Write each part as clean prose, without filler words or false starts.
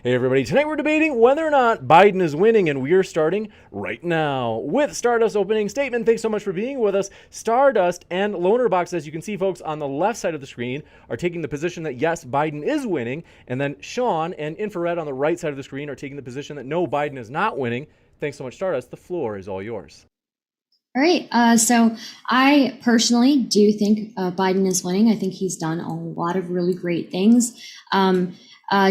Hey everybody, tonight we're debating whether or not Biden is winning, and we are starting right now with StarDust opening statement. Thanks so much for being with us. StarDust and LonerBox, as you can see folks on the left side of the screen, are taking the position that yes, Biden is winning, and then Sean and Infrared on the right side of the screen are taking the position that no, Biden is not winning. Thanks so much, StarDust. The floor is all yours. All right. So I personally do think Biden is winning. I think he's done a lot of really great things.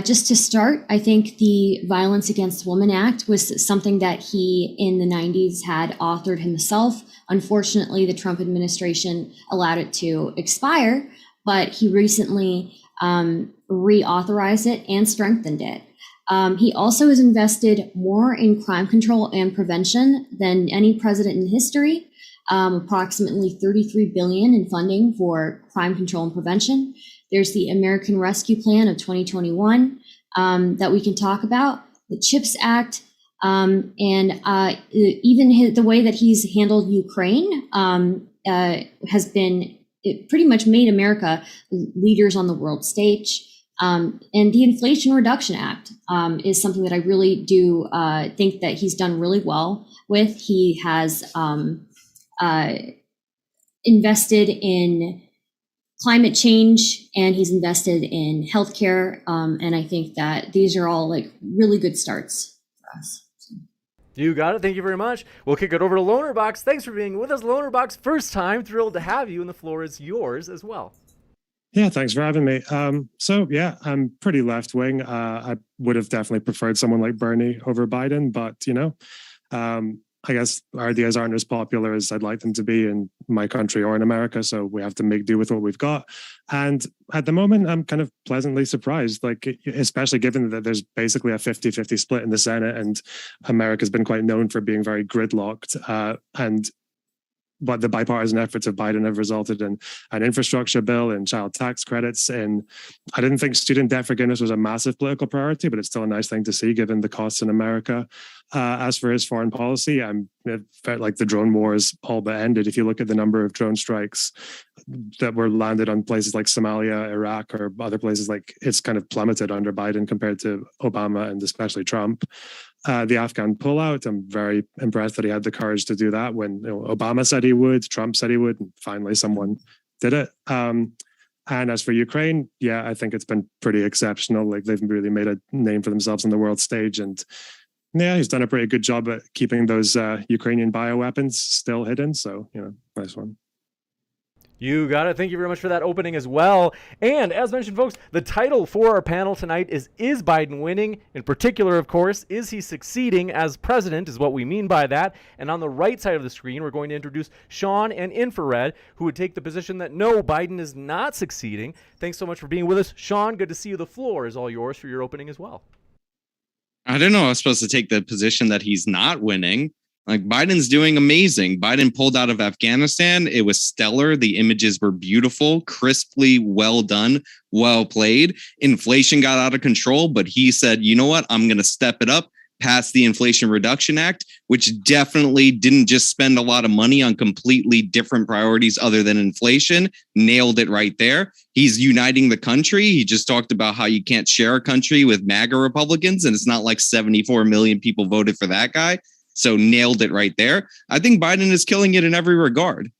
Just to start, I think the Violence Against Women Act was something that he in the 90s had authored himself. Unfortunately, the Trump administration allowed it to expire, but he recently reauthorized it and strengthened it. He also has invested more in crime control and prevention than any president in history, approximately $33 billion in funding for crime control and prevention. There's the American Rescue Plan of 2021 that we can talk about, the CHIPS Act, and even the way that he's handled Ukraine has been, it pretty much made America leaders on the world stage. And the Inflation Reduction Act is something that I really do think that he's done really well with. He has invested in climate change and he's invested in healthcare. And I think that these are all like really good starts for us. You got it. Thank you very much. We'll kick it over to LonerBox. Thanks for being with us, LonerBox. First time. Thrilled to have you, and the floor is yours as well. Yeah, thanks for having me. So yeah, I'm pretty left wing. I would have definitely preferred someone like Bernie over Biden, but I guess our ideas aren't as popular as I'd like them to be in my country or in America. So we have to make do with what we've got. And at the moment, I'm kind of pleasantly surprised, like, especially given that there's basically a 50-50 split in the Senate and America's been quite known for being very gridlocked. But the bipartisan efforts of Biden have resulted in an infrastructure bill and child tax credits. And I didn't think student debt forgiveness was a massive political priority, but it's still a nice thing to see given the costs in America. As for his foreign policy, it felt like the drone war is all but ended. If you look at the number of drone strikes that were landed on places like Somalia, Iraq, or other places, like it's kind of plummeted under Biden compared to Obama and especially Trump. The Afghan pullout, I'm very impressed that he had the courage to do that when Obama said he would, Trump said he would, and finally someone did it. And as for Ukraine, yeah, I think it's been pretty exceptional. Like they've really made a name for themselves on the world stage. And yeah, he's done a pretty good job at keeping those Ukrainian bioweapons still hidden. So, nice one. You got it. Thank you very much for that opening as well. And as mentioned, folks, the title for our panel tonight is Biden winning? In particular, of course, is he succeeding as president is what we mean by that. And on the right side of the screen, we're going to introduce Sean and Infrared, who would take the position that no, Biden is not succeeding. Thanks so much for being with us. Sean, good to see you. The floor is all yours for your opening as well. I don't know. I was supposed to take the position that he's not winning. Like Biden's doing amazing. Biden pulled out of Afghanistan. It was stellar. The images were beautiful, crisply well done, well played. Inflation got out of control, but he said, you know what? I'm going to step it up, pass the Inflation Reduction Act, which definitely didn't just spend a lot of money on completely different priorities other than inflation. Nailed it right there. He's uniting the country. He just talked about how you can't share a country with MAGA Republicans, and it's not like 74 million people voted for that guy. So nailed it right there. I think Biden is killing it in every regard.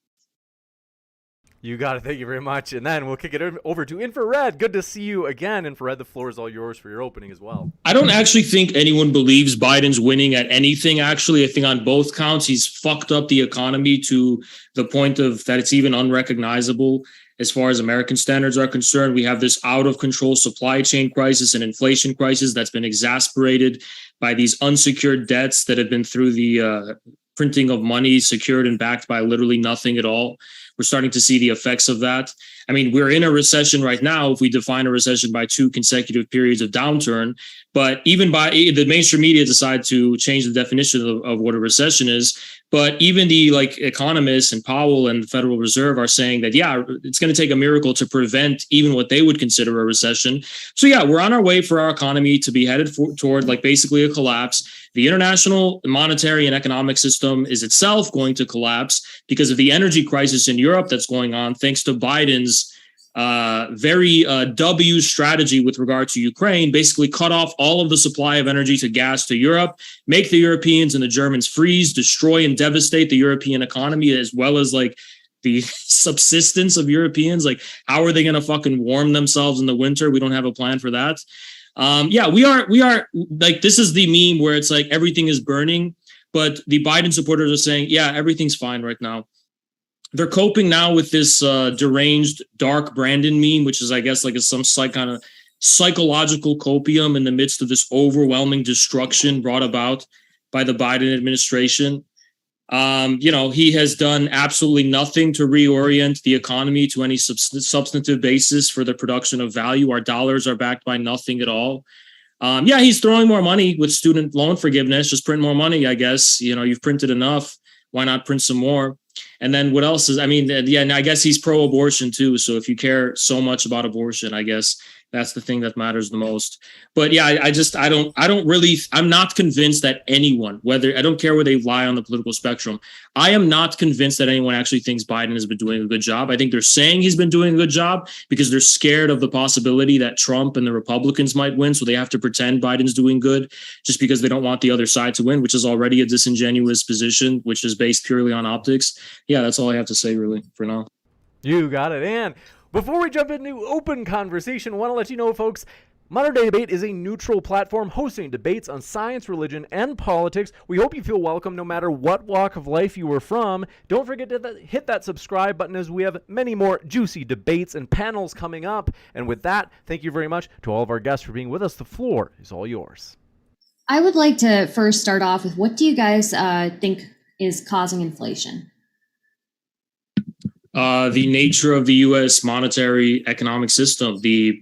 You got it. Thank you very much. And then we'll kick it over to Infrared. Good to see you again. Infrared, the floor is all yours for your opening as well. I don't actually think anyone believes Biden's winning at anything. Actually, I think on both counts, he's fucked up the economy to the point of that it's even unrecognizable. As far as American standards are concerned, we have this out of control supply chain crisis and inflation crisis that's been exacerbated by these unsecured debts that have been through the printing of money secured and backed by literally nothing at all. We're starting to see the effects of that. I mean, we're in a recession right now, if we define a recession by 2 consecutive periods of downturn. But even by the mainstream media decide to change the definition of what a recession is. But even the economists and Powell and the Federal Reserve are saying that, yeah, it's going to take a miracle to prevent even what they would consider a recession. So, yeah, we're on our way for our economy to be headed toward basically a collapse. The international monetary and economic system is itself going to collapse because of the energy crisis in Europe that's going on, thanks to Biden's very W strategy with regard to Ukraine, basically cut off all of the supply of energy to gas to Europe, make the Europeans and the Germans freeze, destroy and devastate the European economy, as well as like the subsistence of Europeans. Like, how are they going to fucking warm themselves in the winter? We don't have a plan for that. We are like, this is the meme where it's like everything is burning, but the Biden supporters are saying, yeah, everything's fine right now. They're coping now with this deranged dark Brandon meme, which is, I guess, like some kind of psychological copium in the midst of this overwhelming destruction brought about by the Biden administration. He has done absolutely nothing to reorient the economy to any substantive basis for the production of value. Our dollars are backed by nothing at all. He's throwing more money with student loan forgiveness, just print more money, I guess. You've printed enough. Why not print some more? And then what else and I guess he's pro-abortion too. So if you care so much about abortion, I guess that's the thing that matters the most. But yeah, I'm not convinced that anyone, I don't care where they lie on the political spectrum, I am not convinced that anyone actually thinks Biden has been doing a good job. I think they're saying he's been doing a good job because they're scared of the possibility that Trump and the Republicans might win. So they have to pretend Biden's doing good just because they don't want the other side to win, which is already a disingenuous position, which is based purely on optics. Yeah, that's all I have to say really for now. You got it. And before we jump into open conversation, I want to let you know, folks, Modern Day Debate is a neutral platform hosting debates on science, religion, and politics. We hope you feel welcome no matter what walk of life you were from. Don't forget to hit that subscribe button, as we have many more juicy debates and panels coming up. And with that, thank you very much to all of our guests for being with us. The floor is all yours. I would like to first start off with, what do you guys think is causing inflation? The nature of the U.S. monetary economic system, the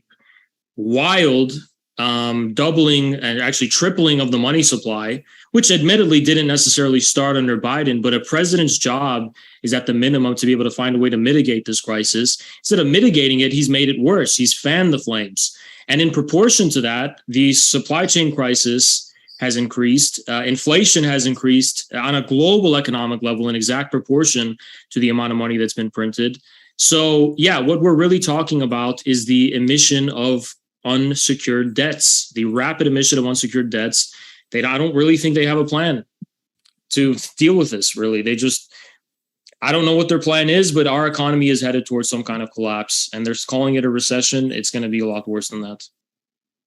wild doubling and actually tripling of the money supply, which admittedly didn't necessarily start under Biden, but a president's job is at the minimum to be able to find a way to mitigate this crisis. Instead of mitigating it, he's made it worse. He's fanned the flames. And in proportion to that, the supply chain crisis has increased. Inflation has increased on a global economic level in exact proportion to the amount of money that's been printed. So yeah, what we're really talking about is the emission of unsecured debts, the rapid emission of unsecured debts. I don't really think they have a plan to deal with this, really. I don't know what their plan is, but our economy is headed towards some kind of collapse, and they're calling it a recession. It's going to be a lot worse than that.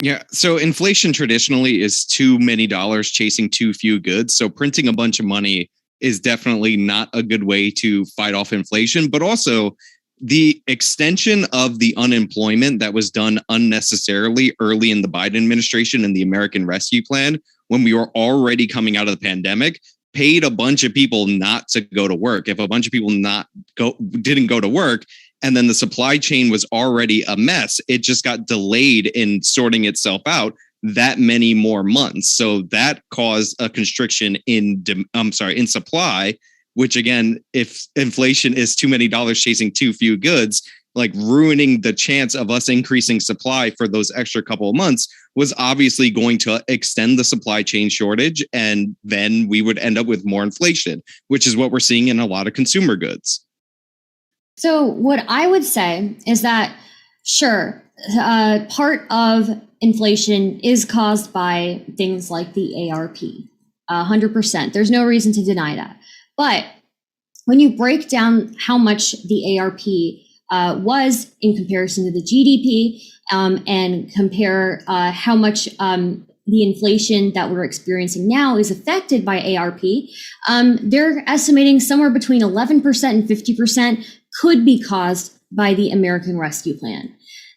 Yeah. So inflation traditionally is too many dollars chasing too few goods. So printing a bunch of money is definitely not a good way to fight off inflation, but also the extension of the unemployment that was done unnecessarily early in the Biden administration and the American Rescue Plan, when we were already coming out of the pandemic, paid a bunch of people not to go to work. If a bunch of people didn't go to work, and then the supply chain was already a mess, it just got delayed in sorting itself out that many more months. So that caused a constriction in supply, which again, if inflation is too many dollars chasing too few goods, like ruining the chance of us increasing supply for those extra couple of months, was obviously going to extend the supply chain shortage. And then we would end up with more inflation, which is what we're seeing in a lot of consumer goods. So what I would say is that, sure, part of inflation is caused by things like the ARP, 100%. There's no reason to deny that. But when you break down how much the ARP was in comparison to the GDP, and compare how much the inflation that we're experiencing now is affected by ARP, they're estimating somewhere between 11% and 50% could be caused by the American Rescue Plan.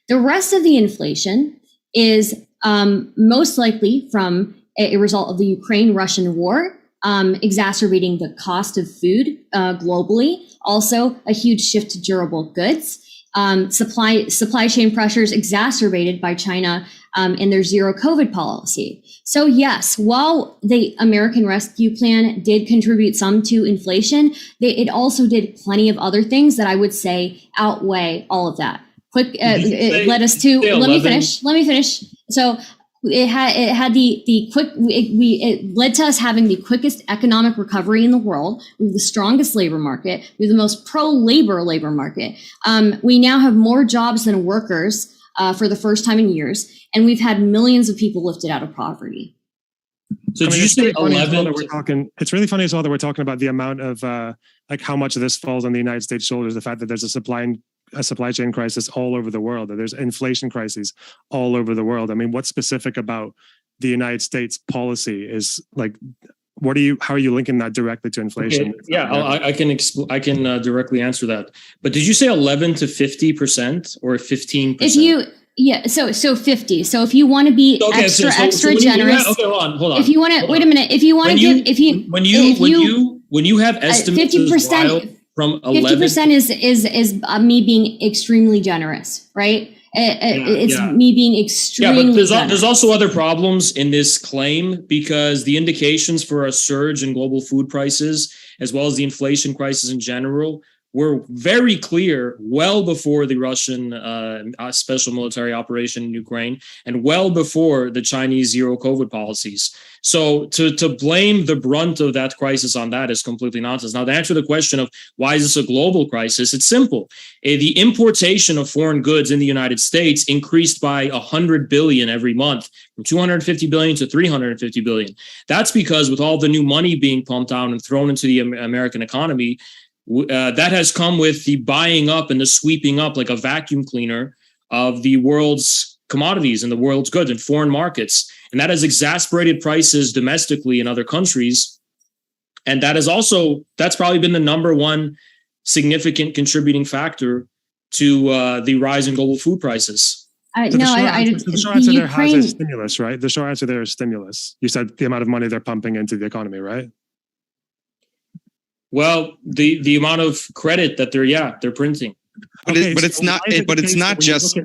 The rest of the inflation is most likely from a result of the Ukraine-Russian war, exacerbating the cost of food globally. Also, a huge shift to durable goods. Supply chain pressures exacerbated by China and their zero COVID policy. So yes, while the American Rescue Plan did contribute some to inflation, it also did plenty of other things that I would say outweigh all of that. Let me finish. So it led to us having the quickest economic recovery in the world. We have the strongest labor market. We have the most pro-labor labor market. We now have more jobs than workers for the first time in years, and we've had millions of people lifted out of poverty. So did you say 11? It's really funny as well that we're talking about the amount of like how much of this falls on the United States shoulders. The fact that there's a supply chain crisis all over the world, that there's inflation crises all over the world. I mean, what's specific about the United States policy is like, how are you linking that directly to inflation? Okay. Yeah, I can directly answer that. But did you say 11 to 50% or 15%? So 50. So if you want to be extra generous, hold on. If you want to wait a minute, if you want to give, when you have estimates 50%. From 11, 50% is me being extremely generous, right? It's me being extremely but generous. There's also other problems in this claim because the indications for a surge in global food prices, as well as the inflation crisis in general, were very clear well before the Russian special military operation in Ukraine and well before the Chinese zero COVID policies. So to blame the brunt of that crisis on that is completely nonsense. Now, to answer the question of why is this a global crisis, it's simple. The importation of foreign goods in the United States increased by 100 billion every month, from 250 billion to 350 billion. That's because with all the new money being pumped out and thrown into the American economy, that has come with the buying up and the sweeping up like a vacuum cleaner of the world's commodities and the world's goods in foreign markets. And that has exacerbated prices domestically in other countries. And that's probably been the number one significant contributing factor to the rise in global food prices. The short answer there has stimulus, right? The short answer there is stimulus. You said the amount of money they're pumping into the economy, right? Well, the amount of credit that they're printing. But it's not just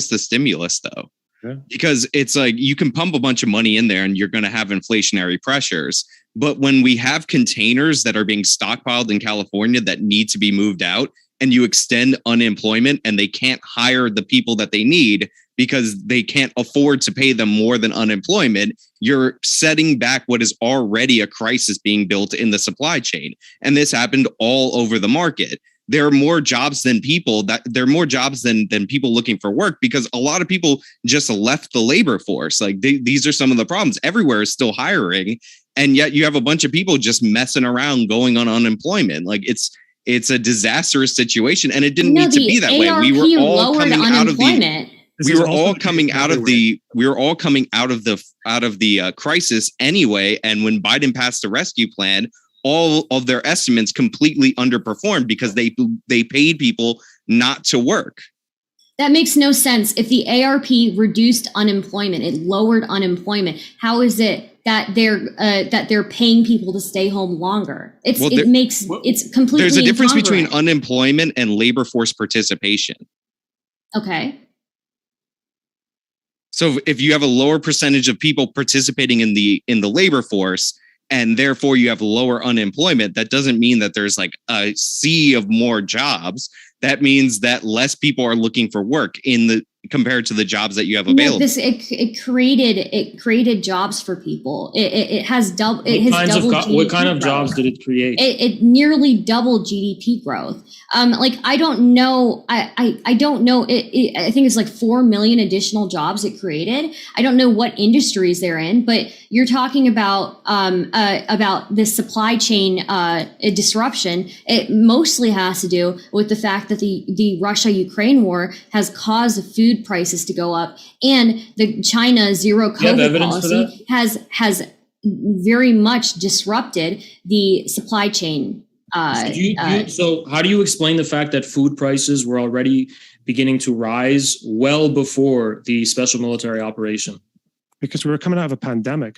the stimulus though. Yeah. Because it's like you can pump a bunch of money in there and you're going to have inflationary pressures. But when we have containers that are being stockpiled in California that need to be moved out and you extend unemployment and they can't hire the people that they need because they can't afford to pay them more than unemployment, you're setting back what is already a crisis being built in the supply chain. And this happened all over the market. There are more jobs than people than people looking for work because a lot of people just left the labor force. Like these are some of the problems. Everywhere is still hiring. And yet you have a bunch of people just messing around going on unemployment. Like it's a disastrous situation. And it didn't need to be that way. We were all coming out of the crisis anyway. And when Biden passed the rescue plan, all of their estimates completely underperformed because they paid people not to work. That makes no sense. If the ARP reduced unemployment, it lowered unemployment. How is it that they're paying people to stay home longer? It's completely. There's a difference between unemployment and labor force participation. Okay. So if you have a lower percentage of people participating in the labor force, and therefore you have lower unemployment, that doesn't mean that there's like a sea of more jobs. That means that less people are looking for work compared to the jobs that you have available. It created jobs for people. It has doubled. What kind of jobs did it create? It nearly doubled GDP growth. I don't know. I don't know. I think it's like 4 million additional jobs it created. I don't know what industries they're in, but you're talking about this supply chain disruption. It mostly has to do with the fact that the Russia-Ukraine war has caused food prices to go up, and the China zero COVID policy has very much disrupted the supply chain. So how do you explain the fact that food prices were already beginning to rise well before the special military operation? Because we were coming out of a pandemic,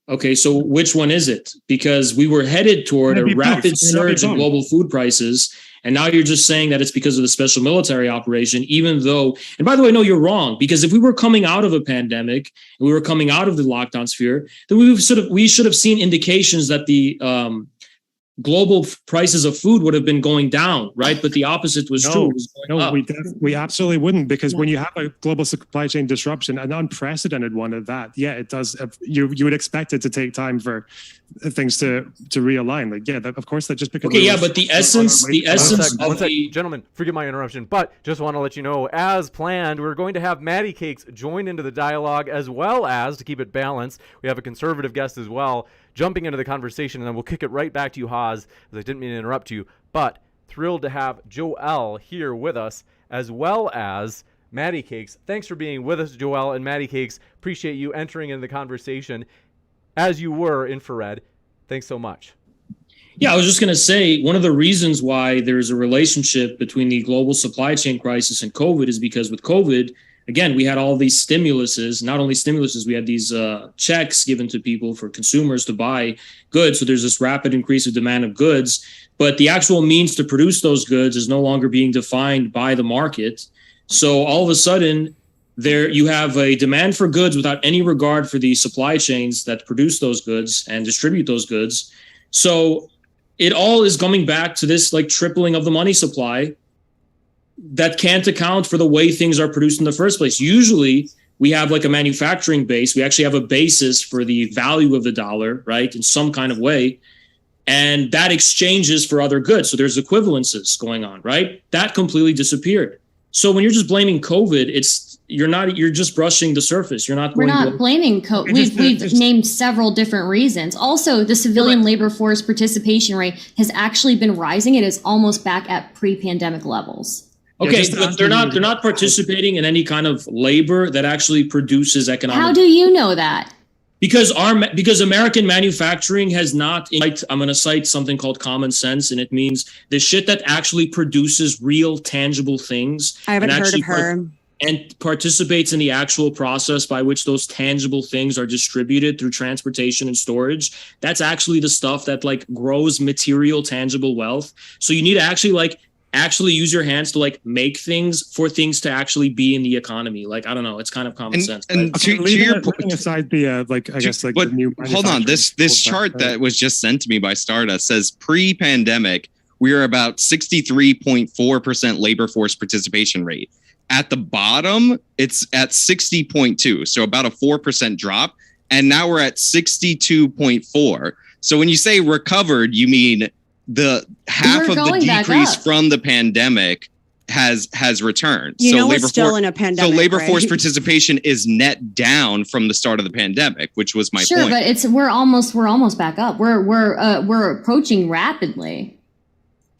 Okay, so which one is it? Because we were headed toward a rapid surge in global food prices, and now you're just saying that it's because of the special military operation, even though, and by the way, no, you're wrong, because if we were coming out of a pandemic and we were coming out of the lockdown sphere, then we should have seen indications that the global prices of food would have been going down, right? But the opposite was true. It was going No, up. we absolutely wouldn't, because when you have a global supply chain disruption, an unprecedented one at that, yeah, it does. You would expect it to take time for things to realign. Like, yeah, of course, that just because. Okay, yeah, but the essence of the gentlemen, forgive my interruption, but just want to let you know, as planned, we're going to have Maddie Cakes join into the dialogue, as well as, to keep it balanced, we have a conservative guest as well jumping into the conversation, and then we'll kick it right back to you, Haas, as I didn't mean to interrupt you, but thrilled to have Joel here with us, as well as Maddie Cakes. Thanks for being with us, Joel and Maddie Cakes. Appreciate you entering into the conversation as you were infrared. Thanks so much. Yeah, I was just going to say, one of the reasons why there's a relationship between the global supply chain crisis and COVID is because with COVID, again, we had all these stimuluses, not only stimuluses, we had these checks given to people for consumers to buy goods. So there's this rapid increase of demand of goods, but the actual means to produce those goods is no longer being defined by the market. So all of a sudden, there you have a demand for goods without any regard for the supply chains that produce those goods and distribute those goods. So it all is coming back to this like tripling of the money supply that can't account for the way things are produced in the first place. Usually we have like a manufacturing base. We actually have a basis for the value of the dollar, right? In some kind of way. And that exchanges for other goods. So there's equivalences going on, right? That completely disappeared. So when you're just blaming COVID, you're just brushing the surface. You're not. We're not blaming COVID. We've named several different reasons. Also, the civilian labor force participation rate has actually been rising. It is almost back at pre-pandemic levels. Okay, but they're not participating in any kind of labor that actually produces economic. How do you know that? Because American manufacturing has not. I'm going to cite something called common sense, and it means the shit that actually produces real, tangible things. I haven't heard of her. And participates in the actual process by which those tangible things are distributed through transportation and storage. That's actually the stuff that like grows material, tangible wealth. So you need to actually use your hands to like make things for things to actually be in the economy. Like, I don't know, it's kind of common sense. And to your point, aside the the new. Hold on, this chart that was just sent to me by StarDust says pre-pandemic we are about 63.4% labor force participation rate. At the bottom, it's at 60.2, so about a 4% drop, and now we're at 62.4. So when you say recovered, you mean the half of the decrease from the pandemic has returned. We're still in a pandemic. So labor force participation is net down from the start of the pandemic, which was my point. Sure, but we're almost back up. We're approaching rapidly.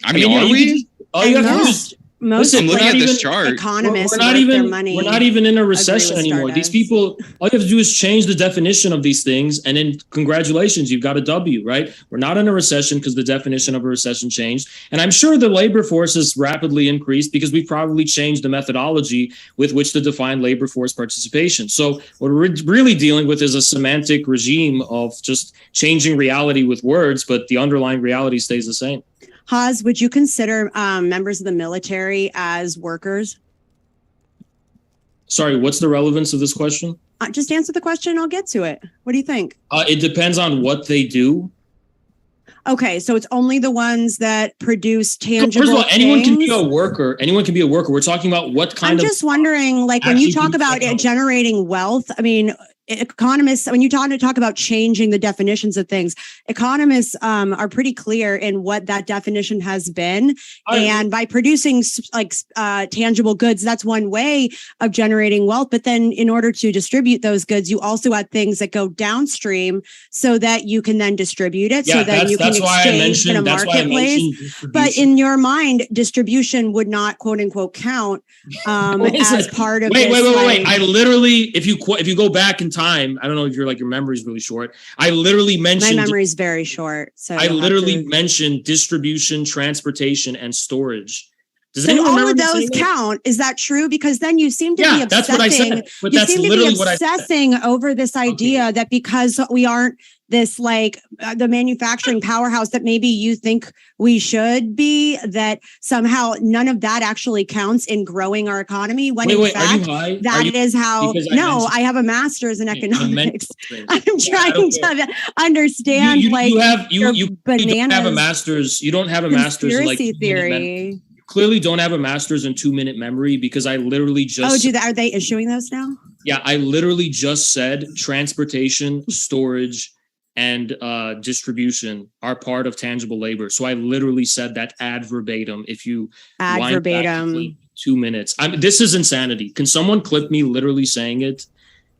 I mean, are we? All you have to do is Listen, looking at this chart. Economists their money. We're not even in a recession anymore. These people, all you have to do is change the definition of these things, and then congratulations, you've got a W, right? We're not in a recession because the definition of a recession changed. And I'm sure the labor force has rapidly increased because we've probably changed the methodology with which to define labor force participation. So what we're really dealing with is a semantic regime of just changing reality with words, but the underlying reality stays the same. Haas, would you consider members of the military as workers? Sorry, what's the relevance of this question? Just answer the question. I'll get to it. What do you think? It depends on what they do. Okay, so it's only the ones that produce tangible. First of all, anyone things? can be a worker. Anyone can be a worker. We're talking about what kind of. I'm just wondering, like when you talk about generating wealth, I mean, economists, when you talk about changing the definitions of things, economists are pretty clear in what that definition has been. And by producing tangible goods, that's one way of generating wealth. But then in order to distribute those goods, you also add things that go downstream so that you can then distribute it. So that you can exchange in a marketplace. But in your mind, distribution would not quote unquote count as part of Wait. I literally, if you go back in time, I don't know if your memory is really short. I literally mentioned my memory is very short. So I literally mentioned distribution, transportation, and storage. Does So anyone all remember of me those saying that? count. Is that true? Because then you seem to be Yeah, that's what I obsessing. said. But You that's seem to literally be what I said. obsessing over this idea that because we aren't this like the manufacturing powerhouse that maybe you think we should be, that somehow none of that actually counts in growing our economy. When in Wait, are you fact, high? that is how. Because No, I have a master's in I economics. mentioned- I'm Yeah, I trying don't care. to understand you your don't have a bananas master's. You don't have a master's in like conspiracy 2-minute theory. You clearly don't have a master's in 2-minute memory, because I literally just Are they issuing those now? Yeah, I literally just said transportation, storage, and distribution are part of tangible labor. So I literally said that ad verbatim. If you wind back to clip 2 minutes, this is insanity. Can someone clip me literally saying it?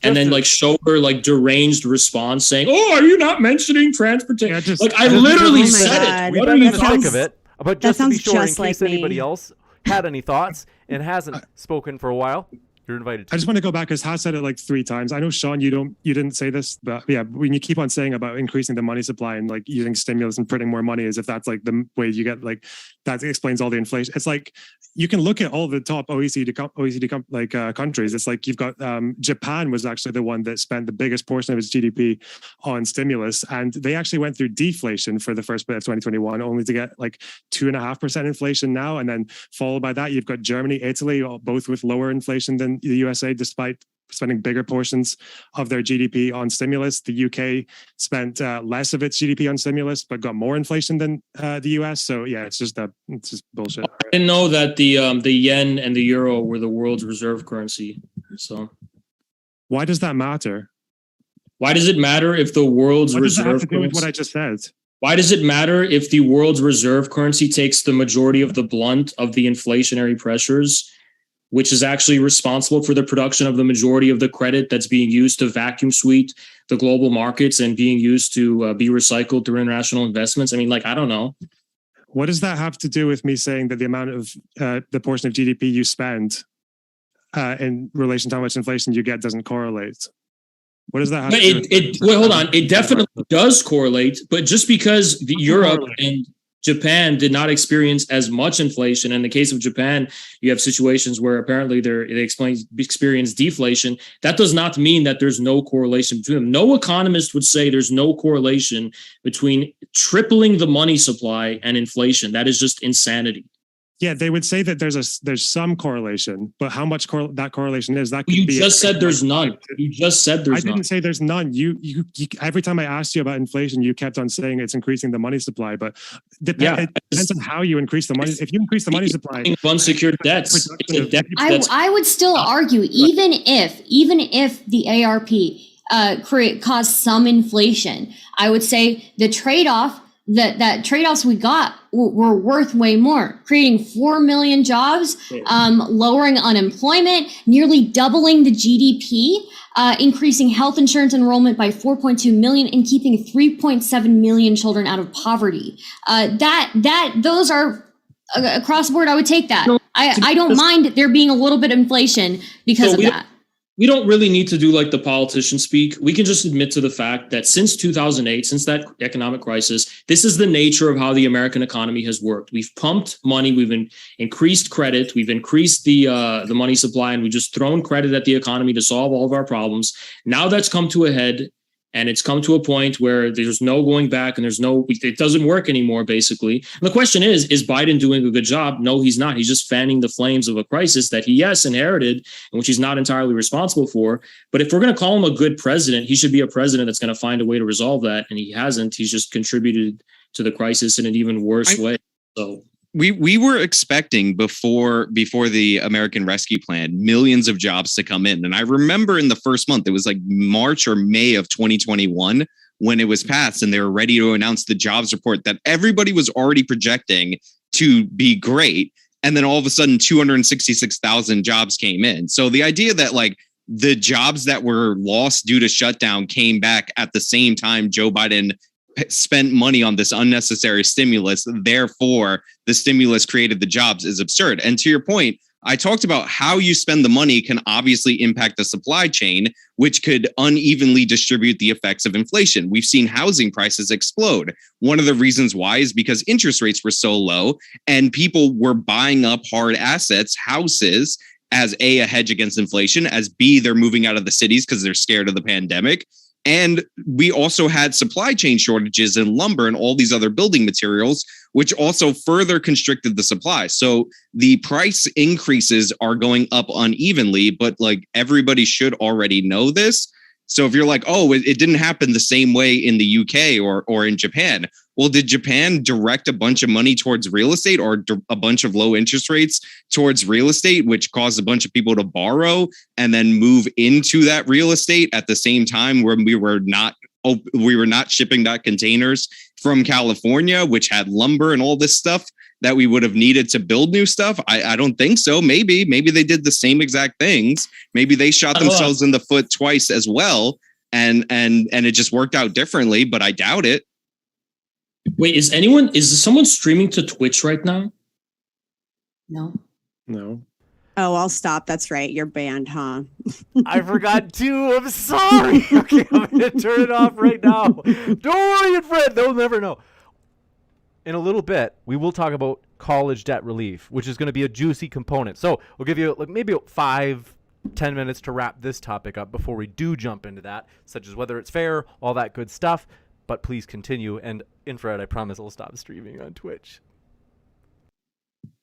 And then like show her like deranged response saying, "Oh, are you not mentioning transportation?" Yeah, like I literally said God. it. We've What been are you in the thick talking of it. But That just to be sounds sure, in just case like anybody me. else had any thoughts and hasn't spoken for a while, you're invited to. I just want to go back because Has said it like 3 times. I know, Sean, you didn't say this, but yeah, when you keep on saying about increasing the money supply and like using stimulus and printing more money, as if that's like the way you get like that explains all the inflation. It's like you can look at all the top OECD countries. It's like you've got Japan was actually the one that spent the biggest portion of its GDP on stimulus, and they actually went through deflation for the first bit of 2021, only to get like 2.5% inflation now, and then followed by that you've got Germany, Italy, both with lower inflation than the USA, despite spending bigger portions of their GDP on stimulus. The UK spent less of its GDP on stimulus, but got more inflation than the US. So yeah, it's just bullshit. I didn't know that the yen and the euro were the world's reserve currency. So why does that matter? why does it matter if the world's What does that have reserve to do with currency? what I just said? Why does it matter if the world's reserve currency takes the majority of the blunt of the inflationary pressures, which is actually responsible for the production of the majority of the credit that's being used to vacuum sweep the global markets and being used to be recycled through international investments? I mean, like, I don't know. What does that have to do with me saying that the amount of the portion of GDP you spend in relation to how much inflation you get doesn't correlate? What does that have But to do with wait, hold on. It definitely does correlate, but just because Europe and Japan did not experience as much inflation. In the case of Japan, you have situations where apparently they experience deflation. That does not mean that there's no correlation between them. No economist would say there's no correlation between tripling the money supply and inflation. That is just insanity. Yeah, they would say that there's some correlation, but how much that correlation is, that could You be just said there's none. You just said there's none. I didn't say there's none. You every time I asked you about inflation, you kept on saying it's increasing the money supply, but it depends on how you increase the money. If you increase the money supply, unsecured debts. I would still argue, even if the ARP caused some inflation, I would say the trade-off that trade-offs we got were worth way more, creating 4 million jobs, lowering unemployment, nearly doubling the GDP, increasing health insurance enrollment by 4.2 million, and keeping 3.7 million children out of poverty. Those are across the board. I would take that. I don't mind there being a little bit of inflation because of that. We don't really need to do like the politicians speak. We can just admit to the fact that since 2008, since that economic crisis, this is the nature of how the American economy has worked. We've pumped money, we've increased credit, we've increased the money supply, and we've just thrown credit at the economy to solve all of our problems. Now that's come to a head, and it's come to a point where there's no going back, and it doesn't work anymore, basically. And the question is Biden doing a good job? No, he's not. He's just fanning the flames of a crisis that he, inherited, and which he's not entirely responsible for. But if we're going to call him a good president, he should be a president that's going to find a way to resolve that. And he hasn't. He's just contributed to the crisis in an even worse way. So we were expecting before the American Rescue Plan, millions of jobs to come in. And I remember in the first month, it was like March or May of 2021 when it was passed and they were ready to announce the jobs report that everybody was already projecting to be great. And then all of a sudden 266,000 jobs came in. So the idea that like the jobs that were lost due to shutdown came back at the same time Joe Biden spent money on this unnecessary stimulus, therefore the stimulus created the jobs, is absurd. And to your point, I talked about how you spend the money can obviously impact the supply chain, which could unevenly distribute the effects of inflation. We've seen housing prices explode. One of the reasons why is because interest rates were so low and people were buying up hard assets, houses, as A, a hedge against inflation, as B, they're moving out of the cities because they're scared of the pandemic. And we also had supply chain shortages in lumber and all these other building materials, which also further constricted the supply. So the price increases are going up unevenly, but like everybody should already know this. So if you're like, oh, it didn't happen the same way in the UK or in Japan. Well, did Japan direct a bunch of money towards real estate or a bunch of low interest rates towards real estate, which caused a bunch of people to borrow and then move into that real estate at the same time when we were not shipping that containers from California, which had lumber and all this stuff that we would have needed to build new stuff? I don't think so. Maybe they did the same exact things. Maybe they shot themselves in the foot twice as well. And it just worked out differently, but I doubt it. Wait, is someone streaming to Twitch right now? No. Oh, I'll stop. That's right. You're banned, huh? I forgot to. I'm sorry. Okay, I'm going to turn it off right now. Don't worry, Fred. They'll never know. In a little bit, we will talk about college debt relief, which is going to be a juicy component. So we'll give you maybe 5-10 minutes to wrap this topic up before we do jump into that, such as whether it's fair, all that good stuff. But please continue. And Infrared, I promise I'll stop streaming on Twitch.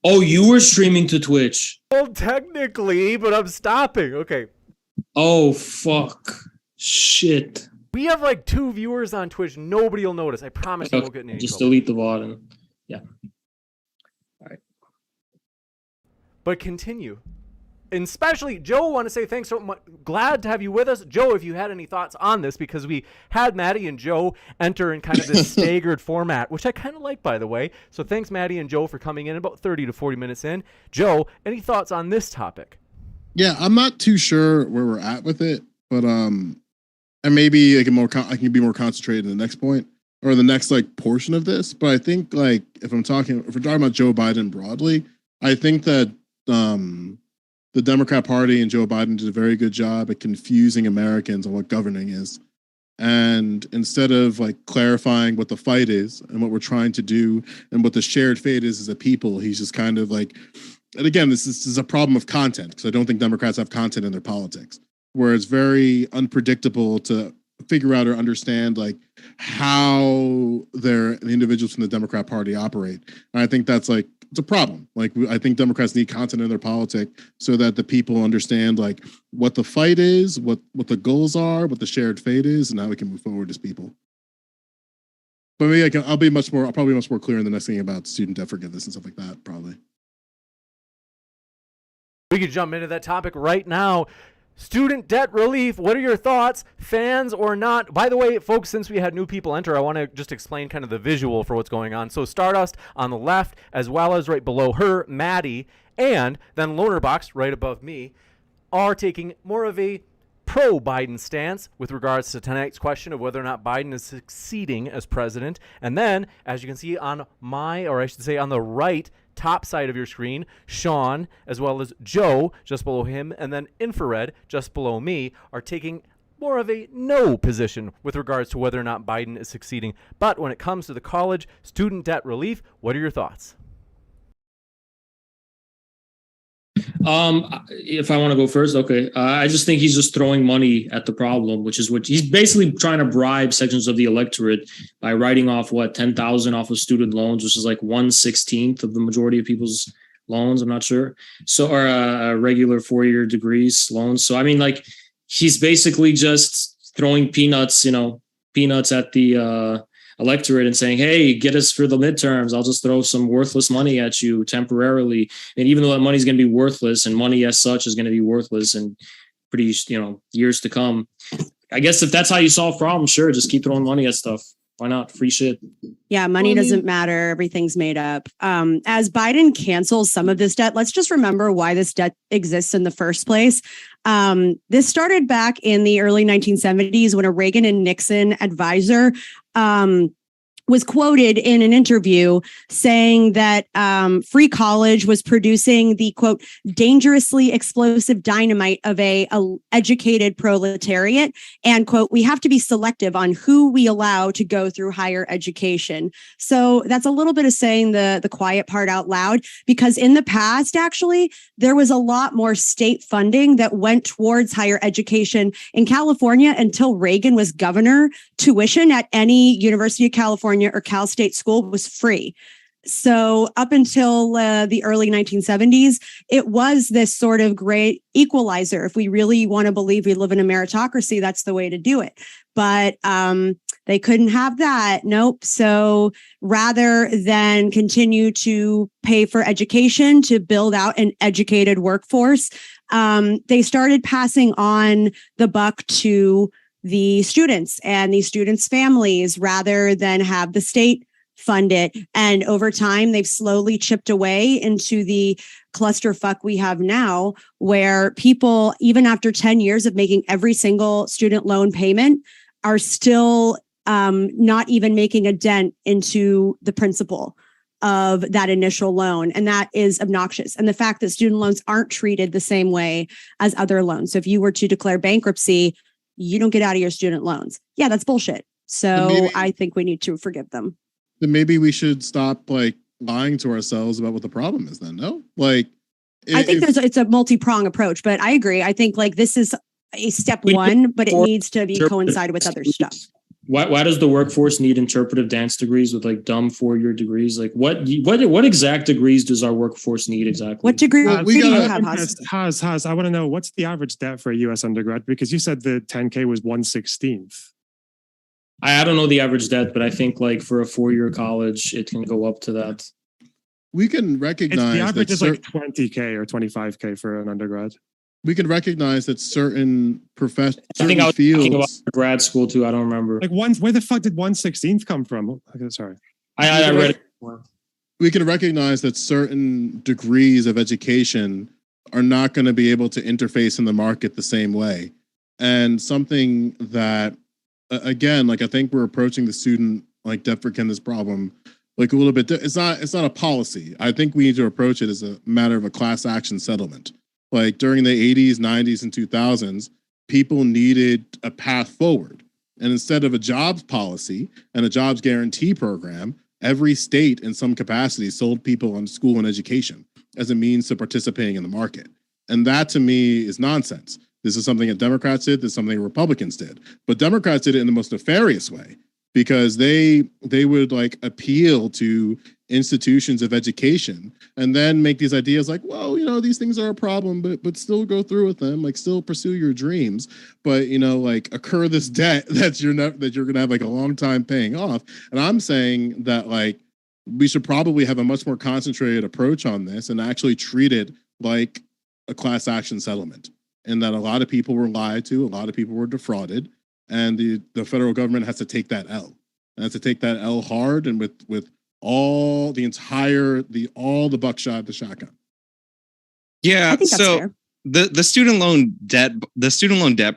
Oh, you were streaming to Twitch. Well, technically, but I'm stopping. Okay. Oh, fuck. Shit. We have like 2 viewers on Twitch. Nobody will notice. I promise you won't get in any Just trouble. delete the VOD and yeah. All right. But continue. And especially, Joe, I want to say thanks so much. Glad to have you with us. Joe, if you had any thoughts on this, because we had Maddie and Joe enter in kind of this staggered format, which I kind of like, by the way. So thanks, Maddie and Joe, for coming in about 30 to 40 minutes in. Joe, any thoughts on this topic? Yeah, I'm not too sure where we're at with it, but and maybe I can be more concentrated in the next point or the next like portion of this. But I think like if we're talking about Joe Biden broadly, I think that the Democrat Party and Joe Biden did a very good job at confusing Americans on what governing is. And instead of like clarifying what the fight is and what we're trying to do and what the shared fate is as a people, he's just kind of like, and again, this is a problem of content, because I don't think Democrats have content in their politics, where it's very unpredictable to figure out or understand like how the individuals from the Democrat Party operate. And I think that's like, it's a problem. Like, I think Democrats need content in their politics so that the people understand like what the fight is, what the goals are, what the shared fate is, and how we can move forward as people. But maybe I'll be much more clear in the next thing about student debt forgiveness and stuff like that, probably. We could jump into that topic right now. Student debt relief, what are your thoughts, fans or not? By the way, folks, since we had new people enter, I want to just explain kind of the visual for what's going on. So StarDust on the left, as well as right below her, Maddie, and then LonerBox right above me, are taking more of a pro-Biden stance with regards to tonight's question of whether or not Biden is succeeding as president. And then, as you can see on on the right top side of your screen, Sean, as well as Joe, just below him, and then Infrared, just below me, are taking more of a no position with regards to whether or not Biden is succeeding. But when it comes to the college student debt relief, what are your thoughts? If I want to go first, okay. I just think he's just throwing money at the problem, which is what he's basically trying to bribe sections of the electorate by writing off 10,000 off of student loans, which is like 1/16 of the majority of people's loans. I'm not sure. So, or regular 4-year degrees loans. So, I mean, like he's basically just throwing peanuts at the electorate and saying, hey, get us for the midterms. I'll just throw some worthless money at you temporarily. And even though that money is going to be worthless, and money as such is going to be worthless in pretty, years to come. I guess if that's how you solve problems, sure, just keep throwing money at stuff. Why not? Free shit. Yeah, money doesn't matter. Everything's made up. As Biden cancels some of this debt, let's just remember why this debt exists in the first place. This started back in the early 1970s when a Reagan and Nixon advisor was quoted in an interview saying that free college was producing the, quote, dangerously explosive dynamite of a educated proletariat. And, quote, we have to be selective on who we allow to go through higher education. So that's a little bit of saying the quiet part out loud, because in the past, actually, there was a lot more state funding that went towards higher education in California until Reagan was governor. Tuition at any University of California or Cal State school was free. So up until the early 1970s, it was this sort of great equalizer. If we really want to believe we live in a meritocracy, that's the way to do it. But they couldn't have that. Nope. So rather than continue to pay for education to build out an educated workforce, they started passing on the buck to the students and the students' families rather than have the state fund it. And over time, they've slowly chipped away into the clusterfuck we have now, where people, even after 10 years of making every single student loan payment, are still not even making a dent into the principal of that initial loan. And that is obnoxious. And the fact that student loans aren't treated the same way as other loans. So if you were to declare bankruptcy, you don't get out of your student loans. Yeah, that's bullshit. So I think we need to forgive them. Then maybe we should stop like lying to ourselves about what the problem is then, no? Like, I think it's a multi-prong approach, but I agree. I think like this is a step one, but it needs to be coincide with other stuff. Why does the workforce need interpretive dance degrees with like dumb 4-year degrees? Like what exact degrees does our workforce need exactly? What degree do you have, Has, I want to know what's the average debt for a U.S. undergrad? Because you said the 10K was 1/16th. I don't know the average debt, but I think like for a 4-year college, it can go up to that. We can recognize the average that is like 20K or 25K for an undergrad. We can recognize that certain professions, I think I was talking about grad school too. I don't remember. Like where the fuck did 1/16th come from? Okay, sorry. I read it. We can recognize that certain degrees of education are not going to be able to interface in the market the same way. And something that, again, like I think we're approaching the student like debt forgiveness problem like a little bit. It's not a policy. I think we need to approach it as a matter of a class action settlement. Like during the 80s, 90s, and 2000s, people needed a path forward. And instead of a jobs policy and a jobs guarantee program, every state in some capacity sold people on school and education as a means to participating in the market. And that to me is nonsense. This is something that Democrats did. This is something Republicans did. But Democrats did it in the most nefarious way because they would like appeal to institutions of education and then make these ideas like, well, you know, these things are a problem, but still go through with them, like still pursue your dreams, but you know, like incur this debt that you're going to have like a long time paying off. And I'm saying that like we should probably have a much more concentrated approach on this and actually treat it like a class action settlement. And that a lot of people were lied to, a lot of people were defrauded, and the federal government has to take that L. And has to take that L hard and with all the buckshot, the shotgun. Yeah, I think that's fair. The student loan debt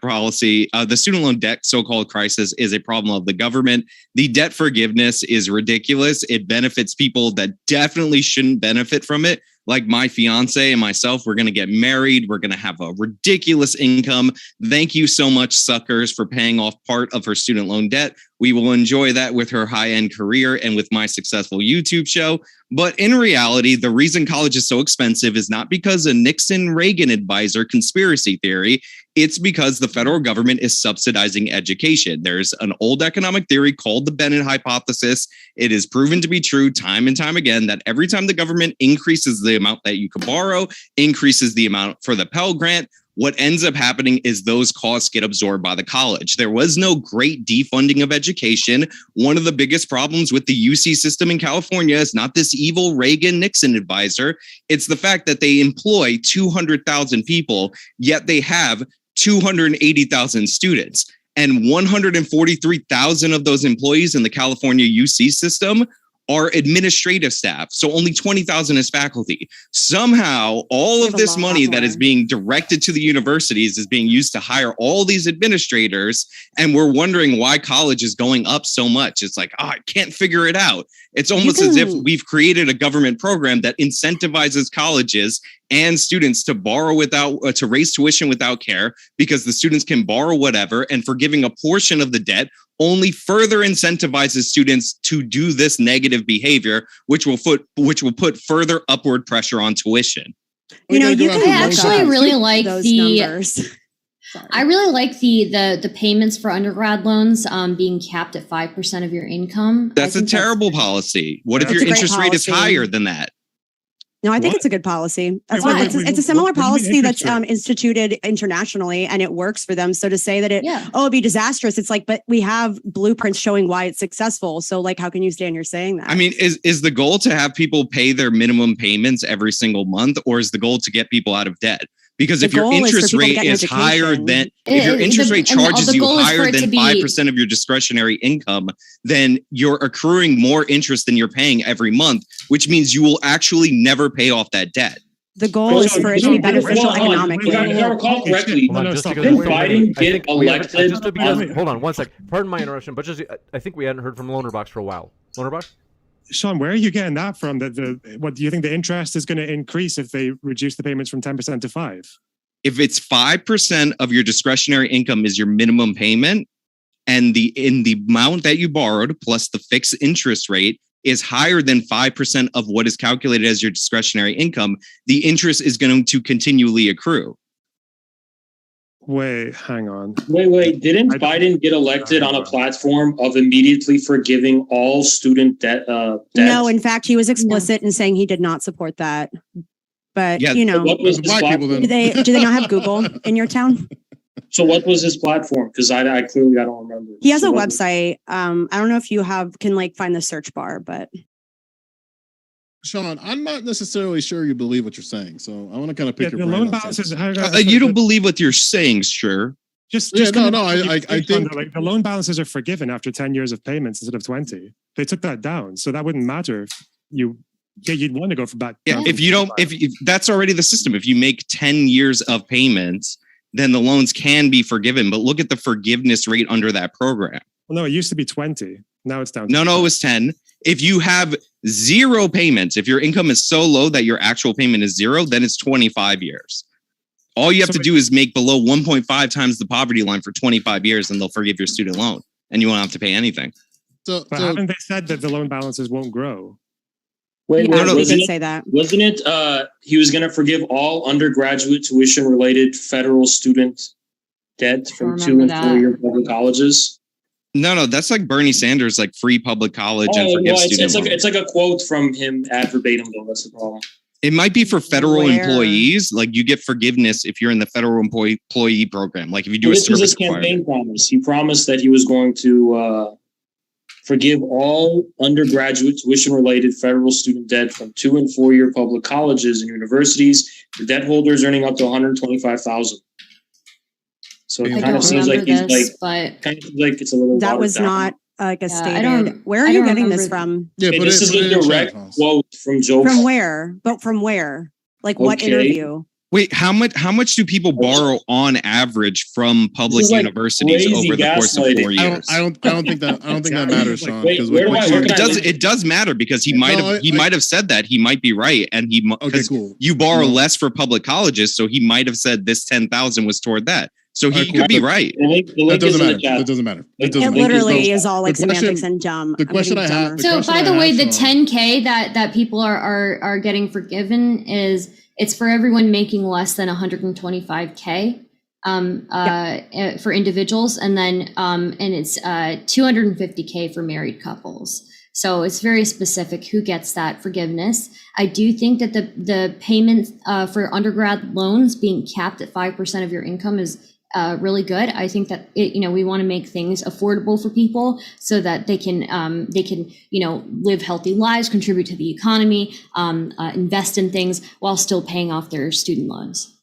policy, the student loan debt so-called crisis is a problem of the government. The debt forgiveness is ridiculous. It benefits people that definitely shouldn't benefit from it. Like my fiance and myself, we're going to get married. We're going to have a ridiculous income. Thank you so much, suckers, for paying off part of her student loan debt. We will enjoy that with her high-end career and with my successful YouTube show. But in reality, the reason college is so expensive is not because a Nixon-Reagan advisor conspiracy theory. It's because the federal government is subsidizing education. There's an old economic theory called the Bennett hypothesis. It is proven to be true time and time again that every time the government increases the amount that you can borrow, increases the amount for the Pell Grant, what ends up happening is those costs get absorbed by the college. There was no great defunding of education. One of the biggest problems with the UC system in California is not this evil Reagan-Nixon advisor. It's the fact that they employ 200,000 people, yet they have 280,000 students. And 143,000 of those employees in the California UC system are administrative staff. So only 20,000 is faculty. Somehow, all of this money that is being directed to the universities is being used to hire all these administrators. And we're wondering why college is going up so much. It's like, I can't figure it out. It's almost as if we've created a government program that incentivizes colleges and students to borrow to raise tuition without care, because the students can borrow whatever, and forgiving a portion of the debt only further incentivizes students to do this negative behavior, which will put further upward pressure on tuition. You know, you can I actually really like those the numbers. I really like the payments for undergrad loans being capped at 5% of your income. That's a terrible policy. What if It's your a great interest rate is policy. higher than that? No, I think it's a good policy. That's Wait, why wait, it's a similar what do you mean policy that's interest rate? instituted internationally, and it works for them. So to say that it'd be disastrous, it's like, but we have blueprints showing why it's successful. So like, how can you stand here saying that? I mean, is the goal to have people pay their minimum payments every single month, or is the goal to get people out of debt? Because if your interest rate is higher than, if your interest rate charges you higher than 5% of your discretionary income, then you're accruing more interest than you're paying every month, which means you will actually never pay off that debt. The goal is for it to be beneficial economically. If I recall correctly, Hold on, just because didn't we're Biden I think get we haven't- elected? just because- hold on one sec. Pardon my interruption, but just I think we hadn't heard from LonerBox for a while. LonerBox? Sean, where are you getting that from? What do you think the interest is going to increase if they reduce the payments from 10% to 5%? If it's 5% of your discretionary income is your minimum payment, and in the amount that you borrowed plus the fixed interest rate is higher than 5% of what is calculated as your discretionary income, the interest is going to continually accrue. Wait, hang on. Wait. Didn't Biden get elected on a platform of immediately forgiving all student debt? No, in fact, he was explicit in saying he did not support that. But Yeah, you know, What was his Black people platform? then. do they not have Google in your town? So what was his platform? Because I clearly I don't remember. He has So a what- website. I don't know if you can like find the search bar, but Sean, I'm not necessarily sure you believe what you're saying, so I want to kind of pick Yeah, your the brain loan on balances. something. You don't believe what you're saying, sure. Just Yeah, kind no, of I Sean, think- like the loan balances are forgiven after 10 years of payments instead of 20. They took that down, so that wouldn't matter. You'd want to go for back. Yeah, down if to you don't, 5. if that's already the system. If you make 10 years of payments, then the loans can be forgiven. But look at the forgiveness rate under that program. Well, no, it used to be 20. Now it's down. To No, it was 10. If you have zero payments, if your income is so low that your actual payment is zero, then it's 25 years. All you have to do is make below 1.5 times the poverty line for 25 years, and they'll forgive your student loan, and you won't have to pay anything. So, But haven't they said that the loan balances won't grow? Wait, yeah, they wasn't did it? say that. Wasn't it? He was going to forgive all undergraduate tuition-related federal student debt from 2 and 4 year public colleges. No, that's like Bernie Sanders, like free public college and forgive student loans. it's like a quote from him ad verbatim, though. That's the problem. It might be for federal Where? employees. Like you get forgiveness if you're in the federal employee program. Like if you do Well, a this was his service requirement. campaign promise. He promised that he was going to forgive all undergraduate tuition-related federal student debt from 2 and 4 year public colleges and universities for debt holders earning up to $125,000. So I it kind don't of seems like remember he's this, like, but kind of like it's a little. That watered was down. not like a Yeah, I stated. don't- Where are I you don't getting this remember- from? yeah, Okay, but this is a direct quote from Joe. From where? But from where? Like what Okay. interview? Wait, how much do people borrow on average from public This is like universities crazy over the course of gaslighting. 4 years? I don't think that matters, Sean. Wait, because where do I- where can I what It does matter because he might have said that he might be right, and okay, because cool. you borrow No. less for public colleges, so he might have said this 10,000 was toward that. So he Alright, cool. could be right. The link That is doesn't in the matter. chat. That doesn't matter. It It doesn't It link matter. literally so- is all like the question- semantics and dumb. the I'm question getting I have- dumber. the So question by I the way, have, the Sean- 10K that people are getting forgiven it's for everyone making less than 125K for individuals, and then and it's 250K for married couples. So it's very specific who gets that forgiveness. I do think that the payment for undergrad loans being capped at 5% of your income is really good. I think that we want to make things affordable for people so that they can live healthy lives, contribute to the economy, invest in things while still paying off their student loans.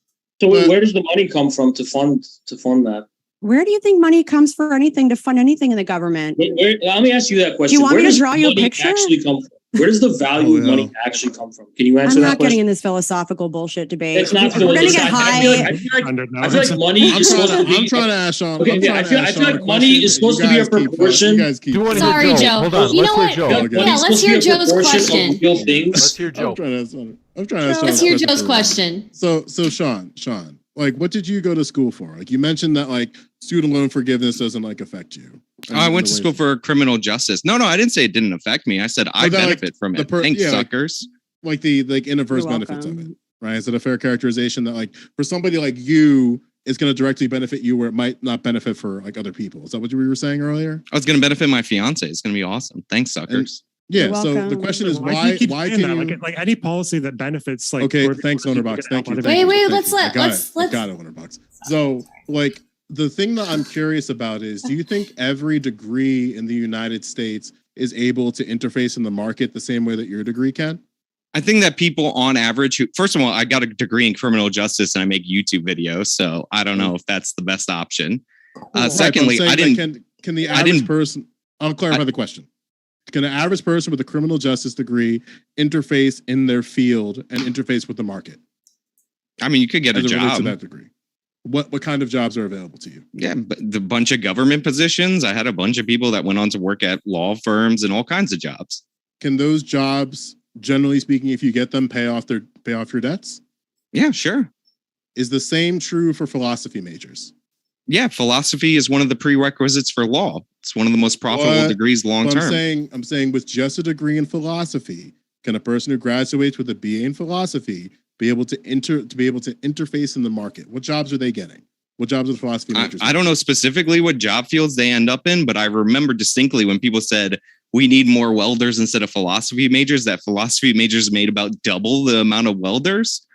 So But- where does the money come from to fund that? Where do you think money comes for anything to fund anything in the government? Let me ask you that question. Do you want Where me to does draw you a money picture? actually come from? Where does the value of money actually come from? Can you answer I'm that not question? getting in this philosophical bullshit debate. It's not We're going to get high. I feel like money is supposed to be. I'm trying to ask Sean. Okay, I feel like money is supposed to be a proportion. You guys keep. Sorry, Joe. Hold on. You Let's know hear what? Joe. Yeah, let's hear Joe's question. Let's hear Joe. I'm trying to ask. Let's hear Joe's question. So Sean, like, what did you go to school for? Like, you mentioned that like student loan forgiveness doesn't like affect you. I went to school for criminal justice. No, I didn't say it didn't affect me. I said I benefit from it. Thanks, suckers. Like the inverse benefits of it, right? Is it a fair characterization that like for somebody like you, it's going to directly benefit you where it might not benefit for like other people? Is that what you were saying earlier? I was going to benefit my fiance. It's going to be awesome. Thanks, suckers. Yeah. So the question is why can you like any policy that benefits like okay? Thanks, LonerBox. Thank you. Wait. Let's got it, LonerBox. So like the thing that I'm curious about is, do you think every degree in the United States is able to interface in the market the same way that your degree can? I think that people on average who, first of all, I got a degree in criminal justice and I make YouTube videos, so I don't know if that's the best option. Secondly, I didn't. Can the average person? I'll clarify the question. Can an average person with a criminal justice degree interface in their field and interface with the market? I mean, you could get a job to that degree. What kind of jobs are available to you? Yeah, but the bunch of government positions. I had a bunch of people that went on to work at law firms and all kinds of jobs. Can those jobs, generally speaking, if you get them, pay off your debts? Yeah, sure. Is the same true for philosophy majors? Yeah, philosophy is one of the prerequisites for law. It's one of the most profitable degrees long term. I'm saying with just a degree in philosophy, can a person who graduates with a BA in philosophy be able to interface in the market? What jobs are they getting? What jobs are the philosophy majors? I don't know specifically what job fields they end up in, but I remember distinctly when people said we need more welders instead of philosophy majors, that philosophy majors made about double the amount of welders.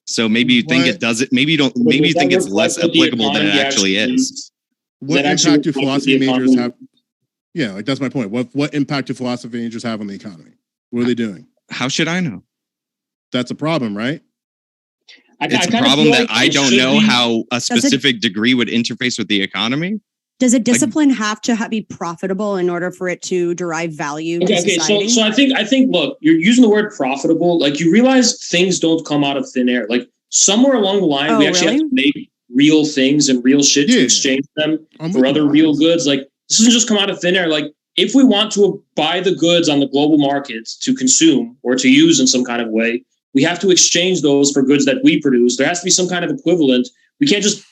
So maybe you think it doesn't. Maybe you don't. Maybe you think it's less applicable than it actually is. What impact do philosophy majors have? Yeah, like that's my point. What impact do philosophy majors have on the economy? What are they doing? How should I know? That's a problem, right? It's a problem that I don't know how a specific degree would interface with the economy. Does a discipline have to be profitable in order for it to derive value to society? So I think, look, you're using the word profitable. Like you realize things don't come out of thin air. Like somewhere along the line, we actually have to make real things and real shit to exchange them for other real goods. Like this doesn't just come out of thin air. Like if we want to buy the goods on the global markets to consume or to use in some kind of way, we have to exchange those for goods that we produce. There has to be some kind of equivalent. We can't just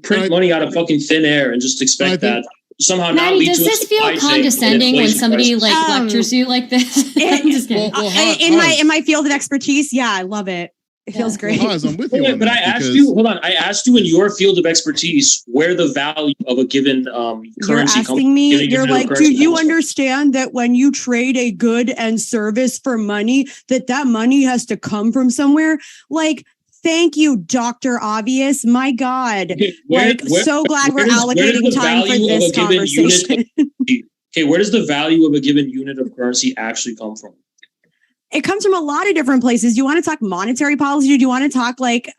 print money out of fucking thin air and just expect that somehow not lead to a supply chain. Does this feel condescending when somebody like lectures you like this? I'm just kidding. In my field of expertise, yeah, I love it. It feels great. I'm with you. But I asked you, hold on. I asked you in your field of expertise where the value of a given currency comes from. You're asking me, you're like, do you understand that when you trade a good and service for money, that money has to come from somewhere? Like, thank you, Dr. Obvious. My God. Okay, so glad we're allocating time for this conversation. Okay, where does the value of a given unit of currency actually come from? It comes from a lot of different places. Do you want to talk monetary policy? Do you want to talk like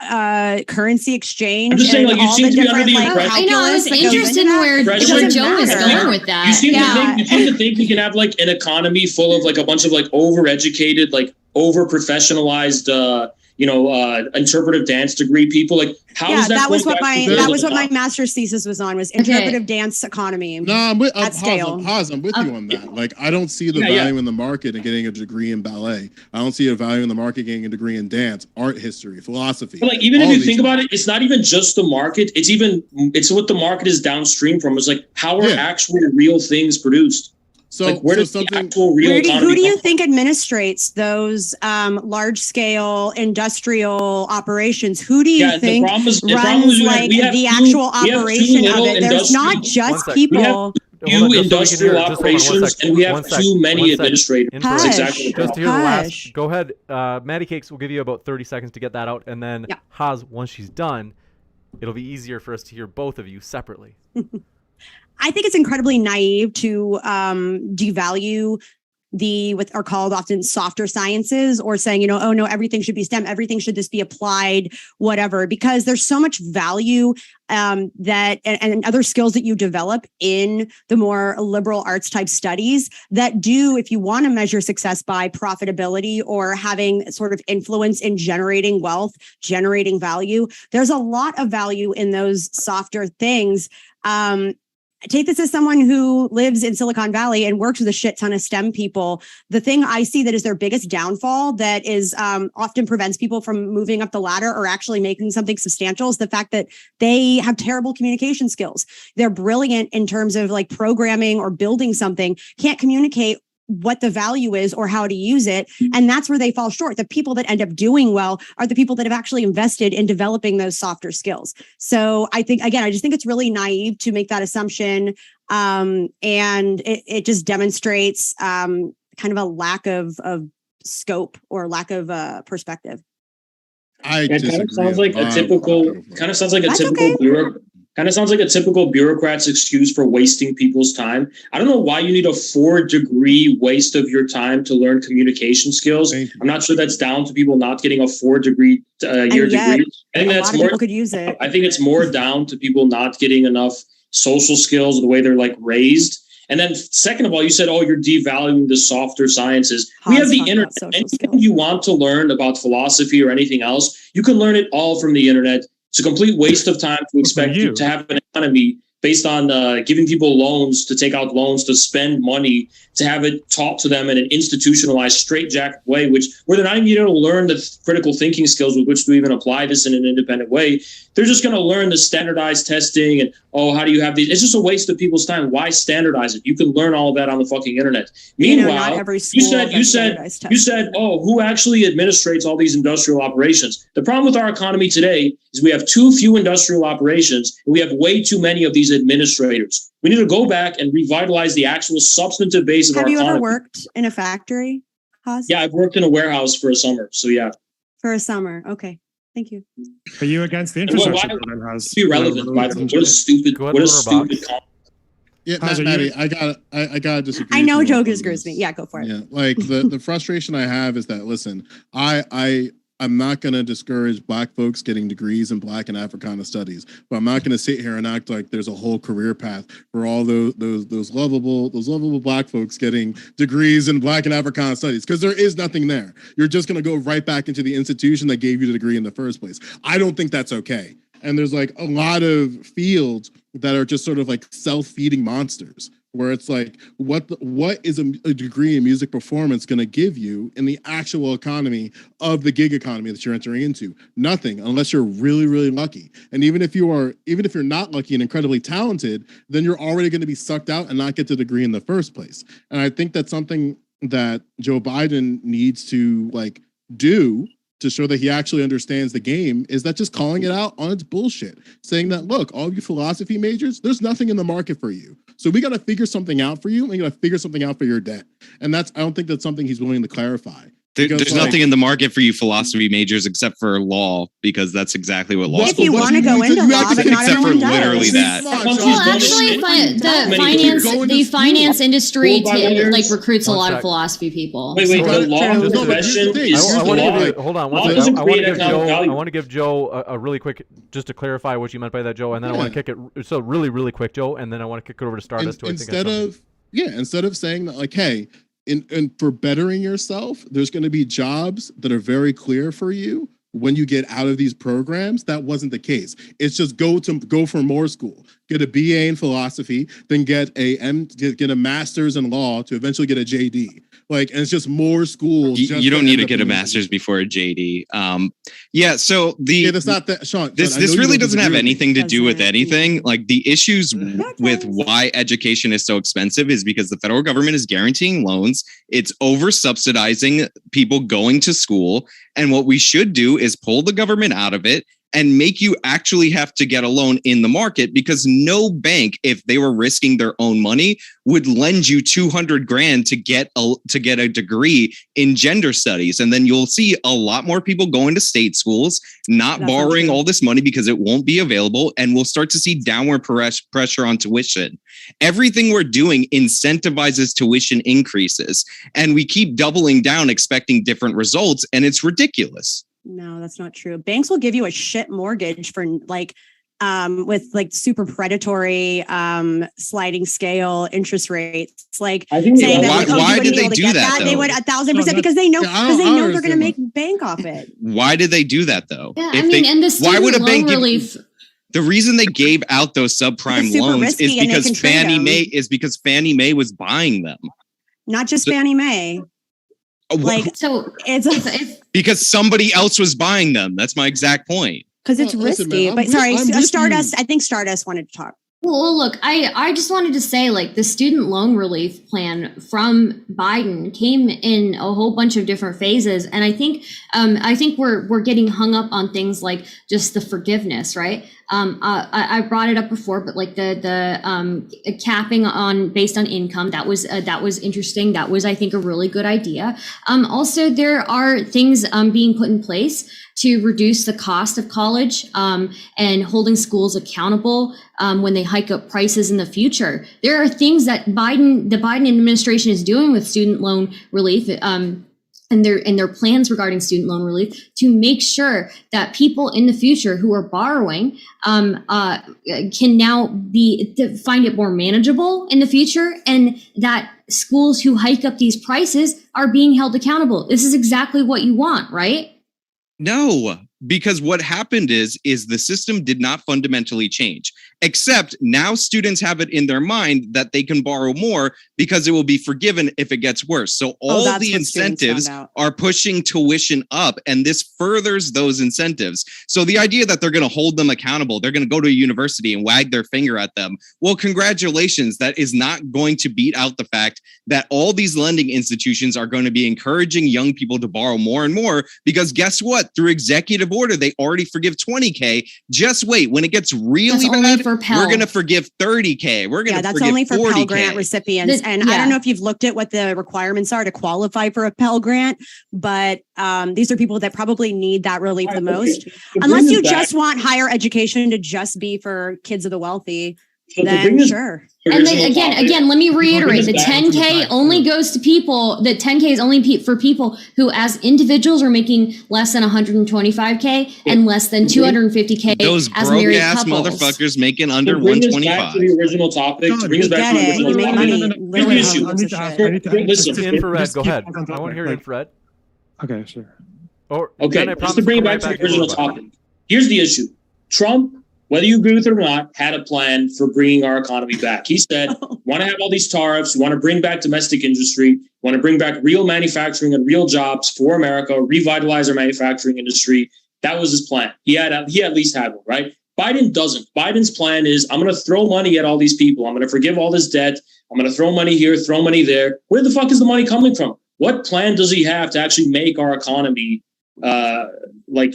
currency exchange? I'm just saying, like, you seem to be under the impression. I know. I was interested in where Joe is going with that. You seem to think we can have like an economy full of like a bunch of like overeducated, like over professionalized, interpretive dance degree people. Like, how is that? That was what my master's thesis was on, was interpretive dance economy. No, I'm with you on that. Like, I don't see the value in the market in getting a degree in ballet. I don't see a value in the market getting a degree in dance, art history, philosophy. But like, even if you think about it, it's not even just the market. It's what the market is downstream from. It's like, how are actually real things produced? So, like, where does the actual real economy who do you think administrates those large scale industrial operations? Who do you think runs like the actual operation of it? There's not just people. Few industrial operations, and we have too many administrators. That's exactly just to hear the last. Go ahead, Maddie Cakes. Will give you about 30 seconds to get that out, and then Haas, once she's done, it'll be easier for us to hear both of you separately. I think it's incredibly naive to devalue what are called often softer sciences, or saying, oh no, everything should be STEM, everything should just be applied, whatever, because there's so much value that and other skills that you develop in the more liberal arts type studies that do, if you want to measure success by profitability or having sort of influence in generating wealth, generating value, there's a lot of value in those softer things. Take this as someone who lives in Silicon Valley and works with a shit ton of STEM people. The thing I see that is their biggest downfall that is often prevents people from moving up the ladder or actually making something substantial is the fact that they have terrible communication skills. They're brilliant in terms of like programming or building something, can't communicate what the value is or how to use it. And that's where they fall short. The people that end up doing well are the people that have actually invested in developing those softer skills. So I think, again, I just think it's really naive to make that assumption. And it just demonstrates kind of a lack of scope or lack of perspective. It kind of sounds like a typical bureaucrat's excuse for wasting people's time. I don't know why you need a 4-degree waste of your time to learn communication skills. I'm not sure that's down to people not getting a 4-degree year degree. I think that's more. People could use it. I think it's more down to people not getting enough social skills, the way they're like raised. And then second of all, you said, you're devaluing the softer sciences. We have the internet. Anything you want to learn about philosophy or anything else, you can learn it all from the internet. It's a complete waste of time to expect you to have an economy based on giving people loans, to take out loans, to spend money, to have it taught to them in an institutionalized, straitjacket way, where they're not even able to learn the critical thinking skills with which to even apply this in an independent way. They're just going to learn the standardized testing and, how do you have these? It's just a waste of people's time. Why standardize it? You can learn all of that on the fucking internet. Meanwhile, you said, who actually administrates all these industrial operations? The problem with our economy today is we have too few industrial operations and we have way too many of these administrators. We need to go back and revitalize the actual substantive base of our economy. Have you ever worked in a factory, Haas? Yeah, I've worked in a warehouse for a summer. So yeah. For a summer. Okay. Thank you. Are you against the infrastructure? Be relevant, by the way. What a stupid Yeah, Maddie, I gotta disagree. I know Joe disagrees with me. Yeah, go for it. Yeah, like the frustration I have is that, listen, I'm not going to discourage Black folks getting degrees in Black and Africana studies, but I'm not going to sit here and act like there's a whole career path for all those lovable Black folks getting degrees in Black and Africana studies, because there is nothing there. You're just going to go right back into the institution that gave you the degree in the first place. I don't think that's okay. And there's like a lot of fields that are just sort of like self-feeding monsters, where it's like, what is a degree in music performance going to give you in the actual economy of the gig economy that you're entering into? Nothing, unless you're really, really lucky. And even if you're not lucky and incredibly talented, then you're already going to be sucked out and not get the degree in the first place. And I think that's something that Joe Biden needs to do to show that he actually understands the game, is that just calling it out on its bullshit, saying that, look, all you philosophy majors, there's nothing in the market for you. So we got to figure something out for you, and you got to figure something out for your debt. And I don't think that's something he's willing to clarify. There's nothing in the market for you philosophy majors except for law, because that's exactly what law. If you want to go into law, but not except for everyone literally does. that. Well, actually, the finance industry recruits a lot of philosophy people. Wait, the law profession. I want to give Joe a really quick, just to clarify what you meant by that, Joe, and then I want to kick it. So really, really quick, Joe, and then I want to kick it over to StarDust. Instead of saying that, hey, and for bettering yourself, there's going to be jobs that are very clear for you when you get out of these programs. That wasn't the case. It's just go for more school, get a BA in philosophy, then get a master's in law to eventually get a JD. And it's just more schools. You don't need to get a master's before a JD. So that's not that, Sean. This really doesn't have anything to do with anything. The issues with why education is so expensive is because the federal government is guaranteeing loans. It's over subsidizing people going to school. And what we should do is pull the government out of it and make you actually have to get a loan in the market, because no bank, if they were risking their own money, would lend you 200 grand to get a degree in gender studies. And then you'll see a lot more people going to state schools, not borrowing all this money because it won't be available. And we'll start to see downward pressure on tuition. Everything we're doing incentivizes tuition increases, and we keep doubling down expecting different results. And it's ridiculous. No, that's not true. Banks will give you a shit mortgage for with super predatory sliding scale interest rates. Like, I think saying that why did they do that? They would 1,000% because they know they're going to make bank off it. Why did they do that though? Yeah, and the student loan relief. The reason they gave out those subprime loans is because Fannie Mae was buying them. Not just Fannie Mae. Because somebody else was buying them. That's my exact point. Because it's risky. But sorry, StarDust. I think StarDust wanted to talk. Well, look, I just wanted to say, like, the student loan relief plan from Biden came in a whole bunch of different phases, and I think we're getting hung up on things like just the forgiveness, right? I brought it up before, but like the capping on based on income, that was interesting. That was, I think, a really good idea. Also, there are things being put in place to reduce the cost of college and holding schools accountable when they hike up prices in the future. There are things that the Biden administration is doing with student loan relief and their plans regarding student loan relief to make sure that people in the future who are borrowing can now find it more manageable in the future, and that schools who hike up these prices are being held accountable. This is exactly what you want, right? No, because what happened is the system did not fundamentally change, except now students have it in their mind that they can borrow more because it will be forgiven if it gets worse. So all the incentives are pushing tuition up, and this furthers those incentives. So the idea that they're going to hold them accountable, they're going to go to a university and wag their finger at them. Well, congratulations. That is not going to beat out the fact that all these lending institutions are going to be encouraging young people to borrow more and more, because guess what? Through executive order, they already forgive 20K. Just wait. When it gets really bad, we're going to forgive 30K. We're going to forgive 40K. That's only for Pell Grant recipients. I don't know if you've looked at what the requirements are to qualify for a Pell Grant, but these are people that probably need that relief the most. Unless you just want higher education to just be for kids of the wealthy, then sure. And then again, let me reiterate: the 10K only goes to people. The 10K is only for people who, as individuals, are making less than 125K and less than 250K. Those as broke married ass couples. motherfuckers making under 125. Back to the original topic. Bring us back to the original topic. Listen, Infrared, go ahead. I want to hear Infrared. Okay, sure. Okay, just to bring it back to the original topic. Here's the issue: Trump, whether you agree with it or not, had a plan for bringing our economy back. He said, want to have all these tariffs, want to bring back domestic industry, want to bring back real manufacturing and real jobs for America, revitalize our manufacturing industry. That was his plan. He at least had one, right? Biden doesn't. Biden's plan is, I'm going to throw money at all these people. I'm going to forgive all this debt. I'm going to throw money here, throw money there. Where the fuck is the money coming from? What plan does he have to actually make our economy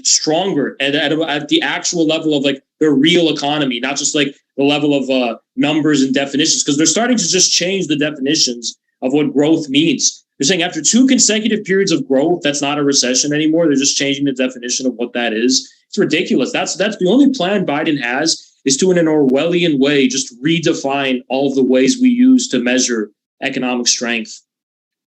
stronger and at the actual level of like the real economy, not just like the level of numbers and definitions, because they're starting to just change the definitions of what growth means. They're saying after 2 consecutive periods of growth, that's not a recession anymore. They're just changing the definition of what that is. It's ridiculous. That's the only plan Biden has, is to, in an Orwellian way, just redefine all of the ways we use to measure economic strength.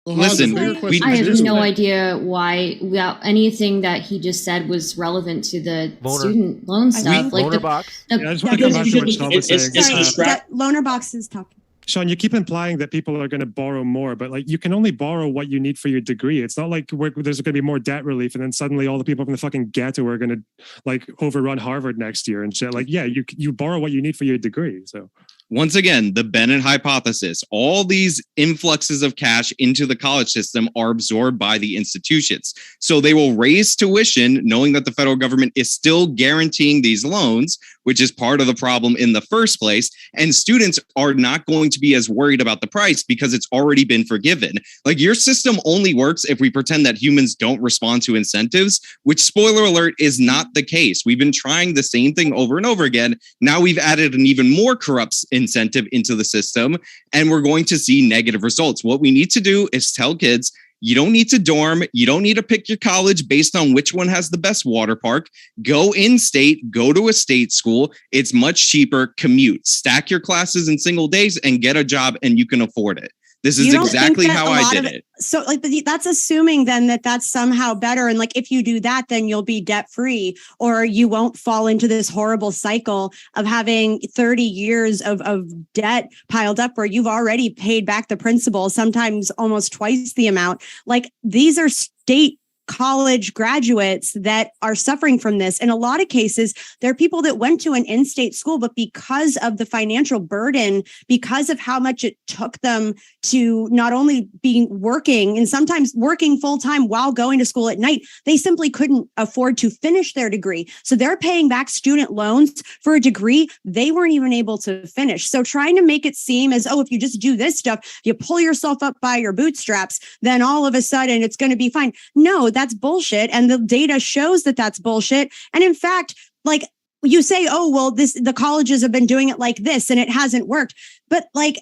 Listen, I have no idea why anything that he just said was relevant to the student loan stuff. Like LonerBox. I just want to come back to what Sean was saying. LonerBox is talking. Sean, you keep implying that people are going to borrow more, but like you can only borrow what you need for your degree. It's not like there's going to be more debt relief, and then suddenly all the people from the fucking ghetto are going to like overrun Harvard next year and shit. Like, yeah, you borrow what you need for your degree. So Once again, the Bennett hypothesis, all these influxes of cash into the college system are absorbed by the institutions. So they will raise tuition knowing that the federal government is still guaranteeing these loans, which is part of the problem in the first place. And students are not going to be as worried about the price because it's already been forgiven. Like, your system only works if we pretend that humans don't respond to incentives, which, spoiler alert, is not the case. We've been trying the same thing over and over again. Now we've added an even more corrupt incentive into the system, and we're going to see negative results. What we need to do is tell kids, you don't need to dorm. You don't need to pick your college based on which one has the best water park. Go in-state, go to a state school. It's much cheaper. Commute, stack your classes in single days and get a job, and you can afford it. This is exactly how I did it. So like, that's assuming then that that's somehow better. And like, if you do that, then you'll be debt free, or you won't fall into this horrible cycle of having 30 years of debt piled up where you've already paid back the principal, sometimes almost twice the amount. Like, these are state college graduates that are suffering from this. In a lot of cases, there are people that went to an in-state school, but because of the financial burden, because of how much it took them to not only be working and sometimes working full-time while going to school at night, they simply couldn't afford to finish their degree. So they're paying back student loans for a degree they weren't even able to finish. So trying to make it seem as, oh, if you just do this stuff, you pull yourself up by your bootstraps, then all of a sudden it's going to be fine. No, that's bullshit. And the data shows that that's bullshit. And in fact, like, you say, oh, well, the colleges have been doing it like this and it hasn't worked. But like,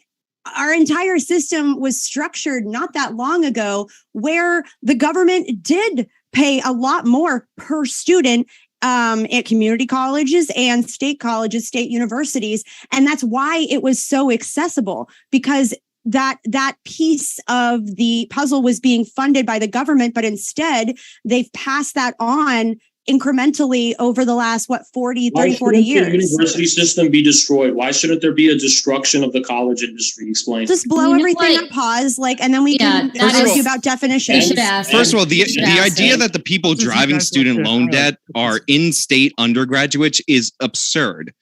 our entire system was structured not that long ago where the government did pay a lot more per student at community colleges and state colleges, state universities. And that's why it was so accessible, because that piece of the puzzle was being funded by the government, but instead they've passed that on incrementally over the last, 40 years. Why shouldn't the university system be destroyed? Why shouldn't there be a destruction of the college industry? Explain. Just blow everything up, pause, and then we can argue about definitions. First of all, the idea that the people driving student loan debt are in-state undergraduates is absurd.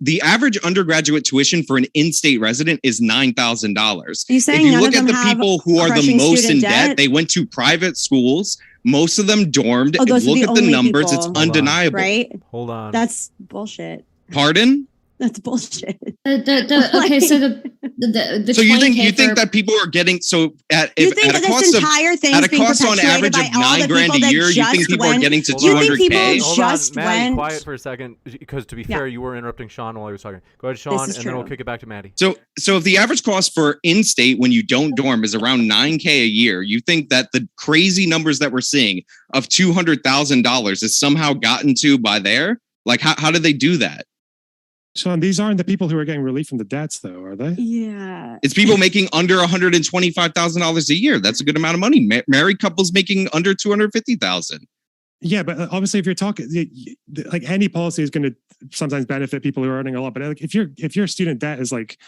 The average undergraduate tuition for an in-state resident is $9,000. If you look at the people who are the most in debt, they went to private schools. Most of them dormed. Look at the numbers; it's undeniable. Right? Hold on. That's bullshit. Pardon? That's bullshit. Okay, so the so you think that people are getting at a cost on average of $9,000 a year, you think people are getting to $200K? Hold on, Maddie, quiet for a second, because to be fair, you were interrupting Sean while he was talking. Go ahead, Sean, and then we'll kick it back to Maddie. So if the average cost for in-state when you don't dorm is around $9K a year, you think that the crazy numbers that we're seeing of $200,000 is somehow gotten to by there? Like, how did they do that? Sean, these aren't the people who are getting relief from the debts, though, are they? Yeah. It's people making under $125,000 a year. That's a good amount of money. Married couples making under $250,000. Yeah, but obviously, if you're talking, like, any policy is going to sometimes benefit people who are earning a lot. But like, if your student debt is like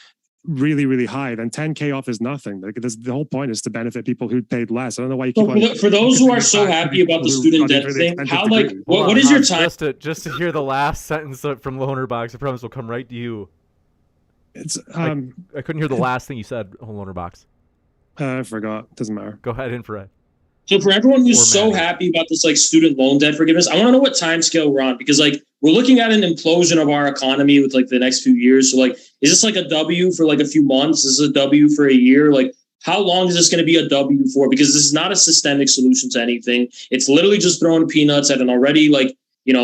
really, really high, then $10K off is nothing. Like, the whole point is to benefit people who paid less. I don't know why you keep for those who are so happy about the student debt thing, how what is your time? Just to hear the last sentence from LonerBox, I promise will come right to you. It's I couldn't hear the last thing you said, LonerBox. I forgot. Doesn't matter. Go ahead, infrared. So for everyone who's so happy about this student loan debt forgiveness, I want to know what time scale we're on, because we're looking at an implosion of our economy with the next few years. So is this a W for a few months? Is this a W for a year? How long is this going to be a W for? Because this is not a systemic solution to anything. It's literally just throwing peanuts at an already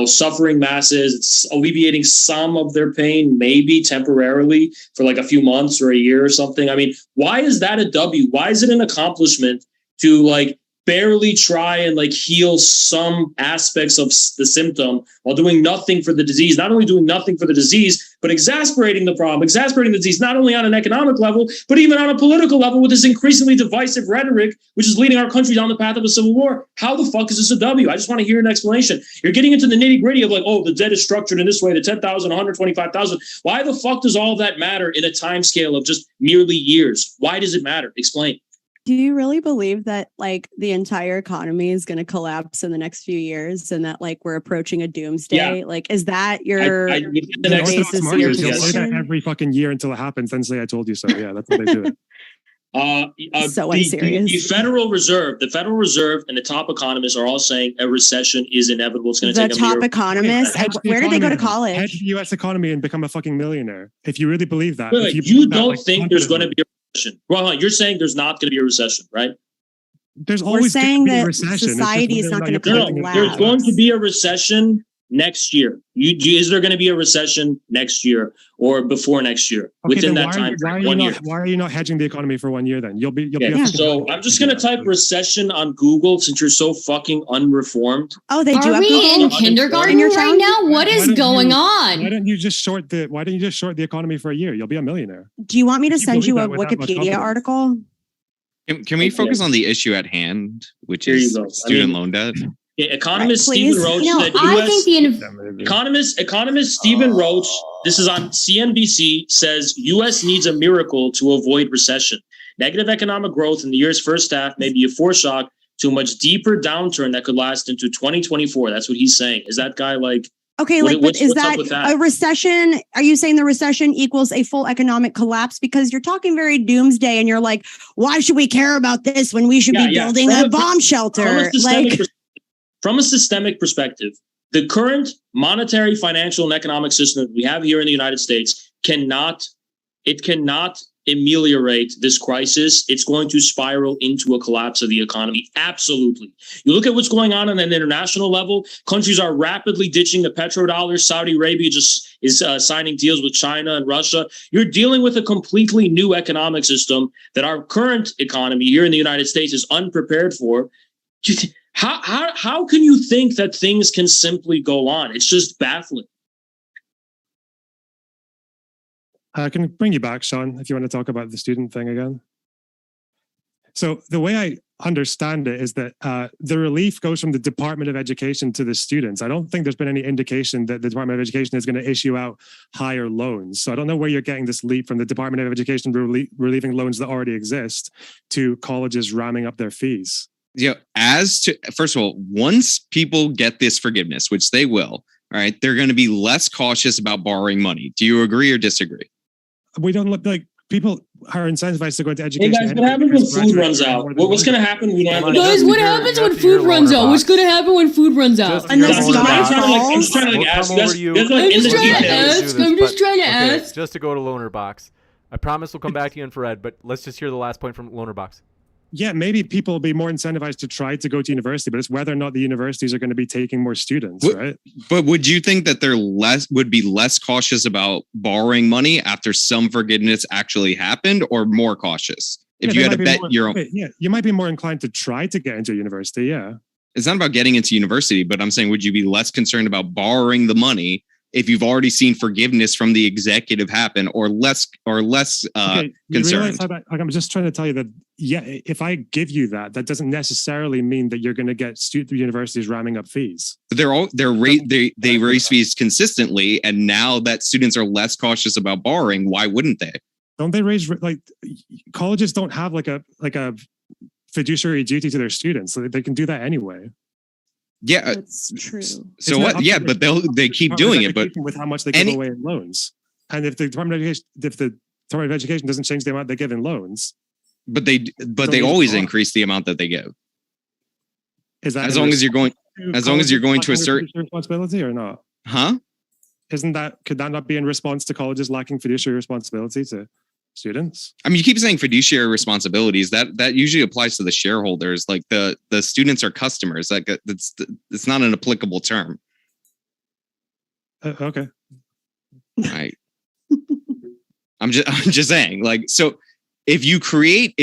suffering masses. It's alleviating some of their pain, maybe temporarily for a few months or a year or something. I mean, why is that a W? Why is it an accomplishment to barely try and heal some aspects of the symptom while doing nothing for the disease? Not only doing nothing for the disease, but exacerbating the problem, exacerbating the disease, not only on an economic level, but even on a political level with this increasingly divisive rhetoric, which is leading our country down the path of a civil war. How the fuck is this a W? I just want to hear an explanation. You're getting into the nitty gritty of the debt is structured in this way, the 10,000, 125,000. Why the fuck does all that matter in a time scale of just merely years? Why does it matter? Explain. Do you really believe that like the entire economy is going to collapse in the next few years and that like we're approaching a doomsday? Yeah. Like, is that your within the The next Orthodox basis of markets, your they'll say that position? every fucking year until it happens, then say I told you so. Yeah, that's how they do it. So the unserious. Federal Reserve and the top economists are all saying a recession is inevitable. It's going to The take top economists, Hedge the where did they go to economy. Hedge college? the U.S. economy and become a fucking millionaire. If you really believe that. Wait, if you believe that, don't like, think there's going to confidently. be a recession? Well, you're saying there's not going to be a recession, right? There's We're always going saying to be a that recession. It's just society is whether or not you're going to predicting it. There's collapse. going to be a recession next year. Is there going to be a recession next year or before next year? Okay, Within then that time, why are you not hedging the economy for 1 year then? You'll be Okay, a fucking so millionaire I'm just if you going do to that. type recession on Google since you're so fucking unreformed. Oh, they do Are have we in Google? kindergarten In your right town? now? What Why is don't going you- on? Why don't you just short the economy for a year? You'll be a millionaire. Do you want me to If you send believe you a that with that much Wikipedia confidence. article? Can we focus on the issue at hand, which Here you is go. I student mean- loan debt? Yeah, economist Right, Stephen please. Roach No, said I US think the economist Stephen Roach, this is on CNBC, says U.S. needs a miracle to avoid recession. Negative economic growth in the year's first half may be a foreshock to a much deeper downturn that could last into 2024. That's what he's saying. Is that guy like? Okay, What- like, but what's- is what's up that with that? a recession? Are you saying the recession equals a full economic collapse? Because you're talking very doomsday and you're like, why should we care about this when we should be Yeah. building a bomb shelter? From a systemic perspective, the current monetary, financial, and economic system that we have here in the United States cannot ameliorate this crisis. It's going to spiral into a collapse of the economy. Absolutely. You look at what's going on an international level. Countries are rapidly ditching the petrodollar. Saudi Arabia just is signing deals with China and Russia. You're dealing with a completely new economic system that our current economy here in the United States is unprepared for. How can you think that things can simply go on? It's just baffling. I can bring you back, Sean, if you want to talk about the student thing again. So the way I understand it is that the relief goes from the Department of Education to the students. I don't think there's been any indication that the Department of Education is going to issue out higher loans. So I don't know where you're getting this leap from the Department of Education relieving loans that already exist to colleges ramming up their fees. Yeah, first of all, once people get this forgiveness, which they will, all right, they're going to be less cautious about borrowing money. Do you agree or disagree? We don't look like people are incentivized to go into education. Hey guys, what happens when food runs out? What's going to happen? We don't have enough. Guys, what happens when food runs out? What's going to happen when food runs out? And I'm that's just my trying to fault. ask. We'll come over to you. That's like in the details. I'm just trying to ask. Just to go to LonerBox. I promise we'll come back to you infrared, but let's just hear the last point from LonerBox. Yeah, maybe people will be more incentivized to try to go to university, but it's whether or not the universities are going to be taking more students, right? But would you think that they're would be less cautious about borrowing money after some forgiveness actually happened, or more cautious? If you had to bet your own, you might be more inclined to try to get into university. Yeah, it's not about getting into university, but I'm saying, would you be less concerned about borrowing the money if you've already seen forgiveness from the executive happen, or less concerned? I'm just trying to tell you that, yeah, if I give you that doesn't necessarily mean that you're going to get universities ramming up fees. They raise fees consistently, and now that students are less cautious about borrowing, why wouldn't they? Don't they raise, like, colleges don't have like a fiduciary duty to their students, so they can do that anyway. Yeah, That's true. So what? Yeah, but they keep doing it, but with how much they give away in loans, and if the Department of Education doesn't change the amount they give in loans, but they always increase the amount that they give. Is that as long as you're going to a certain responsibility or not? Huh? Could that not be in response to colleges lacking fiduciary responsibility to students? I mean, you keep saying fiduciary responsibilities. That usually applies to the shareholders. Like the students are customers. Like it's not an applicable term. Okay. I'm just saying. Like, so if you create,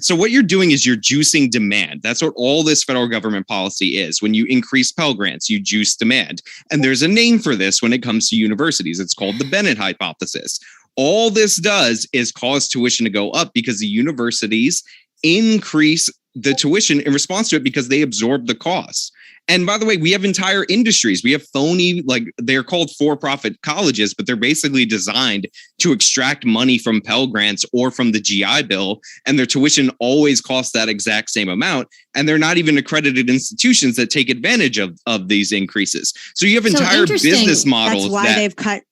so what you're doing is you're juicing demand. That's what all this federal government policy is. When you increase Pell Grants, you juice demand. And there's a name for this when it comes to universities. It's called the Bennett hypothesis. All this does is cause tuition to go up because the universities increase the tuition in response to it because they absorb the costs. And by the way, we have entire industries. We have phony, like they're called for-profit colleges, but they're basically designed to extract money from Pell Grants or from the GI Bill. And their tuition always costs that exact same amount. And they're not even accredited institutions that take advantage of these increases. So you have entire business models.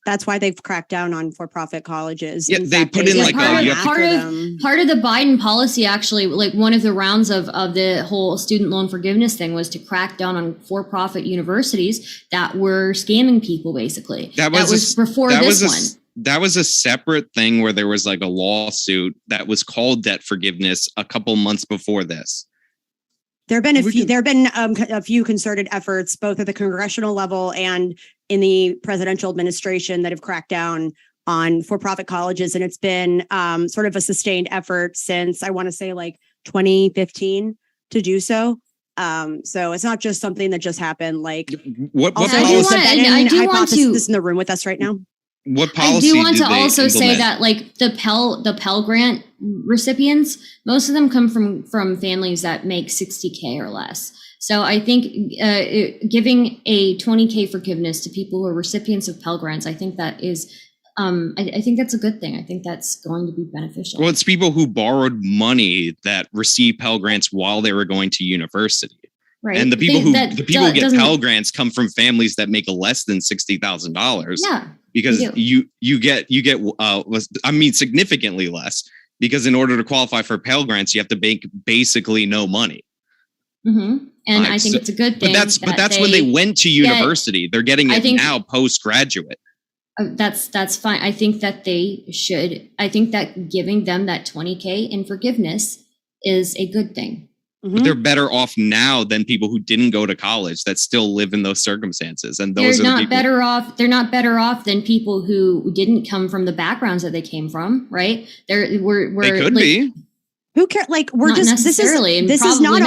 That's why they've cracked down on for-profit colleges. Yeah, they put in like part of the Biden policy, actually, like one of the rounds of the whole student loan forgiveness thing was to crack down on for-profit universities that were scamming people, basically. That was before this one. That was a separate thing where there was like a lawsuit that was called debt forgiveness a couple months before this. There have been a few concerted efforts, both at the congressional level and in the presidential administration, that have cracked down on for-profit colleges, and it's been sort of a sustained effort since, I want to say, like 2015 to do so. So it's not just something that just happened. Like, what policy? I do want to is in the room with us right now. What policy? I do want to also say that, like, the Pell Grant recipients, most of them come from families that make $60K or less. So I think giving a $20K forgiveness to people who are recipients of Pell Grants, I think that is, I think that's a good thing. I think that's going to be beneficial. Well, it's people who borrowed money that received Pell Grants while they were going to university. Right. And the people who get Pell Grants come from families that make less than $60,000. Yeah. Because you get significantly less, because in order to qualify for Pell Grants, you have to make basically no money. Mm-hmm. And I think it's a good thing. But that's when they went to university. They're getting it now postgraduate. That's fine. I think that they should. I think that giving them that $20K in forgiveness is a good thing. Mm-hmm. But they're better off now than people who didn't go to college that still live in those circumstances. And those They're not better off than people who didn't come from the backgrounds that they came from, right? They could be. Who cares? Like, we're not just necessarily. This is not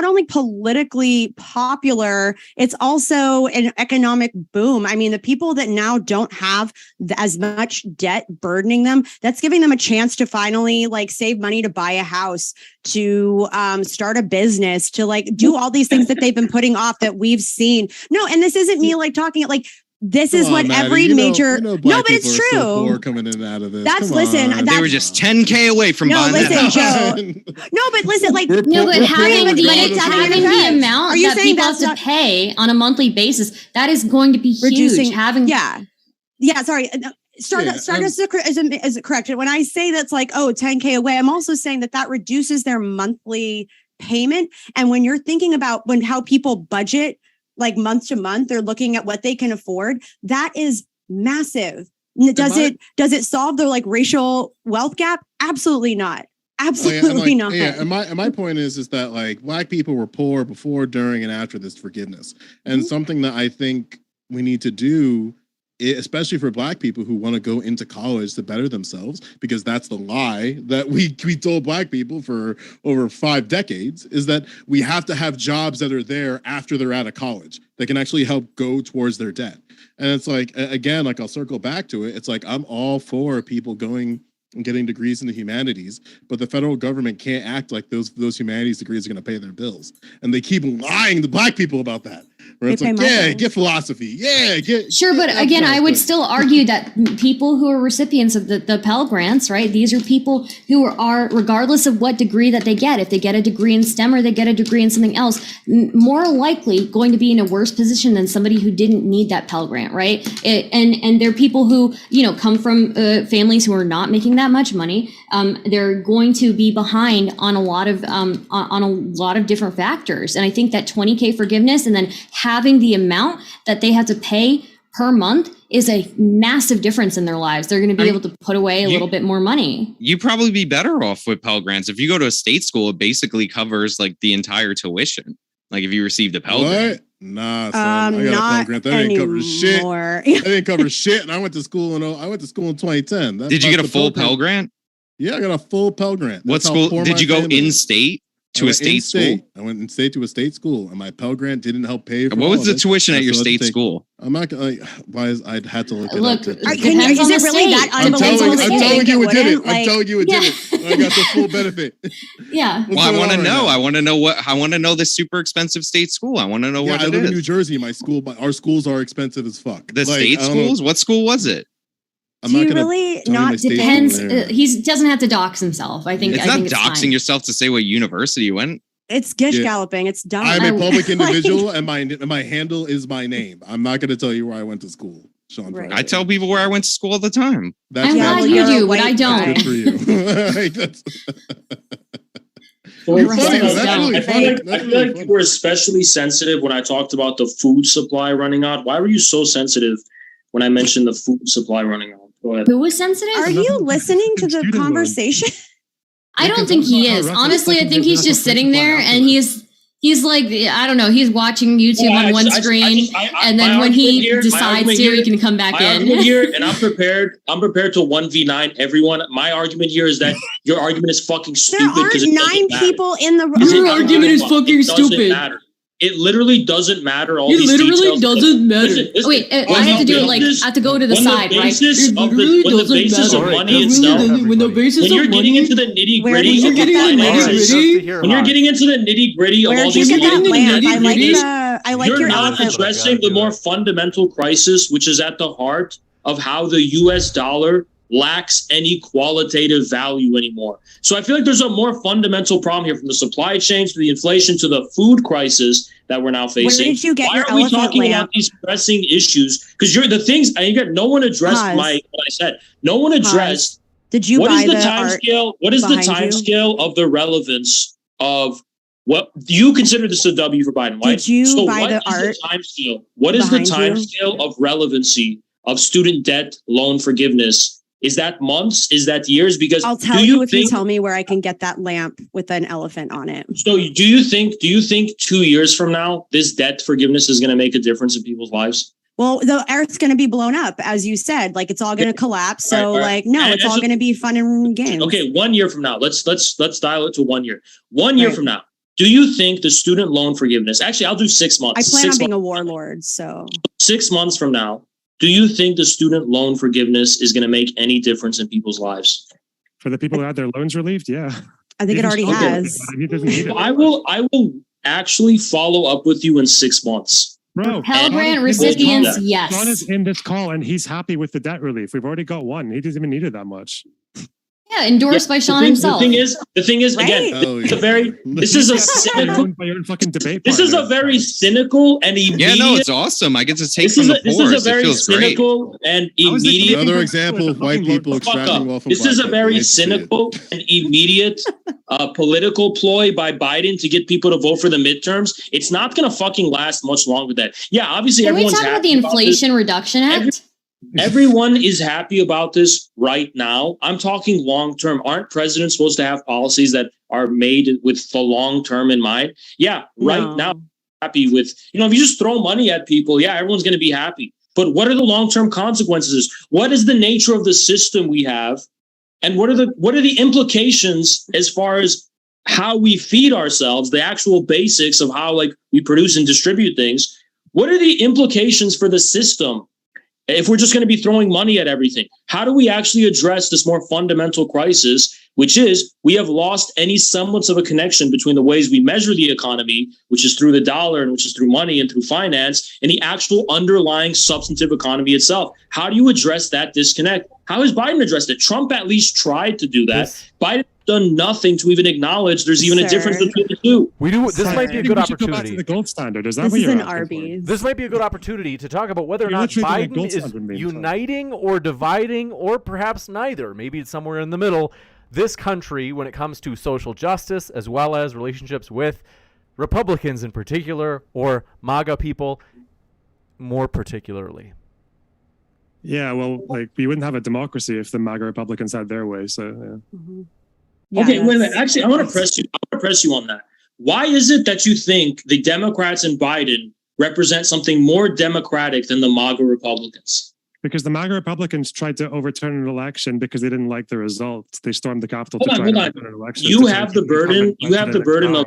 only politically popular, it's also an economic boom. I mean, the people that now don't have as much debt burdening them, that's giving them a chance to finally like save money to buy a house, to start a business, to like do all these things that they've been putting off that we've seen. No, and this isn't me like talking like, this is what every major. No, but it's true. So poor coming in and out of this. They were just 10K away from buying that house. No, but listen, like having the amount that people have to pay on a monthly basis, that is going to be huge. Sorry. StarDust is correct. When I say that's like, 10K away, I'm also saying that reduces their monthly payment. And when you're thinking about how people budget, like month to month, they're looking at what they can afford. That is massive. Does it solve the like racial wealth gap? Absolutely not. Absolutely not. Yeah, and my point is that like Black people were poor before, during, and after this forgiveness. And something that I think we need to do, especially for Black people who want to go into college to better themselves, because that's the lie that we told Black people for over 5 decades, is that we have to have jobs that are there after they're out of college that can actually help go towards their debt. And it's like, again, like I'll circle back to it. It's like, I'm all for people going and getting degrees in the humanities, but the federal government can't act like those humanities degrees are going to pay their bills. And they keep lying to Black people about that. Where it's like, get philosophy. But again, I would still argue that people who are recipients of the Pell Grants, right? These are people who are, regardless of what degree that they get, if they get a degree in STEM or they get a degree in something else, more likely going to be in a worse position than somebody who didn't need that Pell Grant, right? And they're people who, come from families who are not making that much money. They're going to be behind on a lot of different factors. And I think that $20K forgiveness and then having the amount that they have to pay per month is a massive difference in their lives. They're going to be able to put away a little bit more money. You'd probably be better off with Pell Grants. If you go to a state school, it basically covers like the entire tuition. Like if you received a Pell Grant. Nah, son, I got a Pell Grant. That didn't cover shit. That didn't cover shit. And I went to school in 2010. Did you get a full Pell Grant? Yeah, I got a full Pell Grant. What school did you go in state to a state school? I went in state to a state school, and my Pell Grant didn't help pay for What all was of the it. tuition at your So I had to state take- school? I'm not gonna. Why is I'd had to look it Look, up. To, it to- depends on is the it really state. that It depends on unbelievable the that I'm you state. telling think you it it didn't. wouldn't? I'm Like- telling you it Yeah. didn't. I got the full benefit. Yeah. What's Well, I going want to on right know. now? I want to know what. I want to know this super expensive state school. I want to know Yeah, what I it live in New is. Jersey. My school, our schools are expensive as fuck. The Like, state I don't know. schools? What school was it? I'm Do not you gonna really tell you my not state depend? school Depends. there. He doesn't have to dox himself. I think. It's I not think doxing fine. yourself to say what university you went. It's gish Yeah. galloping. It's dumb. I'm a public Like- individual, and my handle is my name. I'm not going to tell you where I went to school, Sean. Right. I tell people where I went to school all the time. That's I'm Yeah, glad well, you you're a do, but I white don't. guy. good for you. Like, that's- Well, The rest funny, of us I don't. feel That's really like funny. you were especially sensitive when I talked about the food supply running out. Why were you so sensitive when I mentioned the food supply running out? Go ahead. Who was sensitive? Are you listening to the Student loan. conversation? I don't Because think that's he not how is. Russia's Honestly, I taking think the he's just national sitting supply there and afterwards. he's like, I don't know, he's watching YouTube Yeah, on one I screen, and my then when argument he here- my decides argument to, here- he can come back my in. argument here, and I'm prepared to 1v9 everyone. My argument here is that your argument is fucking There stupid because aren't it doesn't 9 matter. people in the Because it Your doesn't argument is matter. fucking It doesn't stupid. matter. It literally doesn't matter. All It these literally details. doesn't matter. Listen, listen. Wait, I When have to the do it like, basis- I have to go to the when side, the right? basis It of really when the doesn't basis of matter. money It really itself, doesn't- when the basis when of you're getting money, into the nitty Where gritty did you of get the that finances, language? when you're getting into the nitty gritty of Where all did you these get that getting lamp? nitty I like gritty. your you're not elephant. addressing the more fundamental crisis, which is at the heart of how the U.S. dollar lacks any qualitative value anymore. So I feel like there's a more fundamental problem here, from the supply chains to the inflation to the food crisis that we're now facing. Where did you get Why your are we elephant talking about lamp? these pressing issues? Because you're the things, and again, no one addressed Pause. what I said. No one addressed Did you what buy is the the time art? scale? What is the behind time you? scale of the relevance of what you consider this a W for Biden, right? Did you buy what the is art time scale? What is the behind time you? scale of relevancy of student debt loan forgiveness? Is that months? Is that years? Because I'll tell you if you tell me where I can get that lamp with an elephant on it. So do you think 2 years from now this debt forgiveness is going to make a difference in people's lives? Well, the Earth's going to be blown up, as you said. Like it's all going to collapse. So, All right. like, no, And it's all so- going to be fun and games. Okay, 1 year from now, let's dial it to 1 year. 1 year Right. from now, do you think the student loan forgiveness? Actually, I'll do 6 months. I plan 6 on being months. a warlord. So 6 months from now, do you think the student loan forgiveness is going to make any difference in people's lives? For the people who had their loans relieved, yeah. I think it already Okay. has. He doesn't need it. I will actually follow up with you in 6 months. Bro, Pell Sean Grant is in this recipients, call. yes. Sean is in this call and he's happy with the debt relief. We've already got one. He doesn't even need it that much. Yeah, endorsed by Sean himself. The thing is, Right? again, Oh, this is a yeah. very, this is a You're cynical, owned by your own fucking debate this is a partner. very cynical and Yeah, immediate. no, it's awesome. I get to take This from is the this poor. is a very It feels great. cynical and How is it immediate. Another People- example of white people Fuck extracting up. wealth from This is a black very people. Hate to see it. cynical and immediate political ploy by Biden to get people to vote for the midterms. It's not going to fucking last much longer than that. Yeah, obviously Can we everyone's talk about the happy about this. Inflation Reduction Act? Everyone is happy about this right now. I'm talking long term. Aren't presidents supposed to have policies that are made with the long term in mind? Yeah, right No. now, happy with, if you just throw money at people, yeah, everyone's going to be happy. But what are the long term consequences? What is the nature of the system we have? And what are the implications as far as how we feed ourselves, the actual basics of how we produce and distribute things? What are the implications for the system if we're just going to be throwing money at everything? How do we actually address this more fundamental crisis, which is we have lost any semblance of a connection between the ways we measure the economy, which is through the dollar and which is through money and through finance, and the actual underlying substantive economy itself? How do you address that disconnect? How has Biden addressed it? Trump at least tried to do that. Biden's done nothing to even acknowledge there's even a difference between the two. This might be a good We should go back to opportunity. the gold standard. Is that This what is you're an asking for? Arby's. This might be a good opportunity to talk about whether or You're not literally doing a Biden gold is standard meme, so. uniting or dividing, or perhaps neither. Maybe it's somewhere in the middle. This country, when it comes to social justice, as well as relationships with Republicans in particular, or MAGA people more particularly. Yeah, well, we wouldn't have a democracy if the MAGA Republicans had their way. So, yeah. Mhm. Okay, Yeah, wait a minute. that's- Actually, I want to press you on that. Why is it that you think the Democrats and Biden represent something more democratic than the MAGA Republicans? Because the MAGA Republicans tried to overturn an election because they didn't like the results. They stormed the Capitol to try to overturn an election. You have the burden. You have the burden of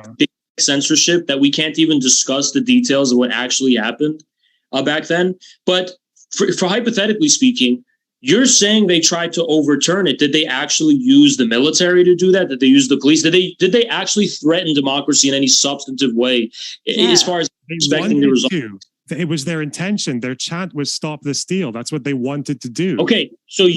censorship that we can't even discuss the details of what actually happened back then. But for hypothetically speaking, you're saying they tried to overturn it. Did they actually use the military to do that? Did they use the police? Did they actually threaten democracy in any substantive way as far as expecting the result? It was their intention. Their chant was "Stop the steal." That's what they wanted to do. Okay, so they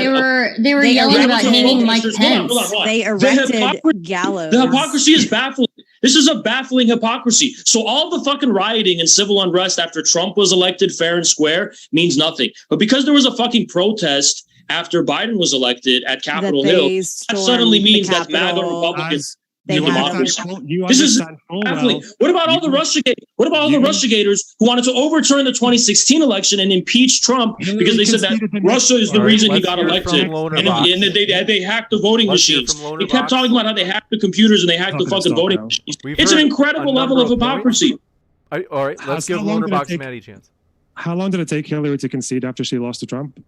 were yelling about hanging Mike Pence. Hold on. They erected gallows. The hypocrisy is baffling. This is a baffling hypocrisy. So all the fucking rioting and civil unrest after Trump was elected fair and square means nothing. But because there was a fucking protest after Biden was elected at Capitol Hill, that suddenly means that MAGA Republicans. This is baffling. What about all the Russiagate? What about all the Russiagators who wanted to overturn the 2016 election and impeach Trump because they said that Russia is the reason he got elected, and they hacked the voting machines. They kept talking about how they hacked the computers and they hacked the fucking voting machines. It's an incredible level of hypocrisy. All right, let's give LonerBox Maddie a chance. How long did it take Hillary to concede after she lost to Trump?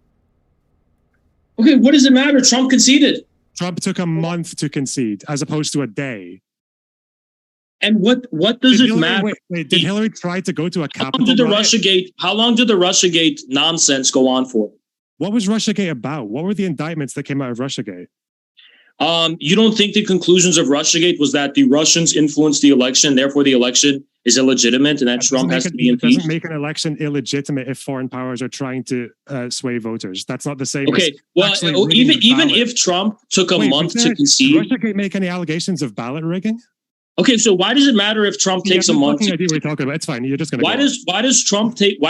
Okay, what does it matter? Trump conceded. Trump took a month to concede, as opposed to a day. And what does it matter? Wait, did Hillary try to go to a Capitol? How long did the Russiagate nonsense go on for? What was Russiagate about? What were the indictments that came out of Russiagate? You don't think the conclusions of Russiagate was that the Russians influenced the election, therefore the election is illegitimate, and that Trump has to be impeached? It doesn't make an election illegitimate if foreign powers are trying to sway voters. That's not the same. Okay, well, even if Trump took a month to concede, did Russiagate make any allegations of ballot rigging? Okay, so why does it matter if Trump takes a month? Idea what you're talking about. It's fine. You're just going to. Why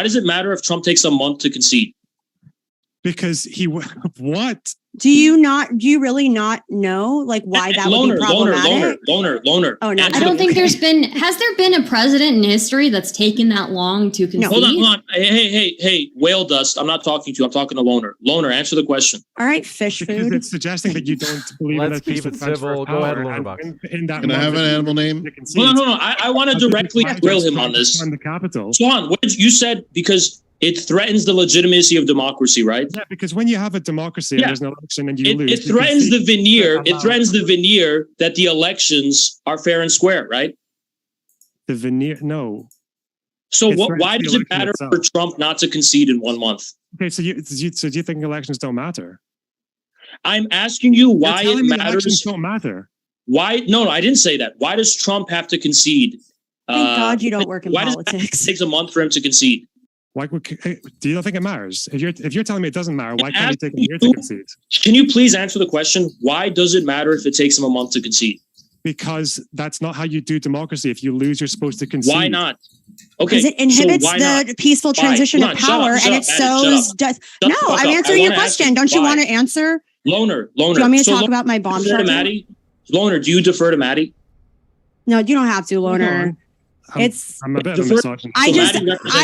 does it matter if Trump takes a month to concede? Because what? Do you really not know like why that would be problematic? Loner. Oh no. I don't think has there been a president in history that's taken that long to concede? No, hold on. Hey, whale dust. I'm not talking to you. I'm talking to Loner. Loner, answer the question. All right, fish food. Because it's suggesting that you don't believe in that. Let's keep it civil. Go ahead, LonerBox. Can I have an animal name? Hold on. I want to directly grill him on this. On the Capitol. Swan, what did you said? Because it threatens the legitimacy of democracy, right? Yeah, because when you have a democracy and there's an election and you lose, it threatens the veneer. It threatens the veneer that the elections are fair and square, right? The veneer, no. So why does it matter for Trump not to concede in 1 month? Okay, so do you think elections don't matter? I'm asking you why it matters. Elections don't matter. Why? No, I didn't say that. Why does Trump have to concede? Thank God you don't work in politics. Why does it take a month for him to concede? Why do you not think it matters? If you're telling me it doesn't matter, why can't he take a year to concede? Can you please answer the question? Why does it matter if it takes him a month to concede? Because that's not how you do democracy. If you lose, you're supposed to concede. Why not? Okay, because it inhibits the peaceful transition of power, and it sows death. No, I'm answering your question. Don't you want to answer? Loner. Do you want me to talk about my bomb shelter? Loner, do you defer to Maddie? No, you don't have to, Loner. I'm a bit of a misogynist. I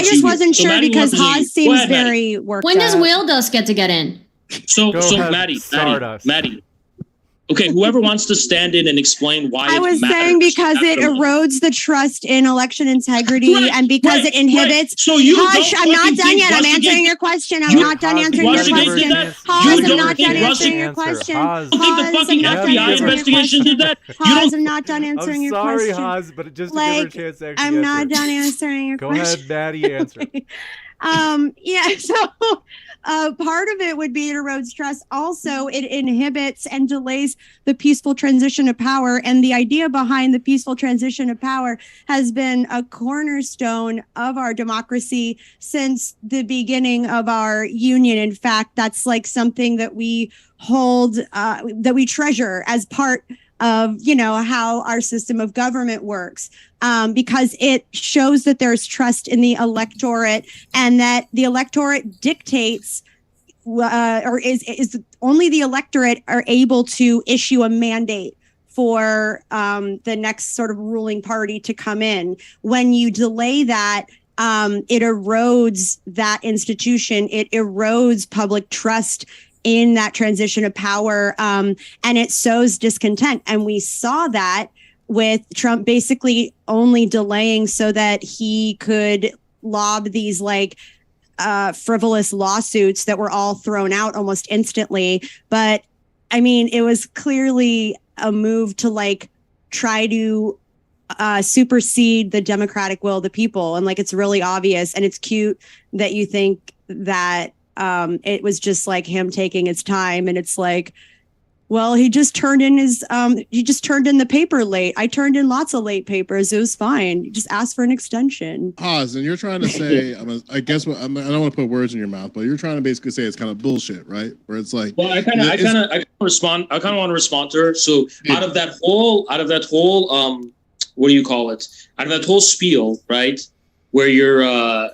just wasn't sure because Haas seems very worked When does Whale Dust get to get in? So Maddie. Okay, whoever wants to stand in and explain why I was saying because it erodes the trust in election integrity and because it inhibits. So you Hush, I'm not done yet. I'm answering your question. I'm not done answering your question. Haas, I'm not done answering your question. You think the fucking FBI investigation did that? Haas, I'm not done answering your question. I'm sorry, Haas, but just to give her a chance to actually I'm not done answering your question. Go ahead, Maddie, answer. Part of it would be it erodes trust. Also, it inhibits and delays the peaceful transition of power. And the idea behind the peaceful transition of power has been a cornerstone of our democracy since the beginning of our union. In fact, that's like something that we hold, that we treasure as part of, how our system of government works, because it shows that there's trust in the electorate and that the electorate dictates or is only the electorate are able to issue a mandate for the next sort of ruling party to come in. When you delay that, it erodes that institution. It erodes public trust in that transition of power, and it sows discontent. And we saw that with Trump basically only delaying so that he could lob these frivolous lawsuits that were all thrown out almost instantly. But I mean, it was clearly a move to like try to supersede the democratic will of the people. And like, it's really obvious, and it's cute that you think that it was just like him taking his time. And it's like, well, he just turned in the paper late. I turned in lots of late papers. It was fine. You just asked for an extension. Oz, and you're trying to say, I guess I don't want to put words in your mouth, but you're trying to basically say it's kind of bullshit, right? Where it's like, well, I kind of want to respond to her. So out of that whole, what do you call it? Out of that whole spiel, right? Where you're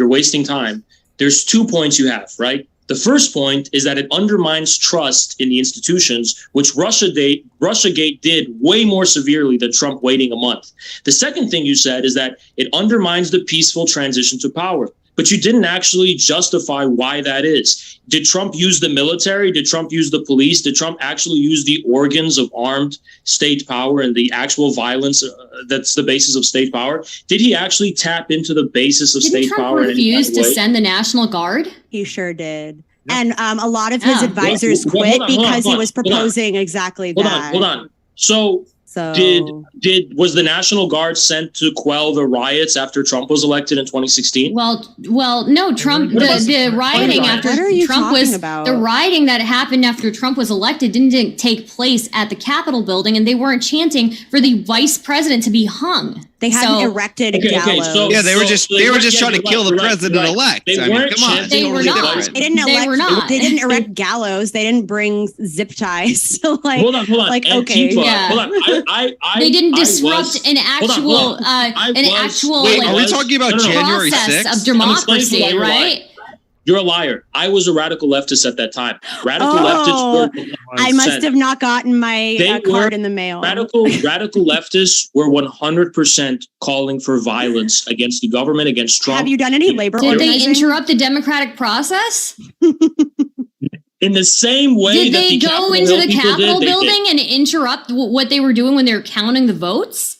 wasting time. There's 2 points you have, right? The first point is that it undermines trust in the institutions, which Russiagate did way more severely than Trump waiting a month. The second thing you said is that it undermines the peaceful transition to power. But you didn't actually justify why that is. Did Trump use the military? Did Trump use the police? Did Trump actually use the organs of armed state power and the actual violence that's the basis of state power? Did he actually tap into the basis of state power? Didn't Trump refuse to send the National Guard? He sure did. And a lot of his advisors quit because he was proposing exactly that. Hold on. So was the National Guard sent to quell the riots after Trump was elected in 2016? Well, no. Trump the rioting after Trump was the rioting that happened after Trump was elected didn't take place at the Capitol building, and they weren't chanting for the vice president to be hung. They hadn't erected a gallows. They were just trying to kill the president-elect. I mean, come on. They were not. They didn't erect gallows. They didn't bring zip ties. So like, hold on. Like, Antifa, okay, yeah. Hold on. They didn't disrupt an actual Wait, are we talking about January 6th? Of democracy, right? You're a liar. I was a radical leftist at that time. Leftists were I must have not gotten my card in the mail. Radical leftists were 100% calling for violence against the government, against Trump. Have you done any labor organizing? Did they interrupt the democratic process? In the same way did they go into the Capitol building and interrupt what they were doing when they were counting the votes?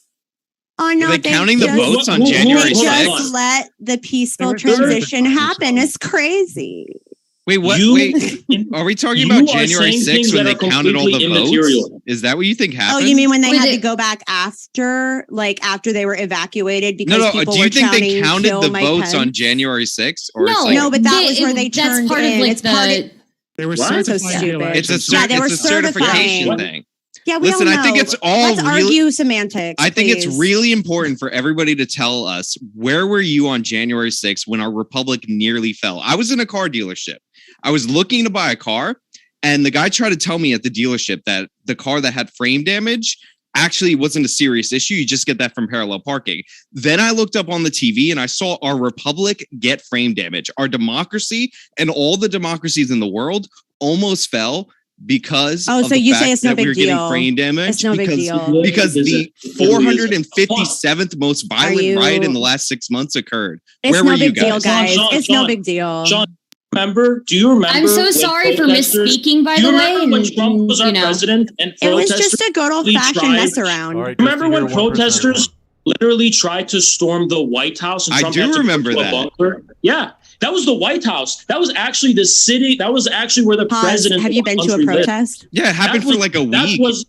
Oh no! Are they counting the votes on January 6th? They just let the peaceful transition happen. It's crazy. Wait, what? Are we talking about January 6th when they counted all the votes? Is that what you think happened? Oh, you mean when they had to go back after they were evacuated because people do you were think they counted the Pence? votes on January 6th? Or No, but that was where they turned in. They were so stupid. It's a certification thing. Yeah, we Listen, don't know. I think it's all Let's argue semantics. I think it's really important for everybody to tell us, where were you on January 6th when our republic nearly fell? I was in a car dealership. I was looking to buy a car, and the guy tried to tell me at the dealership that the car that had frame damage actually wasn't a serious issue. You just get that from parallel parking. Then I looked up on the TV and I saw our republic get frame damage. Our democracy and all the democracies in the world almost fell because of the fact that we were getting frame damage. It's no big deal. Because the 457th most violent riot in the last 6 months occurred. Where were you guys? It's no big deal. Sean, do you remember? I'm so sorry for misspeaking, by the way. When Trump was our president and it was just a good old-fashioned mess around. Right, remember when protesters literally tried to storm the White House? And Trump I do remember that. Bunker? Yeah. That was the White House. That was actually the city. That was actually where the president. Have you been to a protest? Lived. Yeah, it happened for like a week.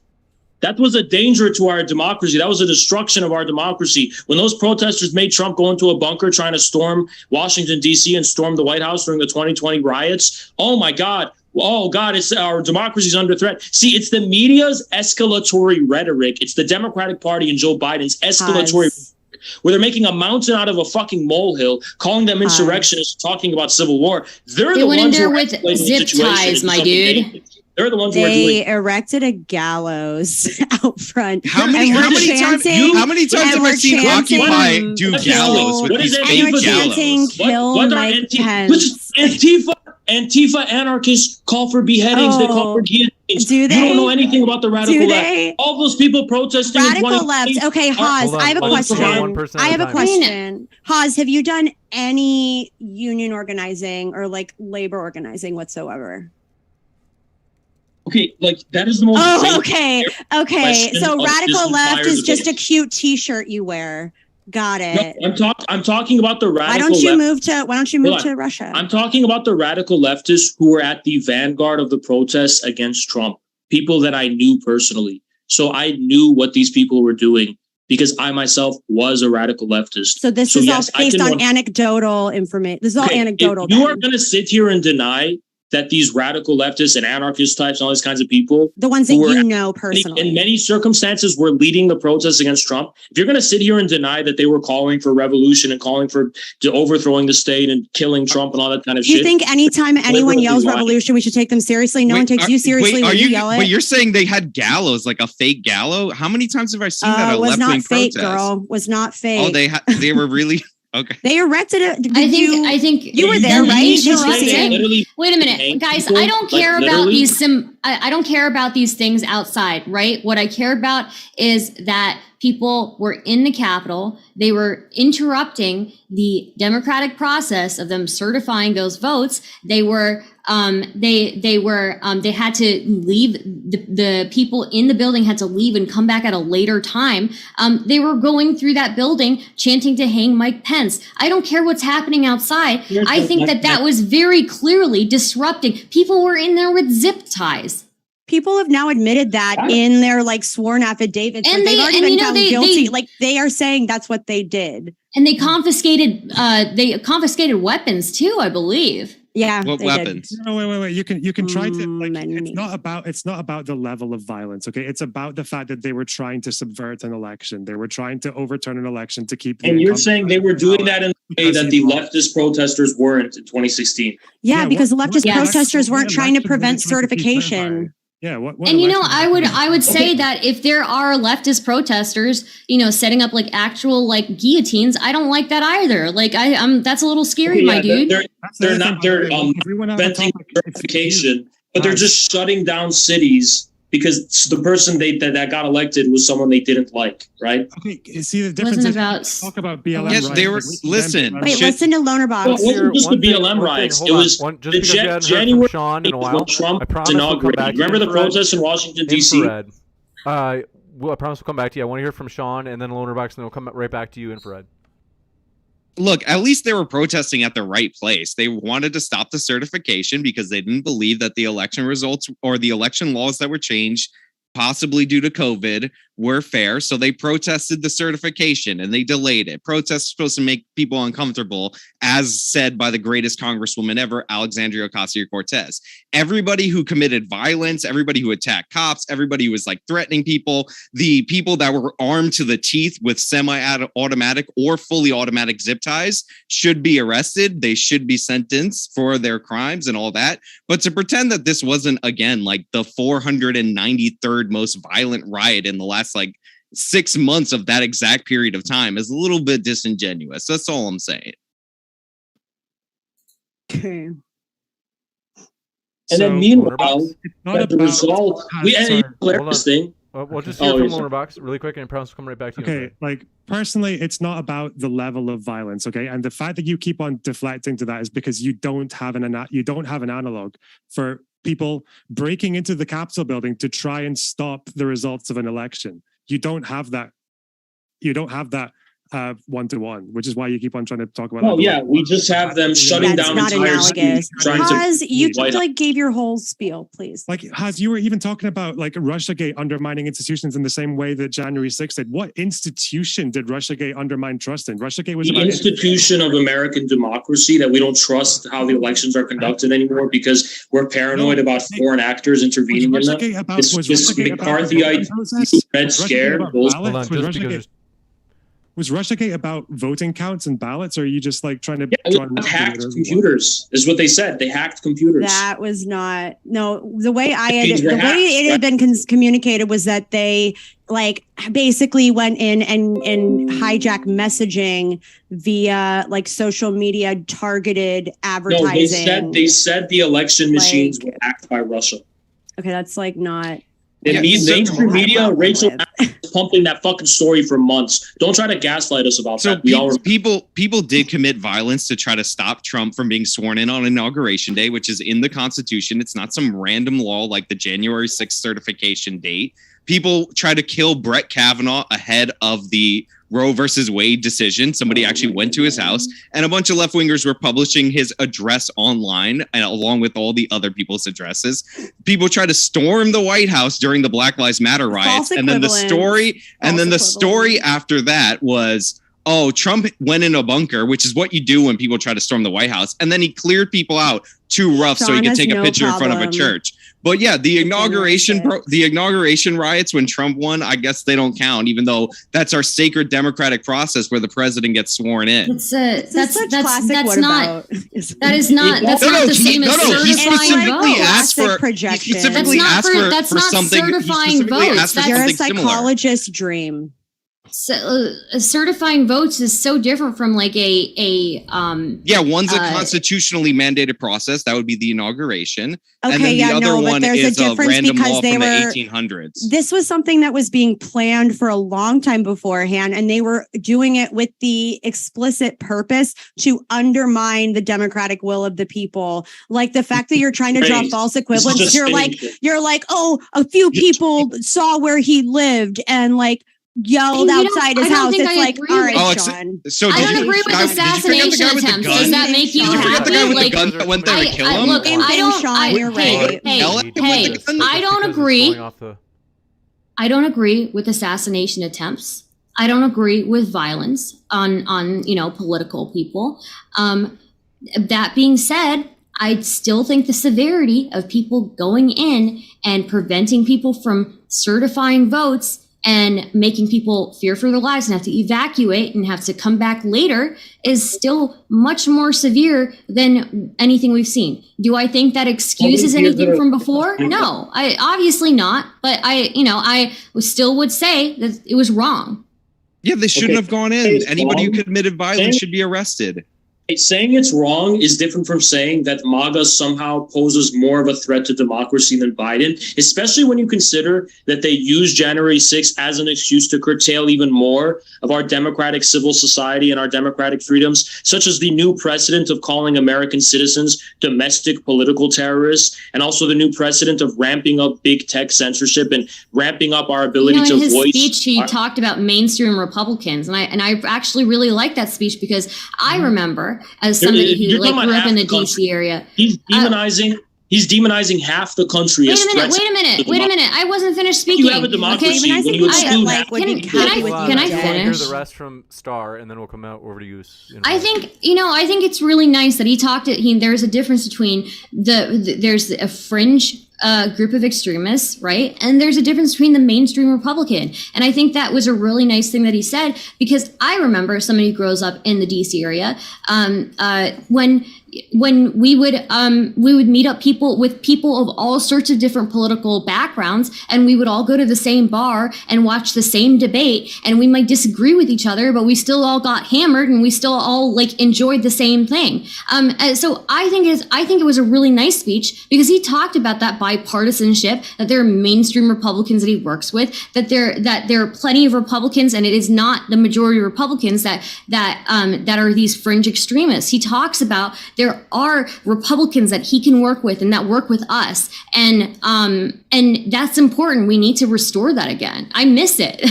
That was a danger to our democracy. That was a destruction of our democracy. When those protesters made Trump go into a bunker trying to storm Washington, D.C. and storm the White House during the 2020 riots. Oh, my God. Oh, God, it's our democracy is under threat. See, it's the media's escalatory rhetoric. It's the Democratic Party and Joe Biden's escalatory where they're making a mountain out of a fucking molehill, calling them insurrectionists, talking about civil war. They went in there with zip ties, my dude. They're the ones who are doing. They erected a gallows out front. How many times have I seen Occupy do gallows with these fake gallows? What are Antifa anarchists call for beheadings. They call for guillotines. Do they? You don't know anything about the radical left. All those people protesting. Radical left. Okay, Haas, I have a question. Haas, have you done any union organizing or like labor organizing whatsoever? Okay, like that is the most. Okay. So radical left is just a cute T-shirt you wear. Got it. No, I'm talking about the radical. Why don't you move to Russia? I'm talking about the radical leftists who were at the vanguard of the protests against Trump. People that I knew personally. So I knew what these people were doing because I myself was a radical leftist. So this is all based on anecdotal information. This is all anecdotal. If you are going to sit here and deny that these radical leftists and anarchist types and all these kinds of people, the ones that you know personally, in many circumstances were leading the protests against Trump. If you're going to sit here and deny that they were calling for revolution and calling for overthrowing the state and killing Trump and all that kind of shit. You think anytime anyone yells revolution, we should take them seriously? No one takes you seriously when you yell it. But you're saying they had gallows, like a fake gallows? How many times have I seen that at a left-wing protest? Was not fake. Oh, they were really... Okay. They erected it. I think you were there, right? Wait a minute, guys. I don't care about these. I don't care about these things outside, right? What I care about is that people were in the Capitol. They were interrupting the democratic process of them certifying those votes. They were. They had to leave. The people in the building had to leave and come back at a later time. They were going through that building chanting to hang Mike Pence. I don't care what's happening outside. I think that was very clearly disrupting. People were in there with zip ties. People have now admitted that in their sworn affidavits. And they've already been found guilty. They are saying that's what they did. And they confiscated weapons too, I believe. Yeah. What weapons? No, wait. You can try to it's not about the level of violence. Okay, it's about the fact that they were trying to subvert an election. They were trying to overturn an election to keep. And you're saying they were doing that in the way that the leftist protesters weren't in 2016. Yeah, because the leftist protesters weren't trying to prevent certification. Yeah, I would say that if there are leftist protesters, setting up actual guillotines, I don't like that either. That's a little scary, my dude. They're preventing certification, but they're just shutting down cities because the person that got elected was someone they didn't like, right? Okay, see the difference is talk about BLM. Yes, they were. Listen. Wait, listen to LonerBox. Well, it wasn't just the BLM riots. It was January when Trump was inaugurated. Remember the protests in Washington, D.C.? Well, I promise we'll come back to you. I want to hear from Sean and then LonerBox, and then we'll come right back to you, Infrared. Look, at least they were protesting at the right place. They wanted to stop the certification because they didn't believe that the election results or the election laws that were changed, possibly due to COVID, were fair. So they protested the certification and they delayed it. Protests are supposed to make people uncomfortable, as said by the greatest congresswoman ever, Alexandria Ocasio-Cortez. Everybody who committed violence, everybody who attacked cops, everybody who was threatening people, the people that were armed to the teeth with semi-automatic or fully automatic zip ties should be arrested. They should be sentenced for their crimes and all that. But to pretend that this wasn't, again, the 493rd most violent riot in the last 6 months of that exact period of time is a little bit disingenuous. That's all I'm saying. Okay. And then meanwhile, the result, thing. We'll just hear from LonerBox really quick, and promise we'll come right back to you. Okay, personally, it's not about the level of violence, okay? And the fact that you keep on deflecting to that is because you don't have an analog for people breaking into the Capitol building to try and stop the results of an election. You don't have that. You don't have that one-to-one, which is why you keep on trying to talk about. Oh yeah, we just have them shutting down entire cities. Haz, you gave your whole spiel, please. Haz, you were even talking about Russiagate undermining institutions in the same way that January 6th did. What institution did Russiagate undermine trust in? Russiagate was the institution of American democracy that we don't trust how the elections are conducted anymore because we're paranoid about foreign actors intervening in them. This McCarthyite Red Scare. Was Russiagate about voting counts and ballots, or are you just trying to hacked computers? Is what they said. They hacked computers. That was not the way it had been communicated was that they basically went in and hijacked messaging via social media targeted advertising. No, they said the election machines were hacked by Russia. Okay, that's not. Mainstream media, Rachel is pumping that fucking story for months. Don't try to gaslight us about that. People did commit violence to try to stop Trump from being sworn in on Inauguration Day, which is in the Constitution. It's not some random law like the January 6th certification date. People try to kill Brett Kavanaugh ahead of the Roe versus Wade decision. Somebody actually went to his house, and a bunch of left wingers were publishing his address online, and along with all the other people's addresses. People tried to storm the White House during the Black Lives Matter riots, and then the story after that was, oh, Trump went in a bunker, which is what you do when people try to storm the White House, and then he cleared people out too rough so he could take a picture in front of a church. But yeah, the inauguration riots when Trump won, I guess they don't count, even though that's our sacred democratic process where the president gets sworn in. That's not the same as certifying votes. He specifically asked for something. Certifying votes. You're a psychologist's dream. So, certifying votes is so different from like one's a constitutionally mandated process. That would be the inauguration. Okay, and then the other one there's is a difference random because law from the 1800s. This was something that was being planned for a long time beforehand, and they were doing it with the explicit purpose to undermine the democratic will of the people. Like the fact that you're trying to draw false equivalents. You're like, oh, a few people saw where he lived and like yelled outside his house. It's like, all right, Sean. So I don't agree with assassination attempts. Does that make you happy? Like, that went there to kill him? Look, I don't agree. I don't agree with assassination attempts. I don't agree with violence on political people. That being said, I still think the severity of people going in and preventing people from certifying votes and making people fear for their lives and have to evacuate and have to come back later is still much more severe than anything we've seen. Do I think that excuses anything from before? No, I obviously not. But I still would say that it was wrong. Yeah, they shouldn't have gone in. Anybody who committed violence should be arrested. Saying it's wrong is different from saying that MAGA somehow poses more of a threat to democracy than Biden, especially when you consider that they used January 6th as an excuse to curtail even more of our democratic civil society and our democratic freedoms, such as the new precedent of calling American citizens domestic political terrorists, and also the new precedent of ramping up big tech censorship and ramping up our ability to voice. In his speech, he talked about mainstream Republicans, and I actually really like that speech because I remember, as somebody who grew up in the DC area, he's demonizing half the country. Wait a minute! I wasn't finished speaking. You have a democracy when you exclude half. Can I finish? Hear the rest from Star, and then we'll come out over to you. I think it's really nice that he talked. There's a difference between there's a fringe group of extremists, right? And there's a difference between the mainstream Republican. And I think that was a really nice thing that he said, because I remember somebody who grows up in the DC area, when we would meet up with people of all sorts of different political backgrounds, and we would all go to the same bar and watch the same debate, and we might disagree with each other, but we still all got hammered and we still all like enjoyed the same thing. So I think it was a really nice speech because he talked about that bipartisanship, that there are mainstream Republicans that he works with, that there are plenty of Republicans, and it is not the majority of Republicans that are these fringe extremists. He talks about there are Republicans that he can work with and that work with us, and that's important. We need to restore that again. I miss it.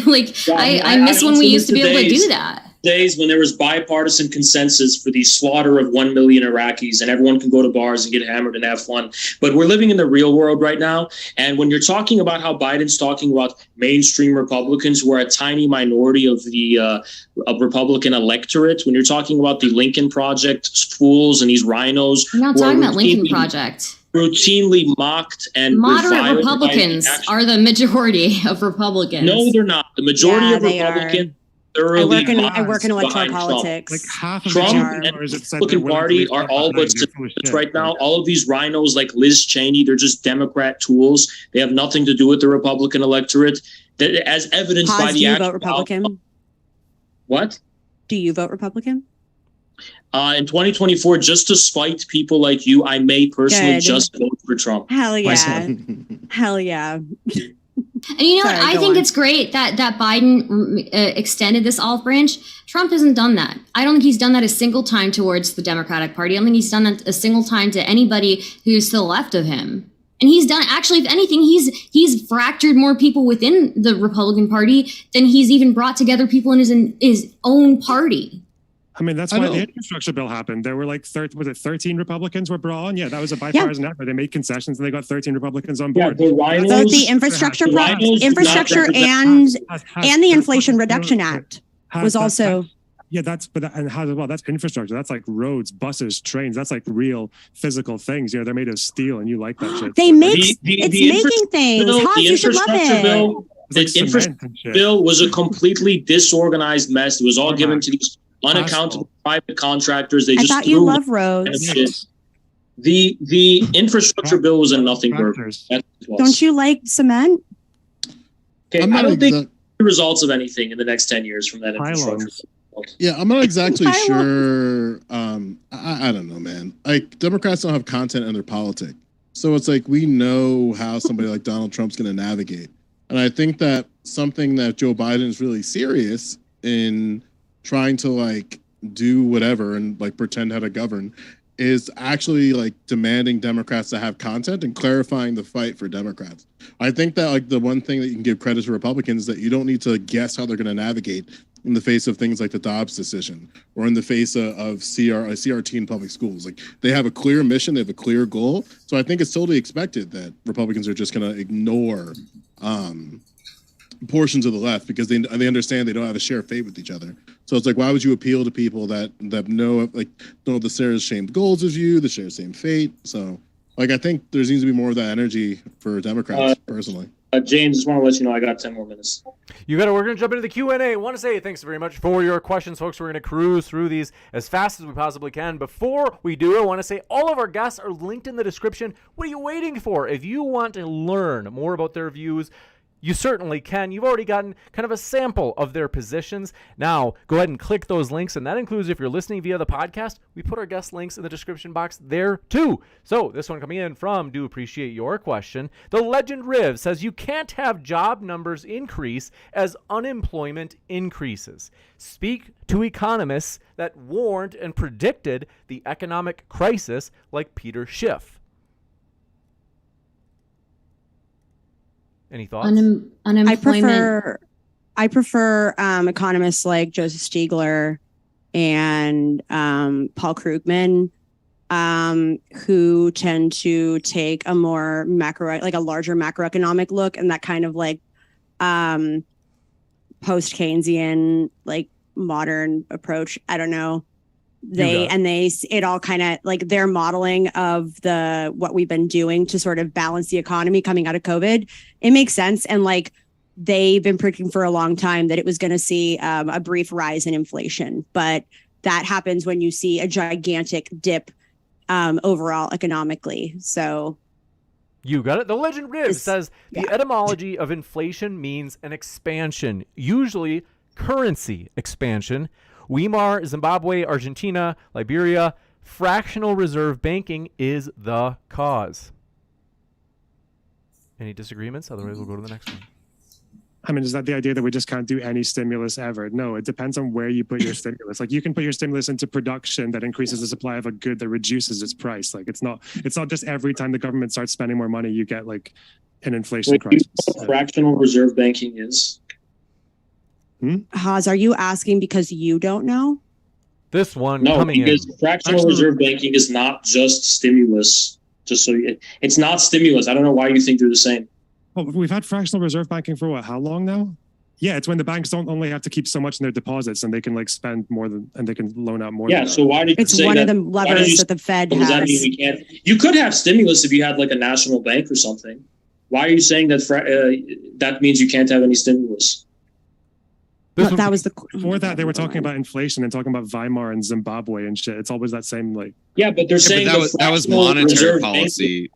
I miss when we used to be able to do that. Days when there was bipartisan consensus for the slaughter of 1 million Iraqis, and everyone can go to bars and get hammered and have fun. But we're living in the real world right now. And when you're talking about how Biden's talking about mainstream Republicans who are a tiny minority of the of Republican electorate, when you're talking about the Lincoln Project fools and these rhinos. We're not talking about Lincoln Project. Routinely mocked and moderate Republicans are the majority of Republicans. No, they're not. The majority of Republicans. I work in electoral politics. Like half of Trump and the Republican Party are all but right now. All of these rhinos like Liz Cheney, they're just Democrat tools. They have nothing to do with the Republican electorate. As evidenced by the do you vote Republican? What? Do you vote Republican? In 2024, just to spite people like you, I may personally just vote for Trump. Hell yeah. Hell yeah. And I think it's great that Biden extended this olive branch. Trump hasn't done that. I don't think he's done that a single time towards the Democratic Party. I don't think he's done that a single time to anybody who's to the left of him. And he's done, actually, if anything, he's fractured more people within the Republican Party than he's even brought together people in his own party. I mean, that's why the infrastructure bill happened. There were like 13 Republicans were brought on? Yeah, that was a bipartisan effort. They made concessions and they got 13 Republicans on board. So the infrastructure and the Inflation Reduction Act was also... Yeah, that's infrastructure. That's like roads, buses, trains. That's like real physical things. They're made of steel, and you like that shit. It's making things. Hans, you should love it. The infrastructure bill was a completely disorganized mess. It was all given to these unaccountable private contractors. I thought you love roads. The infrastructure bill was a nothing burger. Don't you like cement? Okay, I don't think the results of anything in the next 10 years from that infrastructure. Yeah, I'm not exactly sure. I don't know, man. Like, Democrats don't have content in their politics. So it's like, we know how somebody like Donald Trump's going to navigate. And I think that something that Joe Biden is really serious in trying to like do whatever and like pretend how to govern is actually like demanding Democrats to have content and clarifying the fight for Democrats. I think that like the one thing that you can give credit to Republicans is that you don't need to guess how they're going to navigate in the face of things like the Dobbs decision or in the face of CRT in public schools. Like, they have a clear mission, they have a clear goal. So I think it's totally expected that Republicans are just going to ignore portions of the left because they understand they don't have a shared fate with each other. So it's like, why would you appeal to people that know the same goals as you, that share the same fate? So like, I think there needs to be more of that energy for Democrats personally. James, just want to let you know I got 10 more minutes. We're going to jump into the Q&A. I want to say thanks very much for your questions, folks. We're going to cruise through these as fast as we possibly can. Before we do, I want to say all of our guests are linked in the description. What are you waiting for? If you want to learn more about their views, you certainly can. You've already gotten kind of a sample of their positions. Now, go ahead and click those links, and that includes if you're listening via the podcast, we put our guest links in the description box there too. So this one coming in from Do Appreciate Your Question. The Legend Riv says you can't have job numbers increase as unemployment increases. Speak to economists that warned and predicted the economic crisis like Peter Schiff. Any thoughts? Unemployment. I prefer economists like Joseph Stiegler and Paul Krugman, who tend to take a more a larger macroeconomic look, and that kind of like post-Keynesian, like modern approach. I don't know. It all kind of like their modeling of what we've been doing to sort of balance the economy coming out of COVID. It makes sense. And like, they've been predicting for a long time that it was going to see a brief rise in inflation, but that happens when you see a gigantic dip overall economically. So you got it. The Legend Riv says the etymology of inflation means an expansion, usually currency expansion. Weimar, Zimbabwe, Argentina, Liberia, fractional reserve banking is the cause. Any disagreements? Otherwise, we'll go to the next one. I mean, is that the idea that we just can't do any stimulus ever? No, it depends on where you put your stimulus. Like, you can put your stimulus into production that increases the supply of a good that reduces its price. Like, it's not just every time the government starts spending more money, you get like an inflation crisis. You know what fractional reserve banking is? Haas, are you asking because you don't know? This one coming in. Fractional reserve banking is not just stimulus. It's not stimulus. I don't know why you think they're the same. Well, we've had fractional reserve banking for how long now? Yeah, it's when the banks don't only have to keep so much in their deposits and they can like spend more and they can loan out more. Yeah, so why did you say that? It's one of the levers that the Fed has. Does that mean we can't? You could have stimulus if you had like a national bank or something. Why are you saying that that means you can't have any stimulus? That was before that they were talking about inflation and talking about Weimar and Zimbabwe and shit. It's always that same like. Yeah, but they're saying that was monetary policy.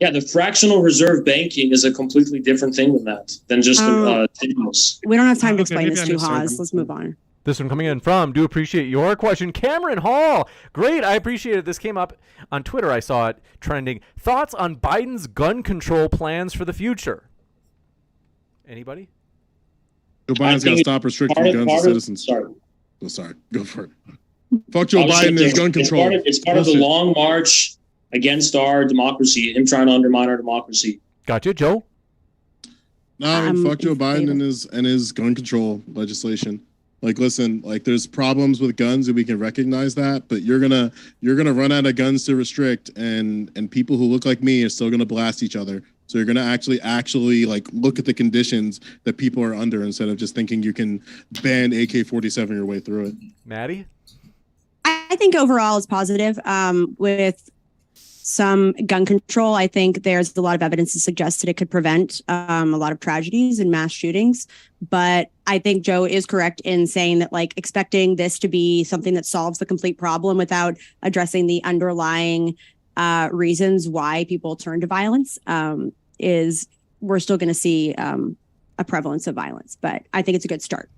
Yeah, the fractional reserve banking is a completely different thing than just stimulus. We don't have time to explain this to Haas. Let's move on. This one coming in from Do Appreciate Your Question. Cameron Hall. Great. I appreciate it. This came up on Twitter. I saw it trending. Thoughts on Biden's gun control plans for the future? Anybody? Joe Biden's got to stop restricting guns to citizens. Sorry. Go for it. Fuck Joe Biden and his gun control. It's part of the long march against our democracy, him trying to undermine our democracy. Gotcha, Joe. No, I mean, fuck Joe in Biden favor. and his gun control legislation. Like, listen, like there's problems with guns and we can recognize that, but you're gonna run out of guns to restrict, and people who look like me are still gonna blast each other. So you're gonna actually like look at the conditions that people are under instead of just thinking you can ban AK-47 your way through it. Maddie? I think overall is positive. With some gun control, I think there's a lot of evidence to suggest that it could prevent a lot of tragedies and mass shootings. But I think Joe is correct in saying that, like, expecting this to be something that solves the complete problem without addressing the underlying reasons why people turn to violence is we're still going to see a prevalence of violence. But I think it's a good start.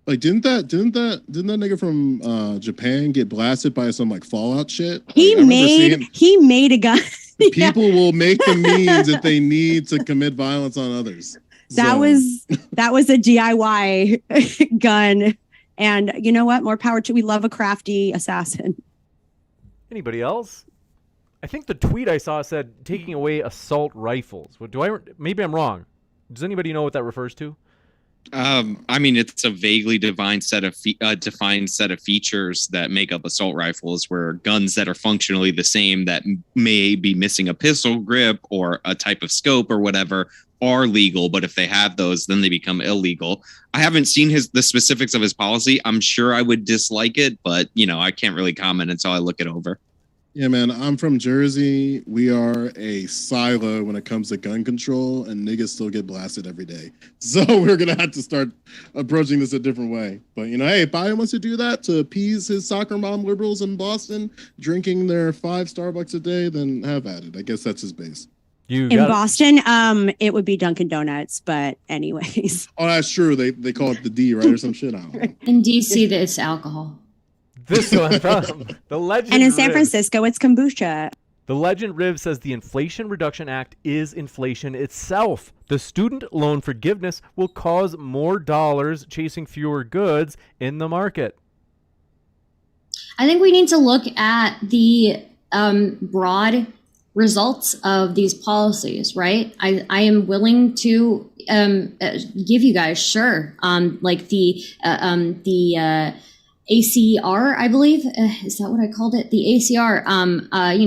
Like, didn't that nigga from Japan get blasted by some like Fallout shit? He Like, made a gun. people will make the means if they need to commit violence on others. That So- was a DIY gun, and you know what? More power to. We love a crafty assassin. Anybody else? I think the tweet I saw said taking away assault rifles. Maybe I'm wrong. Does anybody know what that refers to? I mean, it's a vaguely defined set of features that make up assault rifles, where guns that are functionally the same that may be missing a pistol grip or a type of scope or whatever are legal, but if they have those, then they become illegal. I haven't seen the specifics of his policy. I'm sure I would dislike it, but I can't really comment until I look it over. Yeah, man, I'm from Jersey. We are a silo when it comes to gun control, and niggas still get blasted every day. So we're going to have to start approaching this a different way. But, hey, Biden wants to do that to appease his soccer mom liberals in Boston, drinking their 5 Starbucks a day, then have at it. I guess that's his base. In Boston, it would be Dunkin' Donuts, but anyways. Oh, that's true. They call it the D, right, or some shit. I don't know. In DC, it's alcohol. This one from the legend. And in San Riv. Francisco, it's kombucha. The legend Riv says the Inflation Reduction Act is inflation itself. The student loan forgiveness will cause more dollars chasing fewer goods in the market. I think we need to look at the broad results of these policies, right? I am willing to give you guys, like the ACR, I believe, is that what I called it? The ACR,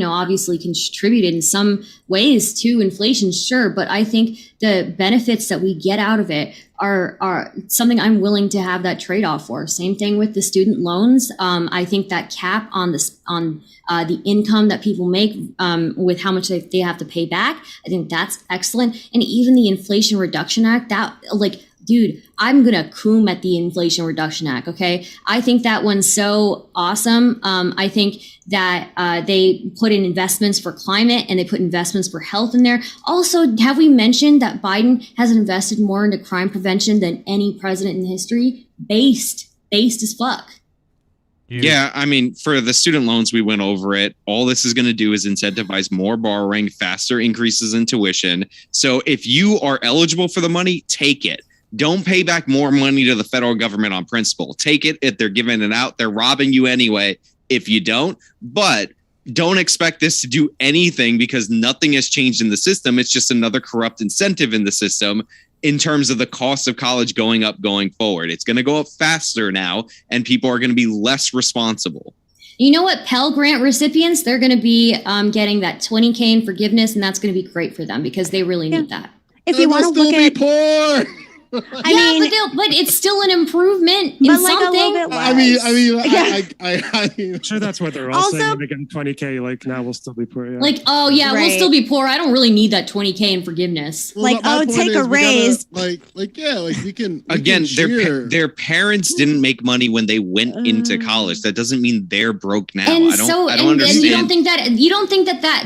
obviously contributed in some ways to inflation, sure, but I think the benefits that we get out of it are something I'm willing to have that trade-off for. Same thing with the student loans. I think that cap on the income that people make with how much they have to pay back, I think that's excellent. And even the Inflation Reduction Act, dude, I'm going to coom at the Inflation Reduction Act, okay? I think that one's so awesome. I think that they put in investments for climate and they put investments for health in there. Also, have we mentioned that Biden has invested more into crime prevention than any president in history? Based as fuck. Yeah, I mean, for the student loans, we went over it. All this is going to do is incentivize more borrowing, faster increases in tuition. So if you are eligible for the money, take it. Don't pay back more money to the federal government on principle. Take it if they're giving it out. They're robbing you anyway if you don't. But don't expect this to do anything because nothing has changed in the system. It's just another corrupt incentive in the system in terms of the cost of college going up going forward. It's going to go up faster now, and people are going to be less responsible. You know what? Pell Grant recipients, they're going to be getting that $20K in forgiveness, and that's going to be great for them because they really need that. If you want to look at poor. I mean, but it's still an improvement in but like something. a little bit less. I mean, I'm sure that's what they're all Also- saying when they get 20K. Like, now we'll still be poor. Yeah. Like, oh yeah, we'll Right. still be poor. I don't really need that $20K in forgiveness. Like, my oh, point take is a we gotta, raise. like we can Again, cheer. their parents didn't make money when they went into college. That doesn't mean they're broke now. And I don't understand. And you don't think that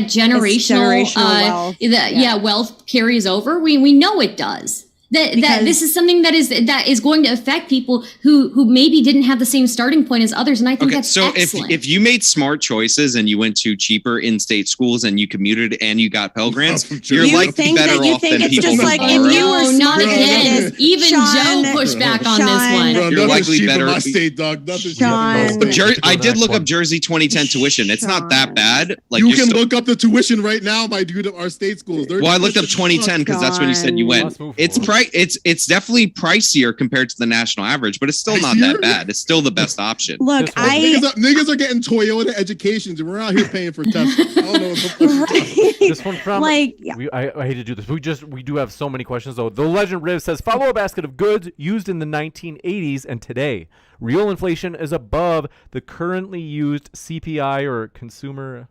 generational generational wealth. wealth carries over? We know it does. That this is something that is going to affect people who maybe didn't have the same starting point as others, and I think that's excellent. if you made smart choices and you went to cheaper in-state schools and you commuted and you got Pell Grants, you're likely better off than people who borrow. No, not again. Even Joe pushed back on this one. Bro, You're likely better. My state, dog. I did look up Jersey 2010 tuition. It's not that bad. Like you can look up the tuition right now, my dude, of our state schools. Well, I looked up 2010 because that's when you said you went. It's definitely pricier compared to the national average, but it's still not that bad. It's still the best option. Look, niggas are getting Toyota educations, and we're out here paying for Tesla. I don't know what the fuck. This one from like, I hate to do this. We do have so many questions though. The Legend Riv says, follow a basket of goods used in the 1980s and today. Real inflation is above the currently used CPI or consumer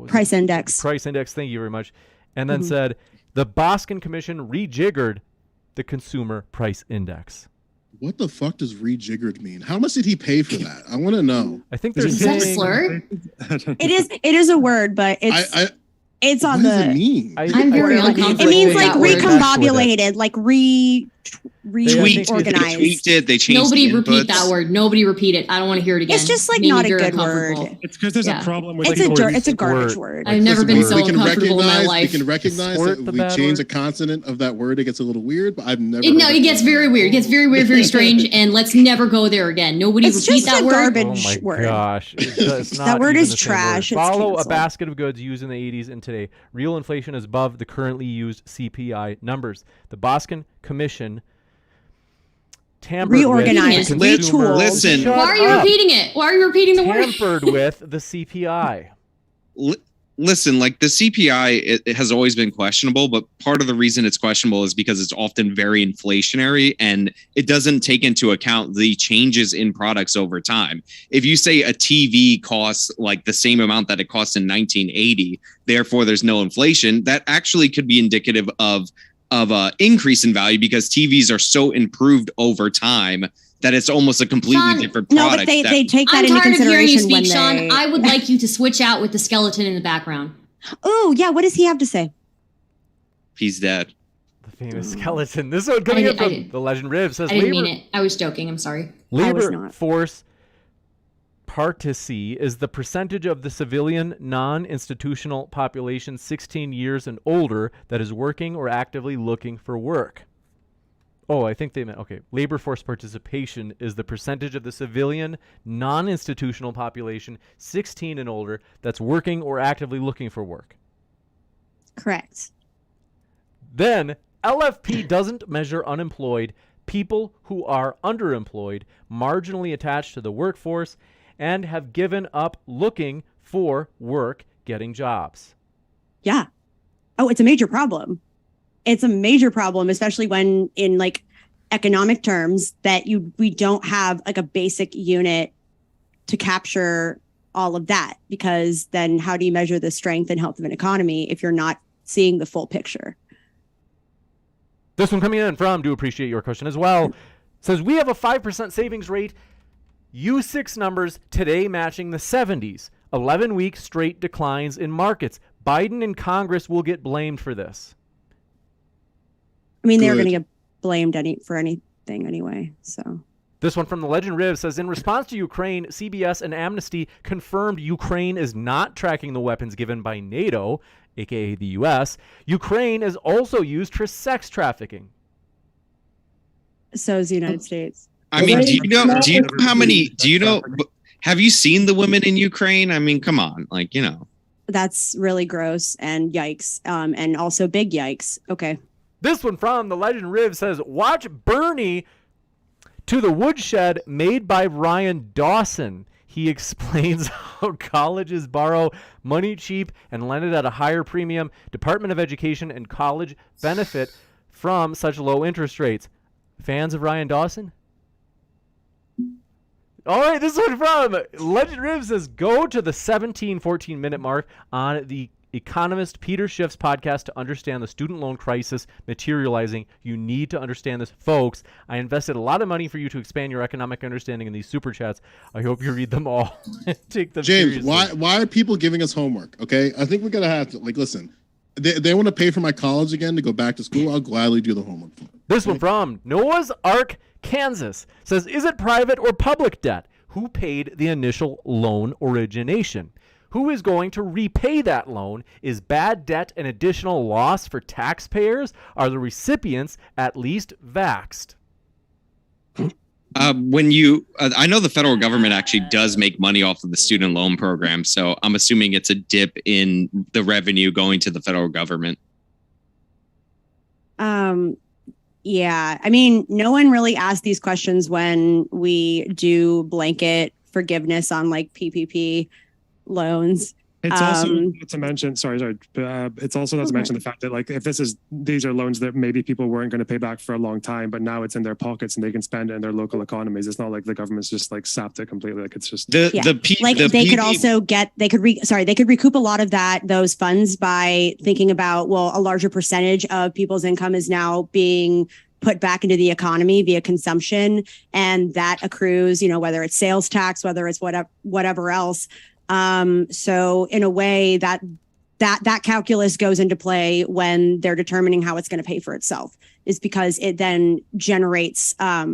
price index. Price index. Thank you very much. And then said the Boskin Commission rejiggered the consumer price index. What the fuck does rejiggered mean? How much did he pay for that? I want to know. I think there's Is that a slur? It is a word, but it's on what does it mean? I'm very uncomfortable. It means with like that word. recombobulated, like reorganized. They tweaked it. They changed. Nobody the repeat inputs. that word. Nobody repeat it. I don't want to hear it again. It's just like Made me not a very good word. uncomfortable. It's because there's a problem with It's a garbage word. I've never been so uncomfortable in my life. We can recognize that if we change a consonant of that word, it gets a little weird, but I've never. It gets very weird. It gets very weird, very strange, and let's never go there again. Nobody It's repeat just that a word. garbage Oh my word. gosh. It's not That word even is the same trash. word. It's Follow a canceled. basket of goods used in the 80s and today. Real inflation is above the currently used CPI numbers. The Boskin Commission tampered Reorganized, with the consumer- retooled. Listen. Shut Why are you up. repeating it? Why are you repeating the word? Tampered with the CPI. Listen, like the CPI, it has always been questionable, but part of the reason it's questionable is because it's often very inflationary and it doesn't take into account the changes in products over time. If you say a TV costs like the same amount that it cost in 1980, therefore there's no inflation, that actually could be indicative of increase in value because TVs are so improved over time that it's almost a completely different product. No, but they take that I'm into tired of hearing you consideration speak, when Sean. they. I would like you to switch out with the skeleton in the background. Oh yeah, what does he have to say? He's dead. The famous skeleton. This one coming in from the Legend Riv says I didn't mean it. I was joking. I'm sorry. Labor force particy is the percentage of the civilian non-institutional population 16 years and older that is working or actively looking for work. Oh, I think they meant, okay. Labor force participation is the percentage of the civilian non-institutional population 16 and older that's working or actively looking for work. Correct. Then LFP doesn't measure unemployed, people who are underemployed, marginally attached to the workforce, and have given up looking for work, getting jobs. Yeah. Oh, it's a major problem. It's a major problem, especially when in like economic terms that we don't have like a basic unit to capture all of that, because then how do you measure the strength and health of an economy if you're not seeing the full picture? This one coming in from, do appreciate your question as well, says we have a 5% savings rate. U6 numbers today matching the 70s. 11-week straight declines in markets. Biden and Congress will get blamed for this. I mean, they're going to get blamed for anything anyway. So this one from the Legend Riv says, in response to Ukraine, CBS and Amnesty confirmed Ukraine is not tracking the weapons given by NATO, aka the U.S. Ukraine is also used for sex trafficking. So is the United States. I mean, do you know how many? Have you seen the women in Ukraine? I mean, come on, like, you know. That's really gross and yikes, and also big yikes. Okay. This one from the Legend Riv says, watch Bernie to the woodshed made by Ryan Dawson. He explains how colleges borrow money cheap and lend it at a higher premium. Department of Education and college benefit from such low interest rates. Fans of Ryan Dawson? All right, this one from Legend Riv says, go to the 14 minute mark on the economist Peter Schiff's podcast to understand the student loan crisis materializing. You need to understand this, folks. I invested a lot of money for you to expand your economic understanding in these super chats. I hope you read them all and take them James, seriously. why are people giving us homework? Okay, I think we're gonna have to listen. they want to pay for my college again to go back to school. I'll gladly do the homework. This one from Noah's Ark, Kansas says, is it private or public debt? Who paid the initial loan origination? Who is going to repay that loan? Is bad debt an additional loss for taxpayers? Are the recipients at least vaxxed? I know the federal government actually does make money off of the student loan program, so I'm assuming it's a dip in the revenue going to the federal government. Yeah, I mean, no one really asks these questions when we do blanket forgiveness on like PPP loans. It's also not to mention, it's also not to mention the fact that like if these are loans that maybe people weren't going to pay back for a long time, but now it's in their pockets and they can spend it in their local economies. It's not like the government's just like sapped it completely. Like it's just they could recoup a lot of those funds by thinking about, well, a larger percentage of people's income is now being put back into the economy via consumption, and that accrues, whether it's sales tax, whether it's whatever else. So in a way that calculus goes into play when they're determining how it's going to pay for itself, is because it then generates a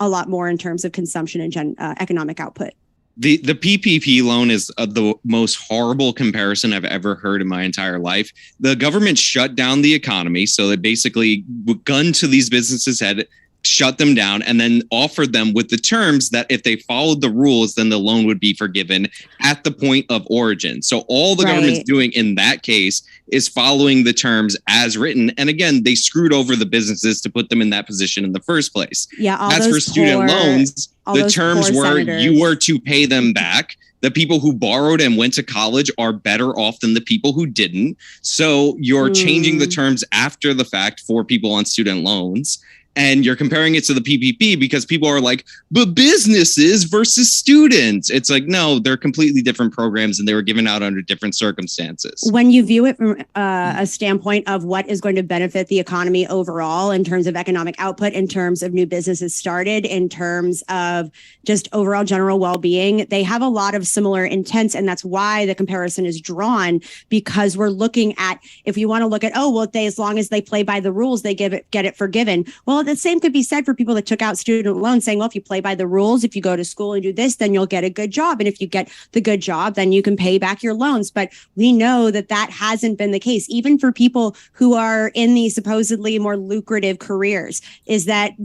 lot more in terms of consumption and economic output. The PPP loan is the most horrible comparison I've ever heard in my entire life. The government shut down the economy, so they basically gun to these businesses' head, shut them down, and then offered them with the terms that if they followed the rules, then the loan would be forgiven at the point of origin. So all the government's doing in that case is following the terms as written. And again, they screwed over the businesses to put them in that position in the first place. Yeah. As for student loans, the terms were you were to pay them back. The people who borrowed and went to college are better off than the people who didn't. So you're changing the terms after the fact for people on student loans. And you're comparing it to the PPP because people are like, but businesses versus students. It's like, no, they're completely different programs and they were given out under different circumstances. When you view it from a standpoint of what is going to benefit the economy overall in terms of economic output, in terms of new businesses started, in terms of just overall general well-being, they have a lot of similar intents. And that's why the comparison is drawn, because we're looking at, if you want to look at, as long as they play by the rules, they get it forgiven. Well, the same could be said for people that took out student loans, saying, well, if you play by the rules, if you go to school and do this, then you'll get a good job. And if you get the good job, then you can pay back your loans. But we know that hasn't been the case, even for people who are in these supposedly more lucrative careers, is that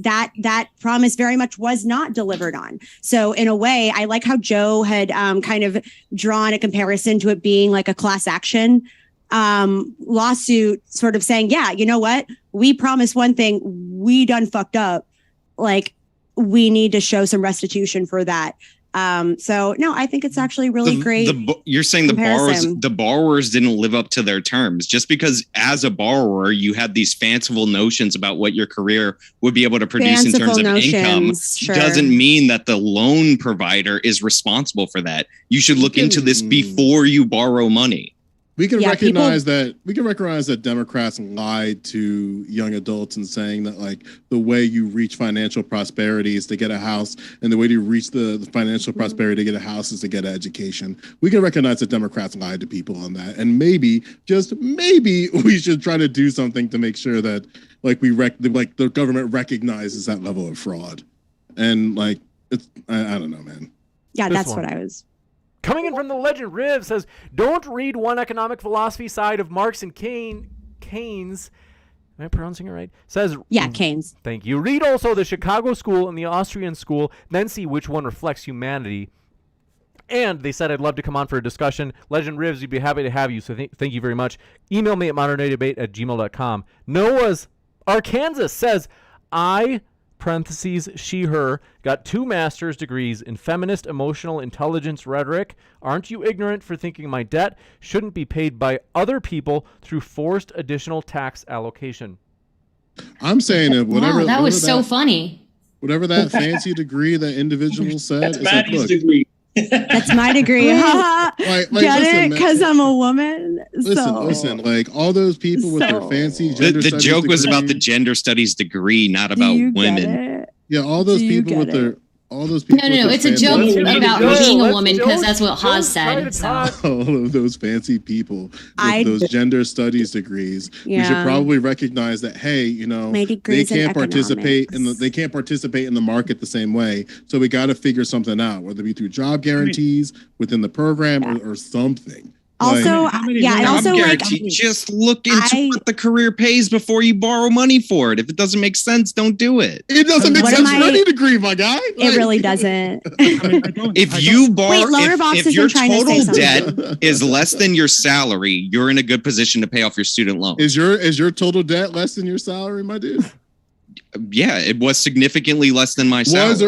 promise very much was not delivered on. So in a way, I like how Joe had kind of drawn a comparison to it being like a class action lawsuit, sort of saying, yeah, you know what? We promised one thing, we done fucked up. Like, we need to show some restitution for that. So no, I think it's actually really great. You're saying the borrowers didn't live up to their terms. Just because as a borrower, you had these fanciful notions about what your career would be able to produce in terms of income, doesn't mean that the loan provider is responsible for that. You should look into this before you borrow money. We can recognize that Democrats lied to young adults and saying that like the way you reach financial prosperity is to get a house, and the way to reach the financial prosperity to get a house is to get an education. We can recognize that Democrats lied to people on that, and maybe, just maybe, we should try to do something to make sure that like the government recognizes that level of fraud. And like it's I don't know, man. Yeah, that's what I was. Coming in from the legend, Riv says, don't read one economic philosophy side of Marx and Keynes. Am I pronouncing it right? Says, yeah, Keynes. Thank you. Read also the Chicago school and the Austrian school, then see which one reflects humanity. And they said, I'd love to come on for a discussion. Legend Rivs, we'd be happy to have you. So thank you very much. Email me at moderndebate@gmail.com. Noah's Arkansas says, she, her, got 2 master's degrees in feminist emotional intelligence rhetoric. Aren't you ignorant for thinking my debt shouldn't be paid by other people through forced additional tax allocation? I'm saying that whatever. Wow, that was so funny. Whatever that fancy degree that individual said. That's Maddie's degree. That's my degree. Get it? Because I'm a woman. Listen. Like all those people with their fancy gender the joke was about the gender studies degree, not about women. Yeah, all those people with all those people. No. with It's a those joke fancy- about Let's being go. a woman because Let's that's what don't Haas try to said. So. talk. all of those fancy people with those gender studies degrees. We should Yeah. probably recognize that, hey, you know, My they degree's in can't participate economics. they can't participate in the market the same way. So we got to figure something out, whether it be through job guarantees within the program or something. Also, How many yeah, and women- also Job like guarantee. Just look into I- what the career pays before you borrow money for it. If it doesn't make sense, don't do it. It doesn't make What sense am for I- any degree, my guy. it really doesn't. I mean, I don't- I If don't- you borrow, Wait, LonerBox if has your been trying to say total something. debt is less than your salary, you're in a good position to pay off your student loan. Is your total debt less than your salary, my dude? Yeah, it was significantly less than my salary. Was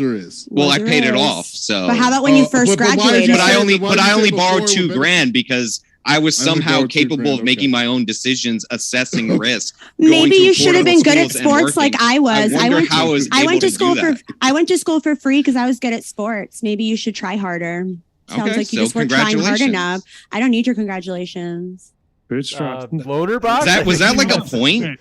or is? Well, I Was or paid it is. off. So, But how about when you Oh, first but why did graduated? you but I say- only, why but did you I say only before borrowed with $2 benefits? grand because I was I only somehow borrowed $2 capable grand, of making okay. my own decisions, assessing risk. going Maybe to you should have been affordable good at schools and sports like working. I was. I wonder how I was I able went to to school do for that. I went to school for free because I was good at sports. Maybe you should try harder. Sounds Okay, like you so just weren't trying hard congratulations. enough. I don't need your congratulations. Bootstraps. LonerBox? Was that like a point?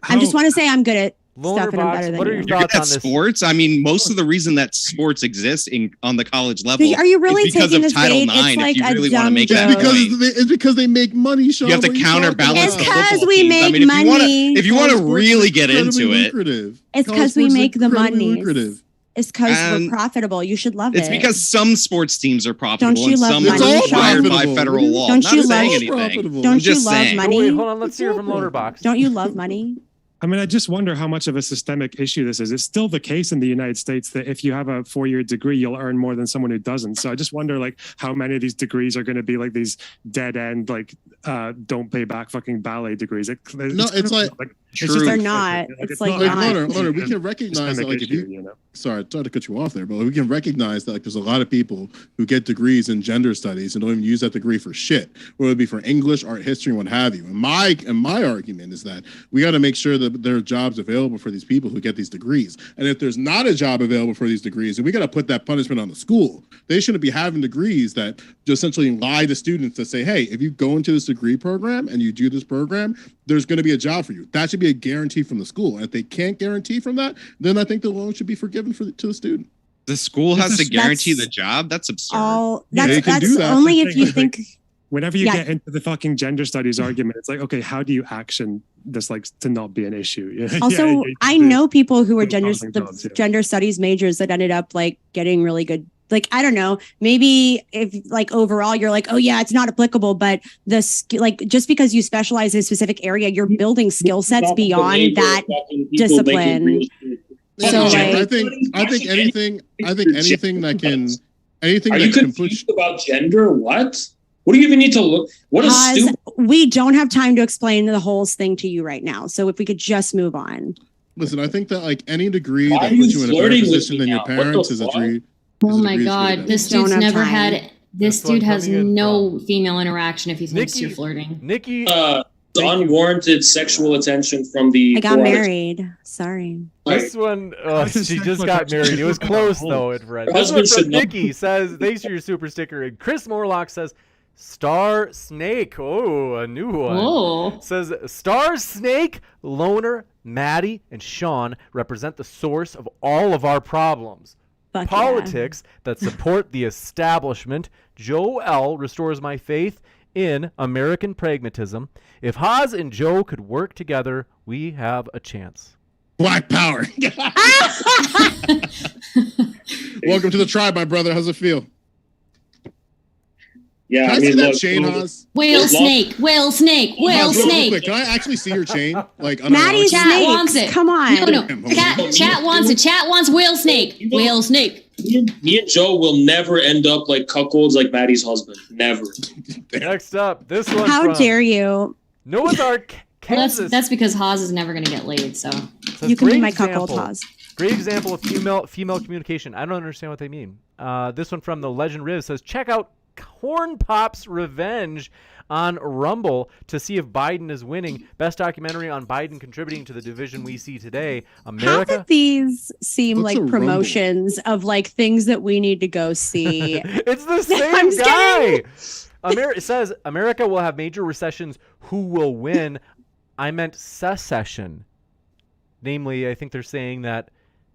I just want to say I'm good at stuff and I'm LonerBox, better than what are you. your You're good thoughts on at this? sports. I mean, most of the reason that sports exists on the college level Are you really is because taking of this Title bait? IX. It's If like you a really want to dumb make joke. that Because point. it's because they make money, Sean. You have to What are talking counterbalance about? the It's 'cause football we teams. make I mean, money. if you want to College sports really is get into incredibly it, lucrative. It's College 'cause we sports is make the incredibly money. lucrative. It's because we're And profitable. You should love it's it. because some sports teams are profitable Don't you and love some money, are It's all required by profitable. federal law. Don't Not you saying love- anything. profitable. Don't I'm you just love saying. money? Wait, hold on. Let's hear from It's all LonerBox. Don't you love money? I mean, I just wonder how much of a systemic issue this is. It's still the case in the United States that if you have a 4-year degree, you'll earn more than someone who doesn't. So I just wonder, like, how many of these degrees are going to be like these dead end, like, don't pay back fucking ballet degrees. No, it's like- True. They're not. It's like Like, not. Loner, we can recognize that, like, if you, know. sorry to cut you off there, but we can recognize that, like, there's a lot of people who get degrees in gender studies and don't even use that degree for shit, whether it be for English, art history, and what have you. And my argument is that we got to make sure that there are jobs available for these people who get these degrees. And if there's not a job available for these degrees, then we got to put that punishment on the school. They shouldn't be having degrees that just essentially lie to students to say, hey, if you go into this degree program and you do this program, there's going to be a job for you. That should be a guarantee from the school. And if they can't guarantee from that, then I think the loan should be forgiven to the student. The school has to That's- guarantee the job. That's absurd. All Yeah, that's they can do that's that. only The if thing you is, like, think Whenever you Yeah. get into the fucking gender studies argument, it's like, okay, how do you action this, like, to not be an issue? Yeah, also yeah, I know people who are Good gender causing jobs, yeah. gender studies majors that ended up like getting really good. Like, I don't know, maybe if like overall you're like, oh yeah, it's not applicable, but like just because you specialize in a specific area, you're building skill sets beyond that discipline. So, I like- think anything that can anything Are that you can confused about gender? What? What do you even need to look? What is Pause. stupid? We don't have time to explain the whole thing to you right now. So if we could just move on. listen. I think that like any degree Why that are you puts you in a better flirting with position me than your now? What the parents is a fuck? degree. Oh is a my degree is God, good. this Don't dude's have never time. had. This That's what dude I'm has coming in no female interaction if he thinks Nikki- you're flirting. Nikki, The unwarranted sexual attention from the. I got 400 married. Sorry. this one, How does she that just look got like she married. It should was look close about though, home? it Fred. Her This one husband from should know. Nikki says, thanks for your super sticker. And Chris Morlock says, Star Snake. Oh, a new one. Oh, Says Star Snake, Loner, Maddie, and Sean represent the source of all of our problems. Fuck Politics that support the establishment. Joe L. restores my faith in American pragmatism. If Haas and Joe could work together, we have a chance. Black power. Welcome to the tribe, my brother. How's it feel? Yeah, Can I I see mean, that look, chain, Haas? whale Well, snake, whale snake, whale Haas, real snake. quick, can I actually see your chain? Like, Maddie's Chat snakes. wants it. Come on. No. Chat wants it. Chat wants whale snake. Whale snake. me and Joe will never end up like cuckolds like Maddie's husband. Never. Next up, this one How from dare you? Noah's Ark, Well, Kansas. that's because Haas is never going to get laid. So Says, You can be "Great my example. cuckold, Haas. Great example of female communication. I don't understand what they mean. This one from the Legend Riv says, check out Corn Pop's Revenge on Rumble to see if Biden is winning. Best documentary on Biden contributing to the division we see today. Half America. of these seem What's a like rumble? promotions of like things that we need to go see. It's the I'm same just guy. It says America will have major recessions. Who will win? I meant secession. Namely, I think they're saying that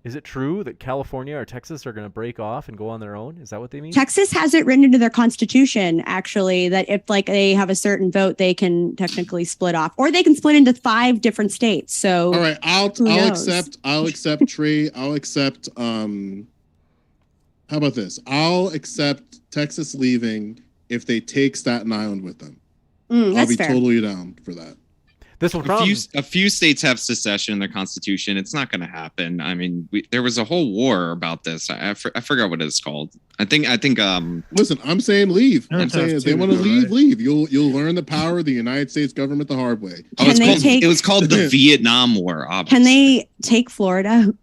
Is it true that California or Texas are going to break off and go on their own? Is that what they mean? Texas has it written into their constitution, actually, that if like they have a certain vote, they can technically split off, or they can split into 5 different states. So all right, I'll accept Trey. I'll accept how about this? I'll accept Texas leaving if they take Staten Island with them. I'll be totally down for that. This one a few states have secession in their constitution. It's not going to happen. I mean, there was a whole war about this. I forgot what it's called. I think. Listen, I'm saying leave. I'm saying if they want to leave, leave. You'll learn the power of the United States government the hard way. It was called the Vietnam War. Obviously. Can they take Florida,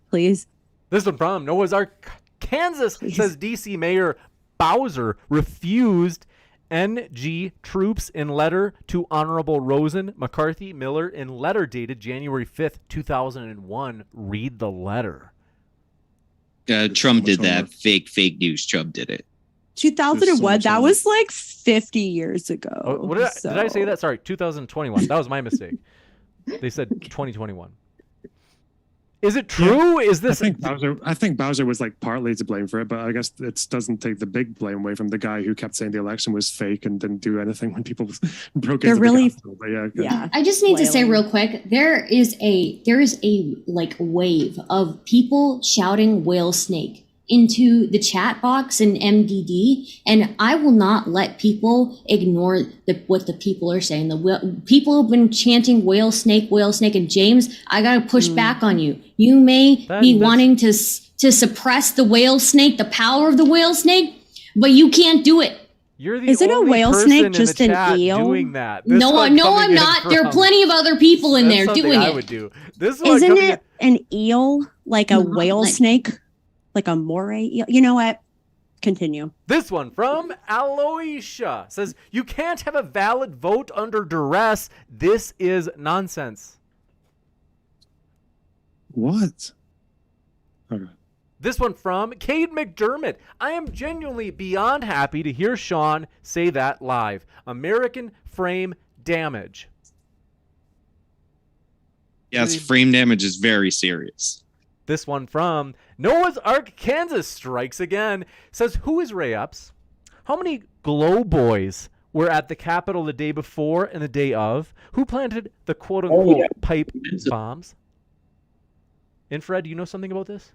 please? This one from Noah's Ark, Kansas, says DC Mayor Bowser refused NG troops in letter to Honorable Rosen McCarthy Miller in letter dated January 5th, 2001. Read the letter. Trump did that. Fake news. Trump did it. 2001. That was like 50 years ago. Oh, did I say that? Sorry, 2021. That was my mistake. They said 2021. Is it true? Yeah, is this? I think Bowser was like partly to blame for it, but I guess it doesn't take the big blame away from the guy who kept saying the election was fake and didn't do anything when people broke into the Capitol. But yeah. I just need to say real quick, there is a like wave of people shouting whale snake into the chat box in MDD, and I will not let people ignore what the people are saying. People have been chanting whale snake, and James, I gotta push back on you. You may be wanting to suppress the whale snake, the power of the whale snake, but you can't do it. You're the Is it a whale snake, just an eel? Doing that. No, I'm not. There are plenty of other people in there doing it. I would do. Isn't it an eel, like a whale snake? Like a moray eel? You know what? Continue. This one from Aloysia says, you can't have a valid vote under duress. This is nonsense. What? Okay. This one from Cade McDermott. I am genuinely beyond happy to hear Sean say that live. American frame damage. Yes, frame damage is very serious. This one from Noah's Ark, Kansas strikes again. Says, who is Ray Epps? How many Glow Boys were at the Capitol the day before and the day of? Who planted the quote-unquote pipe bombs? Infrared, do you know something about this?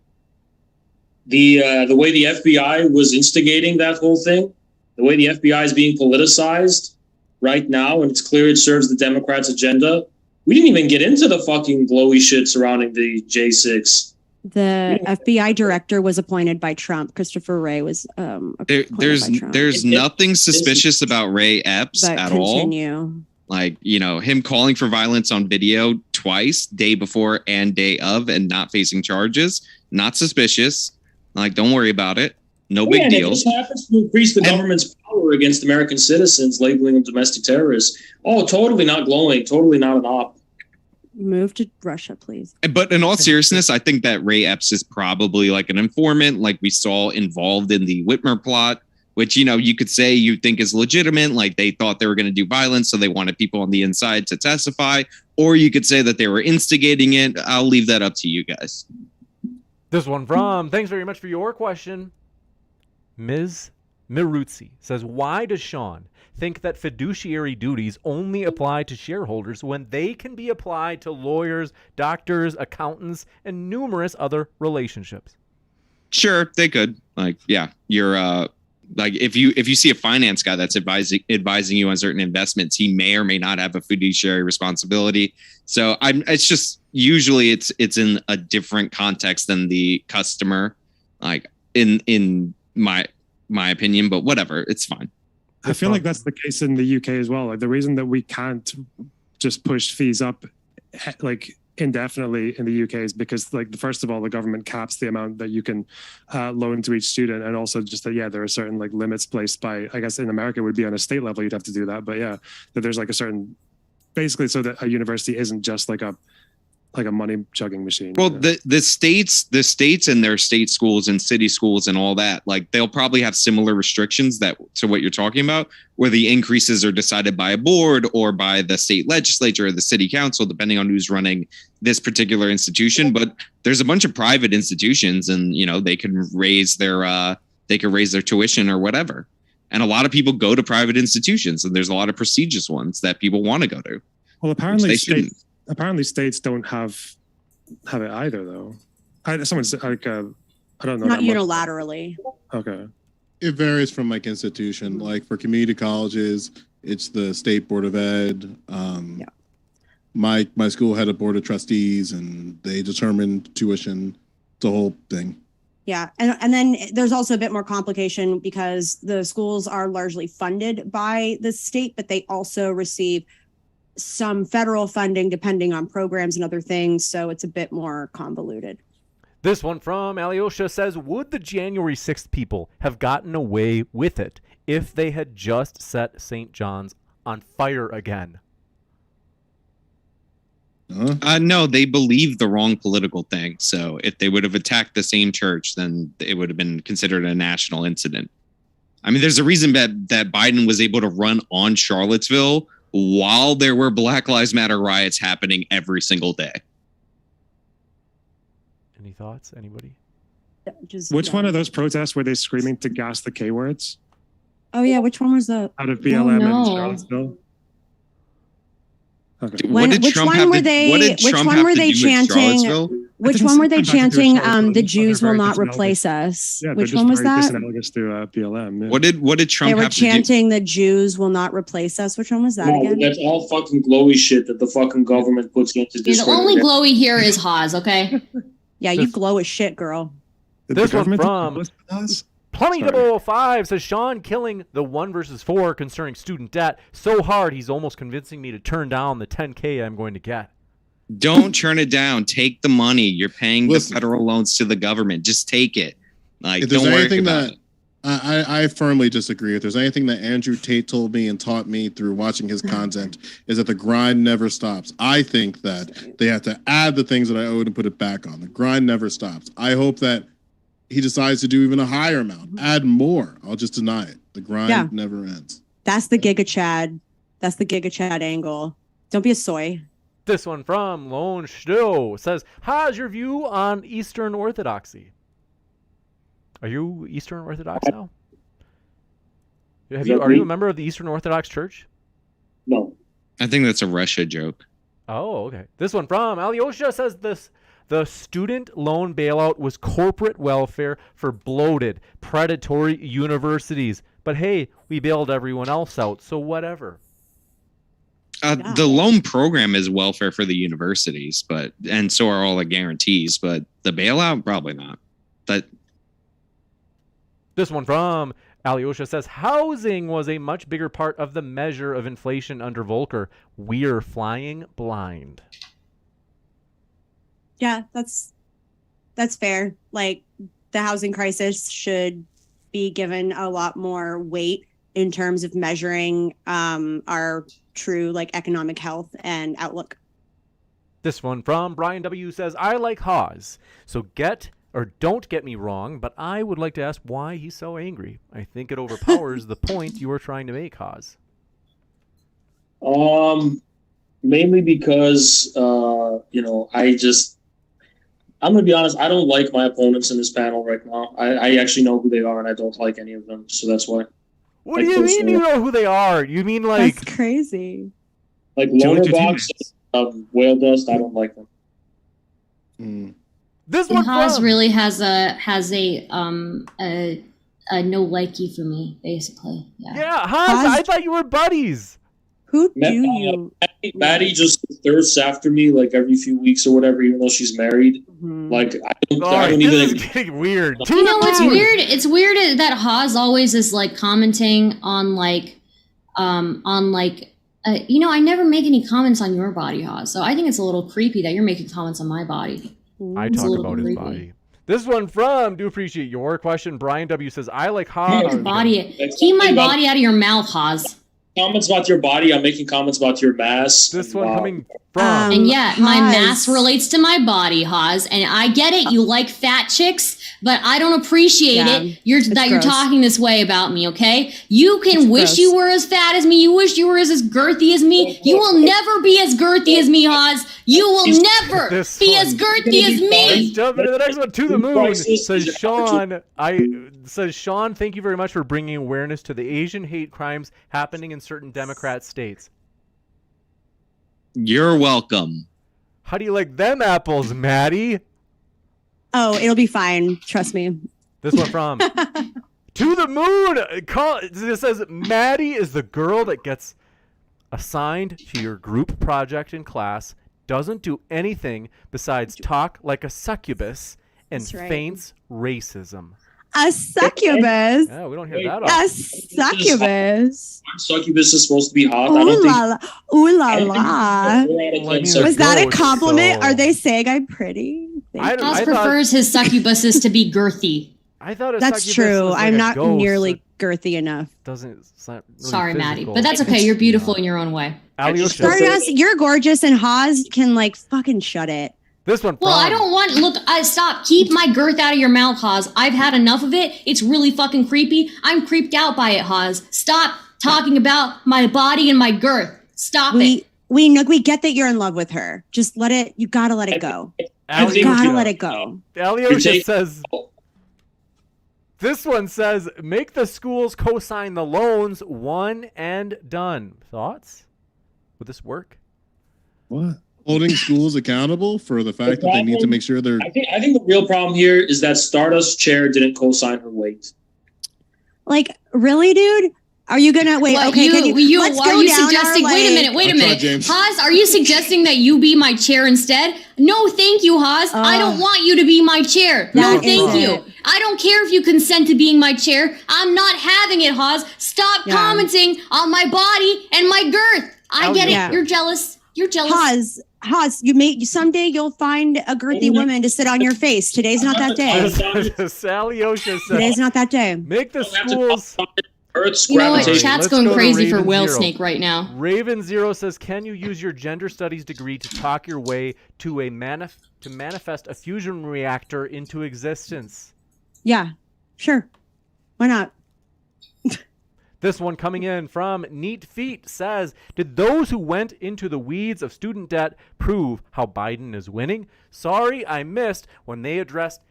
The way the FBI was instigating that whole thing, the way the FBI is being politicized right now, and it's clear it serves the Democrats' agenda. We didn't even get into the fucking glowy shit surrounding the J6. The FBI director was appointed by Trump. Christopher Wray was appointed by Trump. There's nothing suspicious about Ray Epps at all. Like, him calling for violence on video twice, day before and day of, and not facing charges. Not suspicious. Like, don't worry about it. No big deal. It just happens to increase the government's power against American citizens, labeling them domestic terrorists. Oh, totally not glowing. Totally not an op. Move to Russia, please. But in all seriousness, I think that Ray Epps is probably like an informant, like we saw involved in the Whitmer plot, which, you could say you think is legitimate. Like they thought they were going to do violence, so they wanted people on the inside to testify. Or you could say that they were instigating it. I'll leave that up to you guys. This one from, thanks very much for your question. Ms. Miruzzi says, why does Sean think that fiduciary duties only apply to shareholders when they can be applied to lawyers, doctors, accountants, and numerous other relationships? Sure, they could. Like, yeah, you're like if you see a finance guy that's advising you on certain investments, he may or may not have a fiduciary responsibility. So it's just usually it's in a different context than the customer, like in my opinion, but whatever, it's fine. I feel like that's the case in the UK as well. Like the reason that we can't just push fees up like indefinitely in the UK is because, like, first of all, the government caps the amount that you can loan to each student, and also just that there are certain like limits placed by, I guess in America it would be on a state level you'd have to do that, but that there's like a certain, basically so that a university isn't just like a like a money chugging machine. Well, the states and their state schools and city schools and all that, like they'll probably have similar restrictions to what you're talking about, where the increases are decided by a board or by the state legislature or the city council, depending on who's running this particular institution. But there's a bunch of private institutions, and they can raise their tuition or whatever. And a lot of people go to private institutions, and there's a lot of prestigious ones that people want to go to. Well, apparently states don't have it either, though. Someone's like, I don't know. Not unilaterally. Okay. It varies from like institution. Like for community colleges, it's the state board of ed. Yeah. My school had a board of trustees, and they determined tuition. The whole thing. Yeah. And then there's also a bit more complication because the schools are largely funded by the state, but they also receive some federal funding depending on programs and other things. So it's a bit more convoluted. This one from Alyosha says, would the January 6th people have gotten away with it if they had just set St. John's on fire again? No, they believed the wrong political thing. So if they would have attacked the same church, then it would have been considered a national incident. I mean, there's a reason that Biden was able to run on Charlottesville while there were Black Lives Matter riots happening every single day. Any thoughts? Anybody? Which one of those protests were they screaming to gas the K words? Oh, yeah. Which one was that? Out of BLM no. and Charlottesville? Okay. Which one were they chanting? Which one were they chanting? The Jews will not replace us. Yeah, which one was that? Analogous to BLM. Yeah. What did Trump They were have chanting the Jews will not replace us. Which one was that again? That's all fucking glowy shit that the fucking government puts into this. The only glowy here is Haas, okay? Yeah, you glow as shit, girl. This one from Plumbing 005 says, Sean killing the 1 versus 4 concerning student debt so hard he's almost convincing me to turn down the $10K I'm going to get. Don't turn it down. Take the money. You're paying the federal loans to the government. Just take it. Like, if there's don't worry anything about that I firmly disagree. If there's anything that Andrew Tate told me and taught me through watching his content is that the grind never stops. I think that they have to add the things that I owed and put it back on. The grind never stops. I hope that he decides to do even a higher amount, add more. I'll just deny it. The grind never ends. That's the Giga Chad. That's the Giga Chad angle. Don't be a soy. This one from Lone Stowe says, how's your view on Eastern Orthodoxy? Are you Eastern Orthodox now? Are you a member of the Eastern Orthodox Church? No. I think that's a Russia joke. Oh, okay. This one from Alyosha says the student loan bailout was corporate welfare for bloated, predatory universities. But hey, we bailed everyone else out, so whatever. The loan program is welfare for the universities, and so are all the guarantees. But the bailout, probably not. This one from Alyosha says, housing was a much bigger part of the measure of inflation under Volcker. We're flying blind. Yeah, that's fair. Like, the housing crisis should be given a lot more weight in terms of measuring our true economic health and outlook. This one from Brian W. says, I like Haas, so don't get me wrong, but I would like to ask why he's so angry. I think it overpowers the point you were trying to make, Haas. Mainly because I'm gonna be honest, I don't like my opponents in this panel right now. I actually know who they are, and I don't like any of them, so that's why. What do you mean you know who they are? You mean That's crazy. Like LonerBox, Whale Dust, I don't like them. This one Haas really has a no likey for me, basically. Yeah, Haas, I thought you were buddies. Who do you? Maddie just thirsts after me every few weeks or whatever, even though she's married. Mm-hmm. I don't this even. is getting weird. You know what's weird? It's weird that Haas always is commenting on I never make any comments on your body, Haas. So I think it's a little creepy that you're making comments on my body. I talk about his body. This one from, do appreciate your question. Brian W. says, I like Haas. Keep my body out of your mouth, Haas. comments about your body. I'm making comments about your mass. This one coming from. And yeah, my Haas. mass relates to my body, Haas, and I get it. You like fat chicks, but I don't appreciate it. You're gross. talking this way about me. Okay, you can It's wish gross. you were as fat as me. You wish you were as girthy as me. You will never be as girthy as me, Haas. You will never This be one. as girthy as Let's me. jump into the next one. To the moon Prices says is Sean. Sean, thank you very much for bringing awareness to the Asian hate crimes happening in certain Democrat states. You're welcome. How do you like them apples, Maddie? Oh, it'll be fine. Trust me. This one from To the moon. It says Maddie is the girl that gets assigned to your group project in class, doesn't do anything besides talk like a succubus, and That's right. feigns racism. A succubus. Yeah, we don't hear that A often. succubus. Succubus is supposed to be hot. I don't Ooh think. la la. Ooh la I don't think la. 4 out of 10 Well, I mean, succubus. Was that a gross, compliment? so- Are they saying I'm pretty? I Haas thought- prefers his succubuses to be girthy. I thought a That's succubus true. was like I'm a not ghost nearly that girthy enough. doesn't. It's not really Sorry, Maddie, physical. but that's okay. You're beautiful in your own way. Alyosha. Stardust, you're gorgeous, and Haas can like fucking shut it. This one. Well, I from- don't want. Look, stop. Keep my girth out of your mouth, Haas. I've had enough of it. It's really fucking creepy. I'm creeped out by it, Haas. Stop talking about my body and my girth. Stop it. We get that you're in love with her. Just let it. You gotta let it go. I think- You gotta Alyosha. let it go. Alyosha says. This one says, make the schools co-sign the loans, one and done. Thoughts? Would this work? What? Holding schools accountable for the fact that they need to make sure they're. I think the real problem here is that StarDust chair didn't co-sign her weight. Like, really, dude? Are you gonna wait? What, Okay, let's are go you down our, suggesting? like- Wait a I'll try, minute, James. Haas. Are you suggesting that you be my chair instead? No, thank you, Haas. I don't want you to be my chair. No, That thank isn't you. it. I don't care if you consent to being my chair. I'm not having it, Haas. Stop Yeah. commenting on my body and my girth. I get it. Yeah. You're jealous. You're jealous. Haas, someday you'll find a girthy woman to sit on your face. Today's not that day. Alyosha Today's says, not that day. make the You don't have to schools. talk about Earth's You know what? gravitation. Chat's Let's going go to crazy for Raven Whale Zero. Snake right now. Raven Zero says, can you use your gender studies degree to talk your way to a to manifest a fusion reactor into existence? Yeah, sure. Why not? This one coming in from Neat Feet says, did those who went into the weeds of student debt prove how Biden is winning? Sorry, I missed when they addressed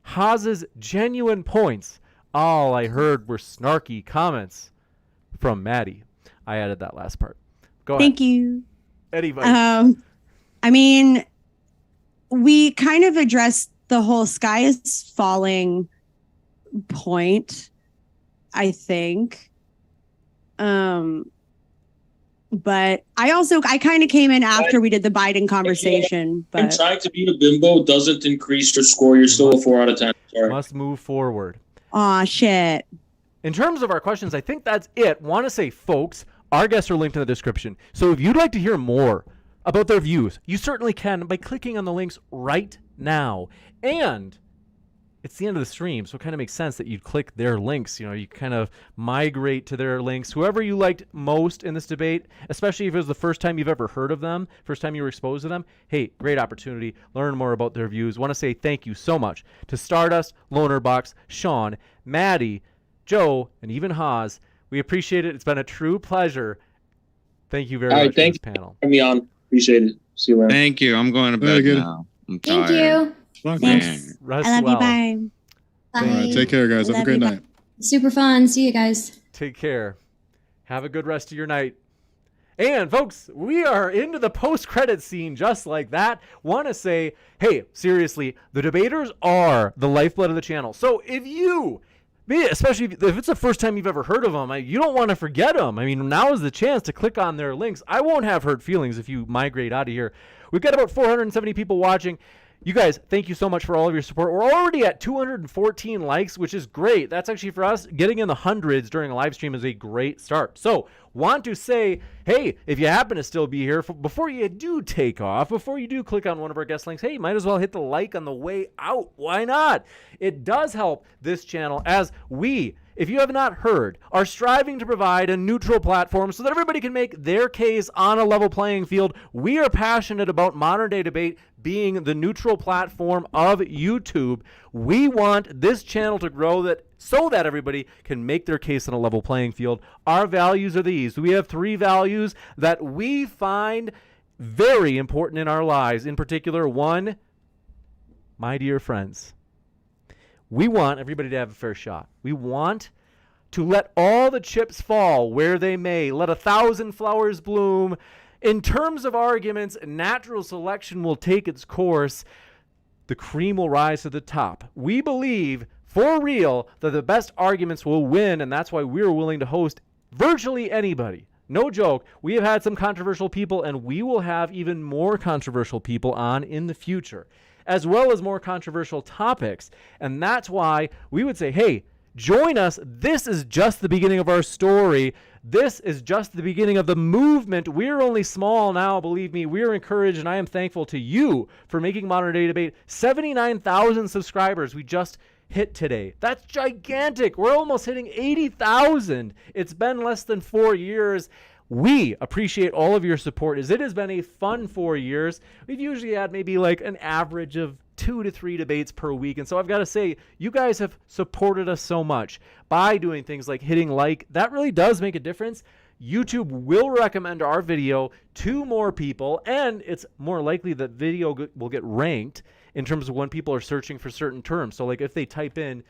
Haas's genuine points. All I heard were snarky comments from Maddie. I added that last part. Go ahead. Thank you. Eddie Vice. I mean, we kind of addressed the whole sky is falling point, I think. But I kind of came in after we did the Biden conversation. And But trying to beat a bimbo doesn't increase your score. You're still a 4 out of 10. Sorry. Must move forward. aw, shit. In terms of our questions, I think that's it. Want to say, folks, our guests are linked in the description. So if you'd like to hear more about their views, you certainly can by clicking on the links right now. And it's the end of the stream, so it kind of makes sense that you'd click their links. You know, you kind of migrate to their links. Whoever you liked most in this debate, especially if it was the first time you've ever heard of them, first time you were exposed to them, hey, great opportunity. Learn more about their views. Want to say thank you so much to StarDust, LonerBox, Sean, Maddie, Joe, and even Haas. We appreciate it. It's been a true pleasure. Thank you very All right, much for thank this panel. Put me on. Appreciate it. See you later. Thank you. I'm going to Very bed good. now. I'm Thank tired. you. Fuck. Thanks. Rest I love well. you. Bye. All right, take care, guys. Have a Love great you. night. Super fun. See you guys. Take care. Have a good rest of your night. And folks, we are into the post-credit scene just like that. Want to say, hey, seriously, the debaters are the lifeblood of the channel. So if you, especially if it's the first time you've ever heard of them, you don't want to forget them. I mean, now is the chance to click on their links. I won't have hurt feelings if you migrate out of here. We've got about 470 people watching. You guys, thank you so much for all of your support. We're already at 214 likes, which is great. That's actually, for us, getting in the hundreds during a live stream is a great start. So, want to say, hey, if you happen to still be here, before you do take off, before you do click on one of our guest links, hey, might as well hit the like on the way out. Why not? It does help this channel as we if you have not heard, are striving to provide a neutral platform so that everybody can make their case on a level playing field. We are passionate about modern day debate being the neutral platform of YouTube. We want this channel to grow so that everybody can make their case on a level playing field. Our values are these. We have 3 values that we find very important in our lives. In particular, 1, my dear friends, we want everybody to have a fair shot. We want to let all the chips fall where they may. Let 1,000 flowers bloom. In terms of arguments, natural selection will take its course. The cream will rise to the top. We believe, for real, that the best arguments will win, and that's why we're willing to host virtually anybody. No joke. We have had some controversial people, and we will have even more controversial people on in the future, as well as more controversial topics. And that's why we would say, hey, join us. This is just the beginning of our story. This is just the beginning of the movement. We're only small now, believe me. We're encouraged, and I am thankful to you for making Modern Day Debate 79,000 subscribers we just hit today. That's gigantic. We're almost hitting 80,000. It's been less than 4 years. We appreciate all of your support, as it has been a fun 4 years. We've usually had maybe like an average of 2 to 3 debates per week. And so I've got to say, you guys have supported us so much by doing things like hitting like. That really does make a difference. YouTube will recommend our video to more people, and it's more likely that video will get ranked in terms of when people are searching for certain terms. So like if they type in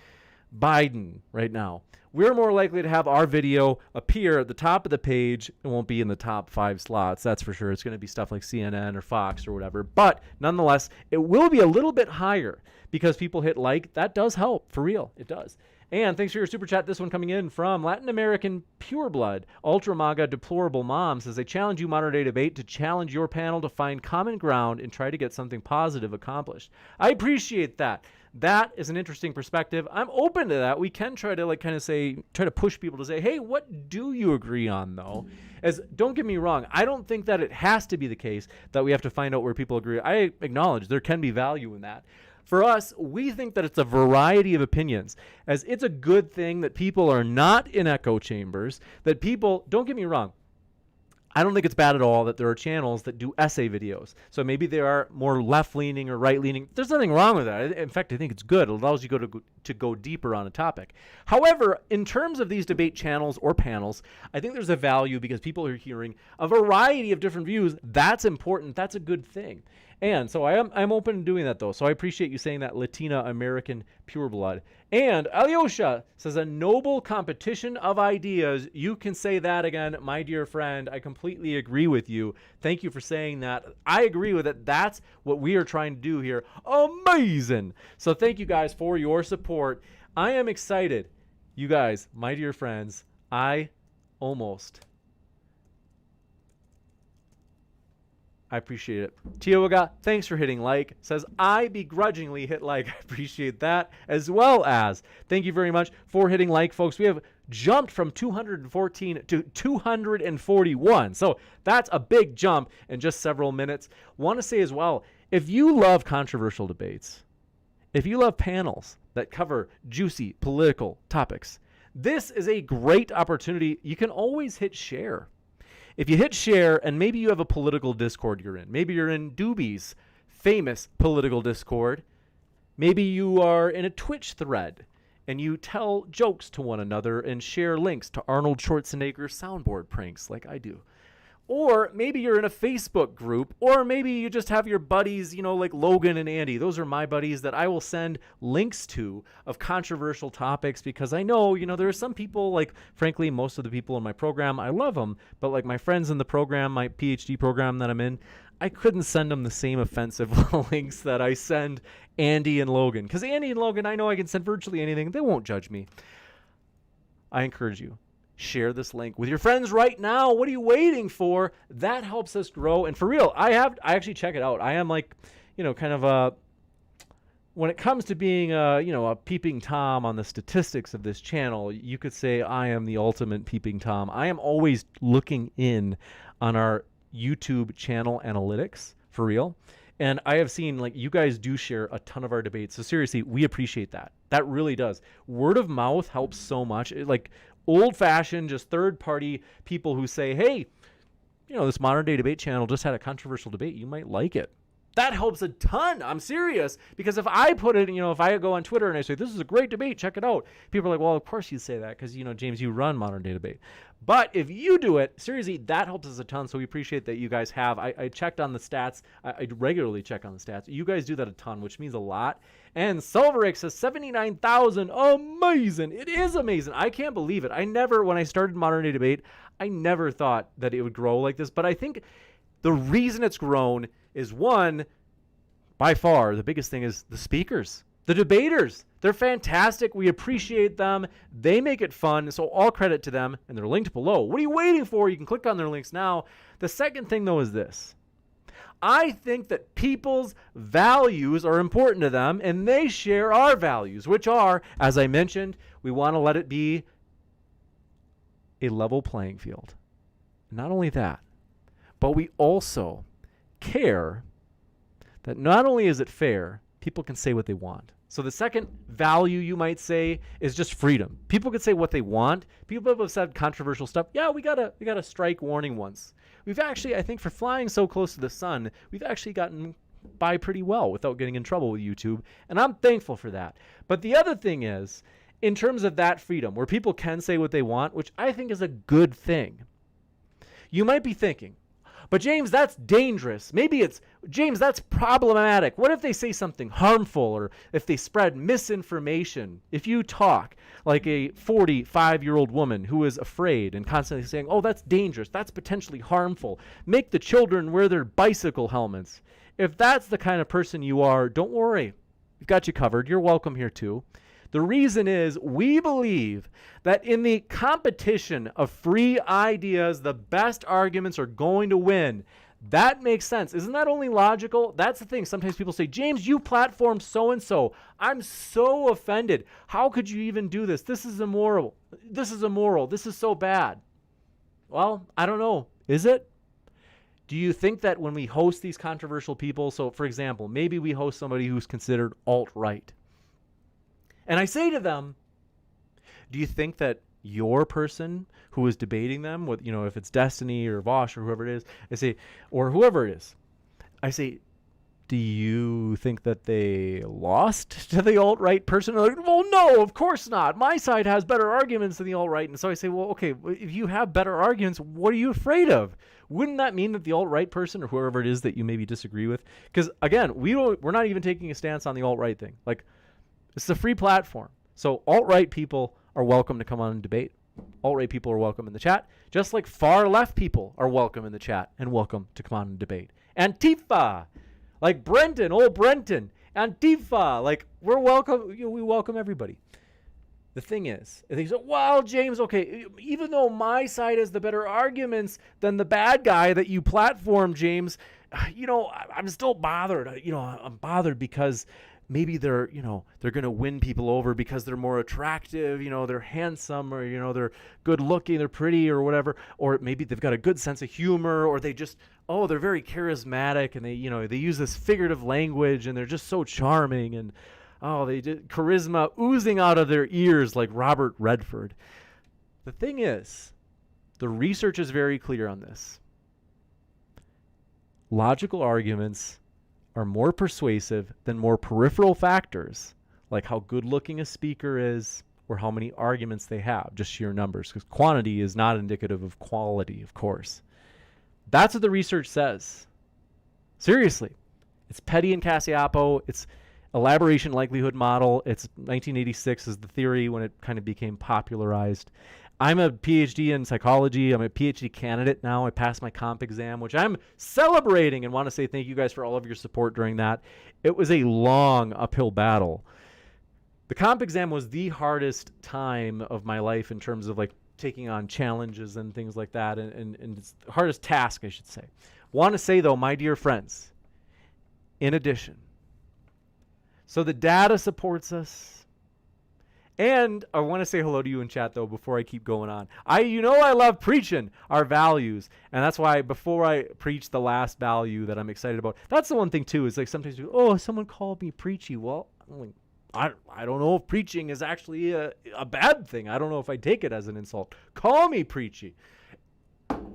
Biden right now, we're more likely to have our video appear at the top of the page. It won't be in the top 5 slots, that's for sure. It's going to be stuff like CNN or Fox or whatever. But nonetheless, it will be a little bit higher because people hit like. That does help, for real. It does. And thanks for your super chat. This one coming in from Latin American Pureblood. Ultra MAGA Deplorable Mom says, I challenge you, Modern Day Debate, to challenge your panel to find common ground and try to get something positive accomplished. I appreciate that. That is an interesting perspective. I'm open to that. We can try to try to push people to say, hey, what do you agree on though? As don't get me wrong, I don't think that it has to be the case that we have to find out where people agree. I acknowledge there can be value in that. For us, we think that it's a variety of opinions, as it's a good thing that people are not in echo chambers, that people, don't get me wrong, I don't think it's bad at all that there are channels that do essay videos. So maybe they are more left-leaning or right-leaning. There's nothing wrong with that. In fact, I think it's good. It allows you to go deeper on a topic. However, in terms of these debate channels or panels, I think there's a value because people are hearing a variety of different views. That's important. That's a good thing. And so I'm open to doing that, though. So I appreciate you saying that, Latina American Pureblood. And Alyosha says, a noble competition of ideas. You can say that again, my dear friend. I completely agree with you. Thank you for saying that. I agree with it. That's what we are trying to do here. Amazing. So thank you guys for your support. I am excited. You guys, my dear friends, I appreciate it. Tioga, thanks for hitting like. Says, I begrudgingly hit like. I appreciate that. As well as, thank you very much for hitting like, folks. We have jumped from 214 to 241. So that's a big jump in just several minutes. Want to say as well, if you love controversial debates, if you love panels that cover juicy political topics, this is a great opportunity. You can always hit share. If you hit share, and maybe you have a political Discord you're in, maybe you're in Doobie's famous political Discord, maybe you are in a Twitch thread, and you tell jokes to one another and share links to Arnold Schwarzenegger soundboard pranks like I do. Or maybe you're in a Facebook group, or maybe you just have your buddies, like Logan and Andy. Those are my buddies that I will send links to of controversial topics, because I know, there are some people, like, frankly, most of the people in my program, I love them, but like my friends in the program, my PhD program that I'm in, I couldn't send them the same offensive links that I send Andy and Logan. Because Andy and Logan, I know I can send virtually anything. They won't judge me. I encourage you. Share this link with your friends right now. What are you waiting for? That helps us grow. And for real, I actually check it out. I am like, kind of when it comes to being a peeping Tom on the statistics of this channel, you could say I am the ultimate peeping Tom. I am always looking in on our YouTube channel analytics, for real. And I have seen, like, you guys do share a ton of our debates. So seriously, we appreciate that. That really does. Word of mouth helps so much. Like, old-fashioned, just third-party people who say, hey, this Modern Day Debate channel just had a controversial debate. You might like it. That helps a ton. I'm serious. Because if I put it, if I go on Twitter and I say, this is a great debate, check it out. People are like, well, of course you say that because, James, you run Modern Day Debate. But if you do it, seriously, that helps us a ton. So we appreciate that you guys have. I checked on the stats. I regularly check on the stats. You guys do that a ton, which means a lot. And Silverix says 79,000. Amazing. It is amazing. I can't believe it. When I started Modern Day Debate, I never thought that it would grow like this. But I think the reason it's grown is, one, by far, the biggest thing is the speakers, the debaters. They're fantastic. We appreciate them. They make it fun. So all credit to them. And they're linked below. What are you waiting for? You can click on their links now. The second thing, though, is this. I think that people's values are important to them, and they share our values, which are, as I mentioned, we want to let it be a level playing field. Not only that, but we also care that not only is it fair, people can say what they want. So the second value, you might say, is just freedom. People can say what they want. People have said controversial stuff. Yeah, we got a strike warning once. We've actually, I think, for flying so close to the sun, we've actually gotten by pretty well without getting in trouble with YouTube, and I'm thankful for that. But the other thing is, in terms of that freedom, where people can say what they want, which I think is a good thing, you might be thinking, but James, that's dangerous. James, that's problematic. What if they say something harmful, or if they spread misinformation? If you talk like a 45-year-old woman who is afraid and constantly saying, oh, that's dangerous, that's potentially harmful, make the children wear their bicycle helmets. If that's the kind of person you are, don't worry. We've got you covered. You're welcome here too. The reason is we believe that in the competition of free ideas, the best arguments are going to win. That makes sense. Isn't that only logical? That's the thing. Sometimes people say, James, you platformed so-and-so. I'm so offended. How could you even do this? This is immoral. This is so bad. Well, I don't know. Is it? Do you think that when we host these controversial people, so for example, maybe we host somebody who's considered alt-right, and I say to them, do you think that your person who is debating them with, if it's Destiny or Vosh or whoever it is, I say, or whoever it is, I say, do you think that they lost to the alt-right person? They're like, well, no, of course not. My side has better arguments than the alt-right. And so I say, well, okay, if you have better arguments, what are you afraid of? Wouldn't that mean that the alt-right person or whoever it is that you maybe disagree with? Because again, we're not even taking a stance on the alt-right thing. Like, it's a free platform. So alt-right people are welcome to come on and debate. Alt-right people are welcome in the chat, just like far-left people are welcome in the chat and welcome to come on and debate. Antifa, like Brenton, old Brenton. Antifa, like we're welcome. We welcome everybody. The thing is, they say, well, James, okay, even though my side has the better arguments than the bad guy that you platform, James, I'm still bothered. I'm bothered because maybe they're going to win people over because they're more attractive, they're handsome, or, they're good looking, they're pretty or whatever. Or maybe they've got a good sense of humor, or they just, they're very charismatic and they use this figurative language and they're just so charming and, they did charisma oozing out of their ears like Robert Redford. The thing is, the research is very clear on this. Logical arguments are more persuasive than more peripheral factors, like how good looking a speaker is or how many arguments they have, just sheer numbers, because quantity is not indicative of quality, of course. That's what the research says. Seriously. It's Petty and Cassiapo. It's elaboration likelihood model. It's 1986 is the theory when it kind of became popularized. I'm a PhD in psychology. I'm a PhD candidate now. I passed my comp exam, which I'm celebrating, and want to say thank you guys for all of your support during that. It was a long uphill battle. The comp exam was the hardest time of my life in terms of like taking on challenges and things like that, and it's the hardest task, I should say. Want to say though, my dear friends, in addition, so the data supports us, And I want to say hello to you in chat, though, before I keep going on. I love preaching our values. And that's why before I preach the last value that I'm excited about, that's the one thing, too, is like sometimes you go, oh, someone called me preachy. Well, I don't know if preaching is actually a bad thing. I don't know if I take it as an insult. Call me preachy.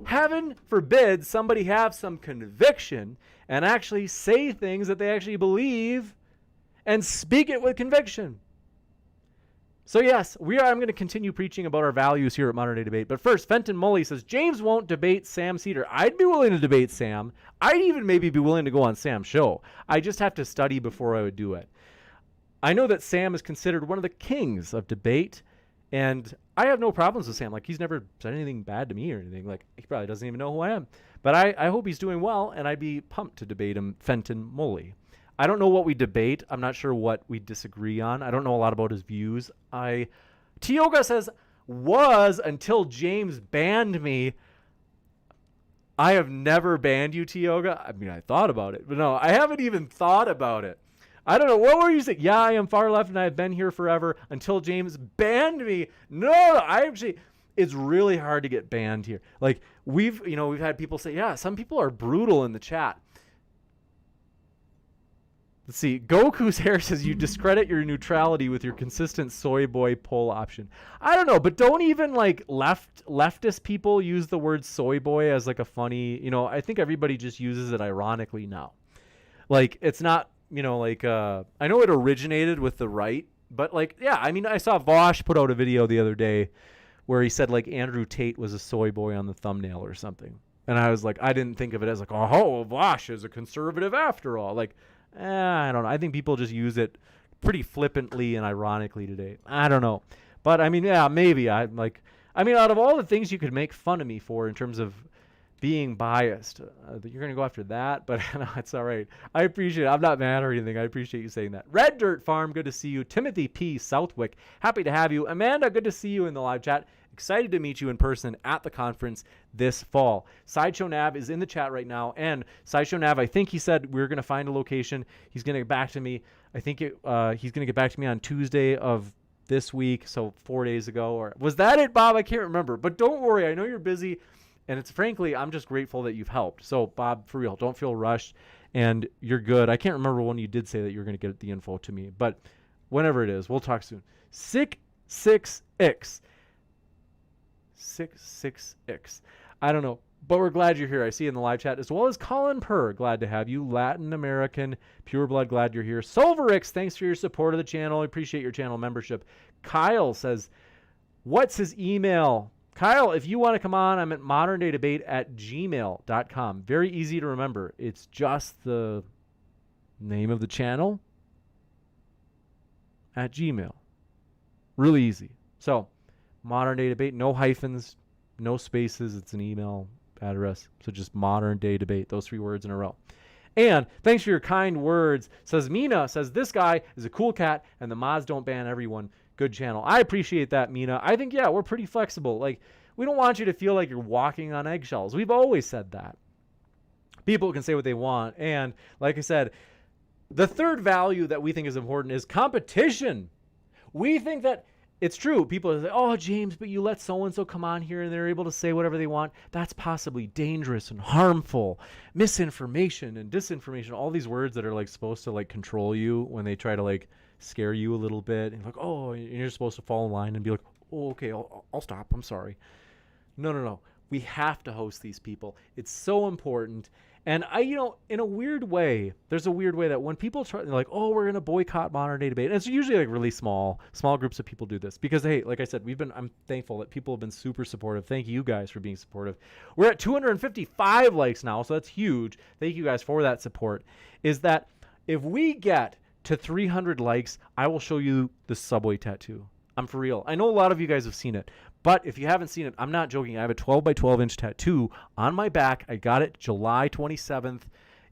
Heaven forbid somebody have some conviction and actually say things that they actually believe and speak it with conviction. So yes, I'm going to continue preaching about our values here at Modern Day Debate. But first, Fenton Mully says, James won't debate Sam Cedar. I'd be willing to debate Sam. I'd even maybe be willing to go on Sam's show. I just have to study before I would do it. I know that Sam is considered one of the kings of debate, and I have no problems with Sam. Like, he's never said anything bad to me or anything. Like, he probably doesn't even know who I am. But I hope he's doing well, and I'd be pumped to debate him, Fenton Mully. I don't know what we debate. I'm not sure what we disagree on. I don't know a lot about his views. Tioga says, was until James banned me. I have never banned you, Tioga. I mean, I thought about it, but no, I haven't even thought about it. I don't know. What were you saying? Yeah, I am far left and I've been here forever until James banned me. No, it's really hard to get banned here. Like we've had people say, yeah, some people are brutal in the chat. Let's see. Goku's hair says you discredit your neutrality with your consistent soy boy poll option. I don't know, but don't even like leftist people use the word soy boy as like a funny, I think everybody just uses it ironically now. Like it's not, I know it originated with the right, but like, yeah, I mean, I saw Vosh put out a video the other day where he said like Andrew Tate was a soy boy on the thumbnail or something. And I was like, I didn't think of it as like, oh, Vosh is a conservative after all. Like, I don't know. I think people just use it pretty flippantly and ironically today. I don't know. But I mean, yeah, maybe out of all the things you could make fun of me for in terms of being biased, you're going to go after that, but no, it's all right. I appreciate it. I'm not mad or anything. I appreciate you saying that. Red Dirt Farm, good to see you. Timothy P. Southwick, happy to have you. Amanda, good to see you in the live chat. Excited to meet you in person at the conference this fall. Sideshow Nav is in the chat right now, and Sideshow Nav, I think he said we're going to find a location. He's going to get back to me. I think he's going to get back to me on Tuesday of this week, so 4 days ago. Or was that it, Bob? I can't remember. But don't worry. I know you're busy, and it's frankly, I'm just grateful that you've helped. So, Bob, for real, don't feel rushed, and you're good. I can't remember when you did say that you were going to get the info to me, but whenever it is, we'll talk soon. 6X. I don't know, but we're glad you're here. I see you in the live chat, as well as Colin Purr. Glad to have you. Latin American Pureblood, glad you're here. Solverix, thanks for your support of the channel. I appreciate your channel membership. Kyle says, what's his email? Kyle, if you want to come on, I'm at moderndaydebate@gmail.com. Very easy to remember. It's just the name of the channel at Gmail. Really easy. So, Modern Day Debate, no hyphens, no spaces. It's an email address. So just Modern Day Debate, those 3 words in a row. And thanks for your kind words. Says Mina, says this guy is a cool cat and the mods don't ban everyone. Good channel. I appreciate that, Mina. I think, yeah, we're pretty flexible. Like, we don't want you to feel like you're walking on eggshells. We've always said that. People can say what they want. And like I said, the third value that we think is important is competition. We think that it's true. People say, oh, James, but you let so-and-so come on here and they're able to say whatever they want. That's possibly dangerous and harmful. Misinformation and disinformation, all these words that are like supposed to like control you when they try to like scare you a little bit. And like, oh, you're supposed to fall in line and be like, oh, okay, I'll stop. I'm sorry. No. We have to host these people. It's so important. And in a weird way, there's a weird way that when people try, they're like, oh, we're going to boycott Modern Day Debate. And it's usually like really small groups of people do this because, hey, like I said, I'm thankful that people have been super supportive. Thank you guys for being supportive. We're at 255 likes now, so that's huge. Thank you guys for that support. Is that if we get to 300 likes, I will show you the subway tattoo. I'm for real. I know a lot of you guys have seen it, but if you haven't seen it, I'm not joking. I have a 12 by 12 inch tattoo on my back. I got it July 27th.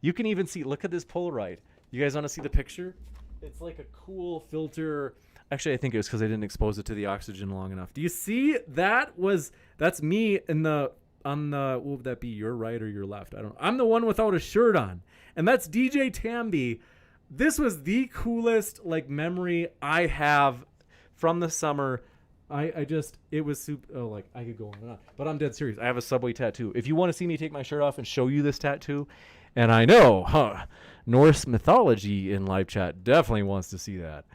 You can even see, look at this Polaroid. You guys want to see the picture? It's like a cool filter. Actually, I think it was because I didn't expose it to the oxygen long enough. Do you see? That's me on the, what would that be, your right or your left? I don't know. I'm the one without a shirt on. And that's DJ Tambi. This was the coolest like memory I have from the summer. It was super, like I could go on and on, but I'm dead serious. I have a Subway tattoo. If you want to see me take my shirt off and show you this tattoo, and I know, Norse mythology in live chat definitely wants to see that,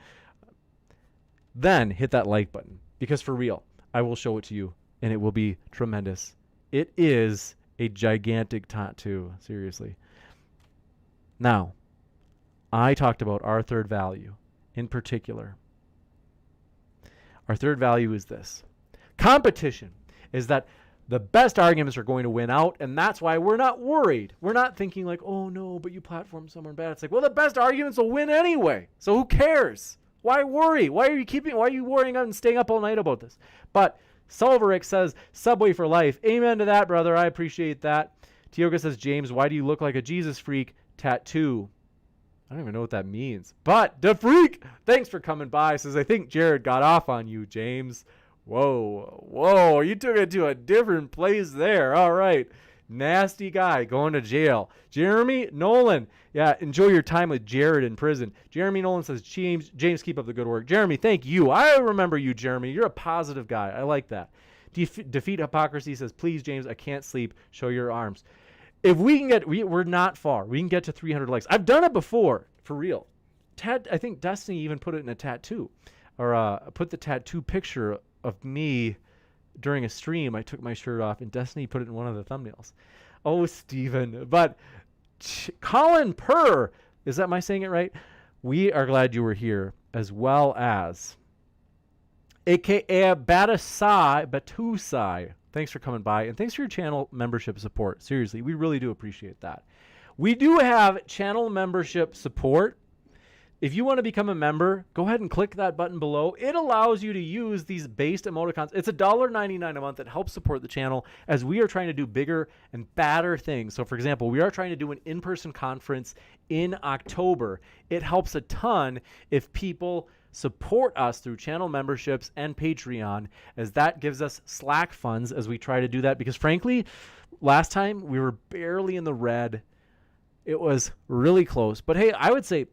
then hit that like button, because for real, I will show it to you and it will be tremendous. It is a gigantic tattoo, seriously. Now, I talked about our third value in particular. Our third value is this. Competition is that the best arguments are going to win out, and that's why we're not worried. We're not thinking like, oh no, but you platform someone bad. It's like, well, the best arguments will win anyway, so who cares? Why worry? Why are you worrying and staying up all night about this? But Solverick says, Subway for life. Amen to that, brother. I appreciate that. Tioga says, James, why do you look like a Jesus freak tattoo? I don't even know what that means. But the freak, thanks for coming by. Says, I think Jared got off on you, James. Whoa. You took it to a different place there. All right. Nasty guy going to jail. Jeremy Nolan. Yeah, enjoy your time with Jared in prison. Jeremy Nolan says, James, keep up the good work. Jeremy, thank you. I remember you, Jeremy. You're a positive guy. I like that. Defeat hypocrisy says, please, James, I can't sleep. Show your arms. If we can get, we're not far. We can get to 300 likes. I've done it before, for real. I think Destiny even put it in a tattoo, or put the tattoo picture of me during a stream. I took my shirt off, and Destiny put it in one of the thumbnails. Oh, Steven. But Colin Purr, am I saying it right? We are glad you were here, as well as a.k.a. Batusai. Thanks for coming by, and thanks for your channel membership support. Seriously, we really do appreciate that. We do have channel membership support. If you want to become a member, go ahead and click that button below. It allows you to use these based emoticons. It's $1.99 a month that helps support the channel as we are trying to do bigger and badder things. So, for example, we are trying to do an in-person conference in October. It helps a ton if people support us through channel memberships and Patreon, as that gives us Slack funds as we try to do that. Because frankly, last time we were barely in the red. It was really close. But hey, I would say,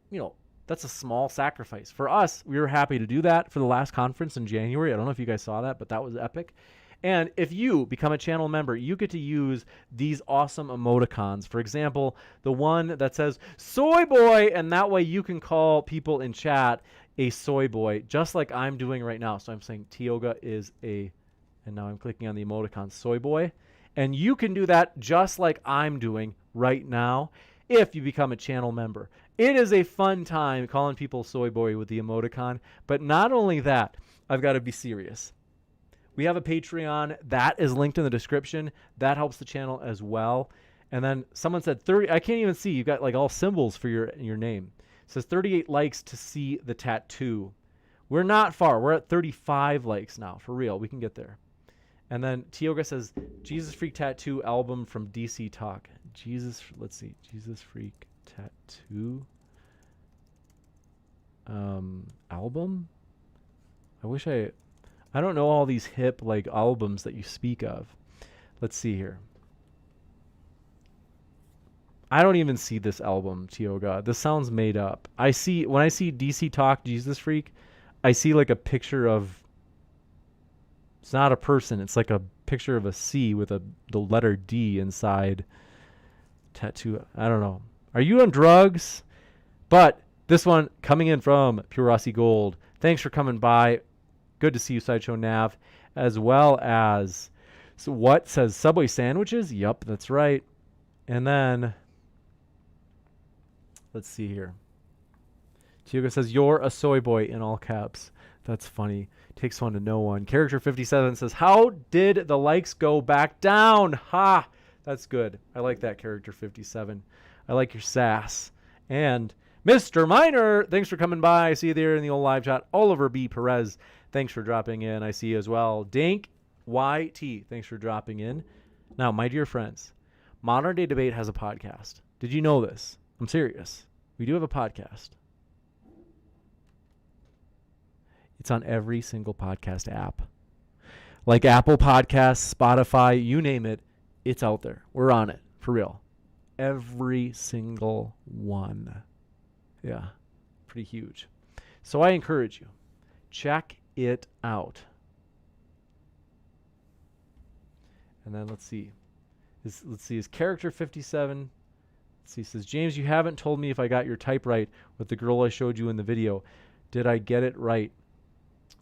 that's a small sacrifice. For us, we were happy to do that for the last conference in January. I don't know if you guys saw that, but that was epic. And if you become a channel member, you get to use these awesome emoticons. For example, the one that says soy boy, and that way you can call people in chat a soy boy, just like I'm doing right now. So I'm saying Tioga is and now I'm clicking on the emoticon soy boy. And you can do that just like I'm doing right now if you become a channel member. It is a fun time calling people soy boy with the emoticon. But not only that, I've got to be serious. We have a Patreon that is linked in the description. That helps the channel as well. And then someone said 30. I can't even see. You've got like all symbols for your name. It says 38 likes to see the tattoo. We're not far. We're at 35 likes now. For real. We can get there. And then Tioga says, Jesus Freak Tattoo album from DC Talk. Let's see. Jesus Freak Tattoo album? I don't know all these hip like albums that you speak of. Let's see here. I don't even see this album, Tioga. This sounds made up. When I see DC Talk Jesus Freak, I see like a picture of, it's not a person, it's like a picture of a C with the letter D inside. Tattoo. I don't know. Are you on drugs? But this one coming in from Pure Rossi Gold. Thanks for coming by. Good to see you, Sideshow Nav. As well as, so what says Subway sandwiches? Yup, that's right. And then, let's see here. Tioga says, you're a soy boy in all caps. That's funny. Takes one to know one. Character 57 says, how did the likes go back down? Ha! That's good. I like that, Character 57. I like your sass. And Mr. Miner, thanks for coming by. I see you there in the old live chat. Oliver B. Perez, thanks for dropping in. I see you as well. Dink YT, thanks for dropping in. Now, my dear friends, Modern Day Debate has a podcast. Did you know this? I'm serious. We do have a podcast. It's on every single podcast app. Like Apple Podcasts, Spotify, you name it, it's out there. We're on it, for real. Every single one. Yeah, pretty huge. So I encourage you, check it out. And then let's see. His character 57. Let's see. He says, James, you haven't told me if I got your type right with the girl I showed you in the video. Did I get it right?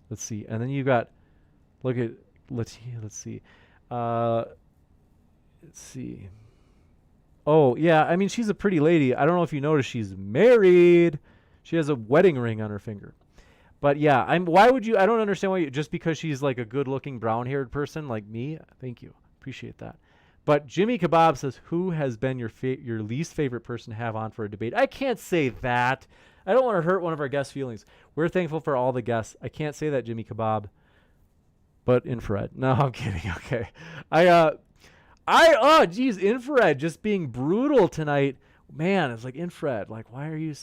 Let's see. And then you got, let's see. Let's see. Oh, yeah. I mean, she's a pretty lady. I don't know if you noticed she's married. She has a wedding ring on her finger. But yeah, I don't understand why just because she's like a good-looking brown-haired person like me. Thank you. Appreciate that. But Jimmy Kebab says, who has been your least favorite person to have on for a debate? I can't say that. I don't want to hurt one of our guests' feelings. We're thankful for all the guests. I can't say that, Jimmy Kebab. But Infrared. No, I'm kidding. Okay. Infrared just being brutal tonight. Man, it's like Infrared. Like, why are you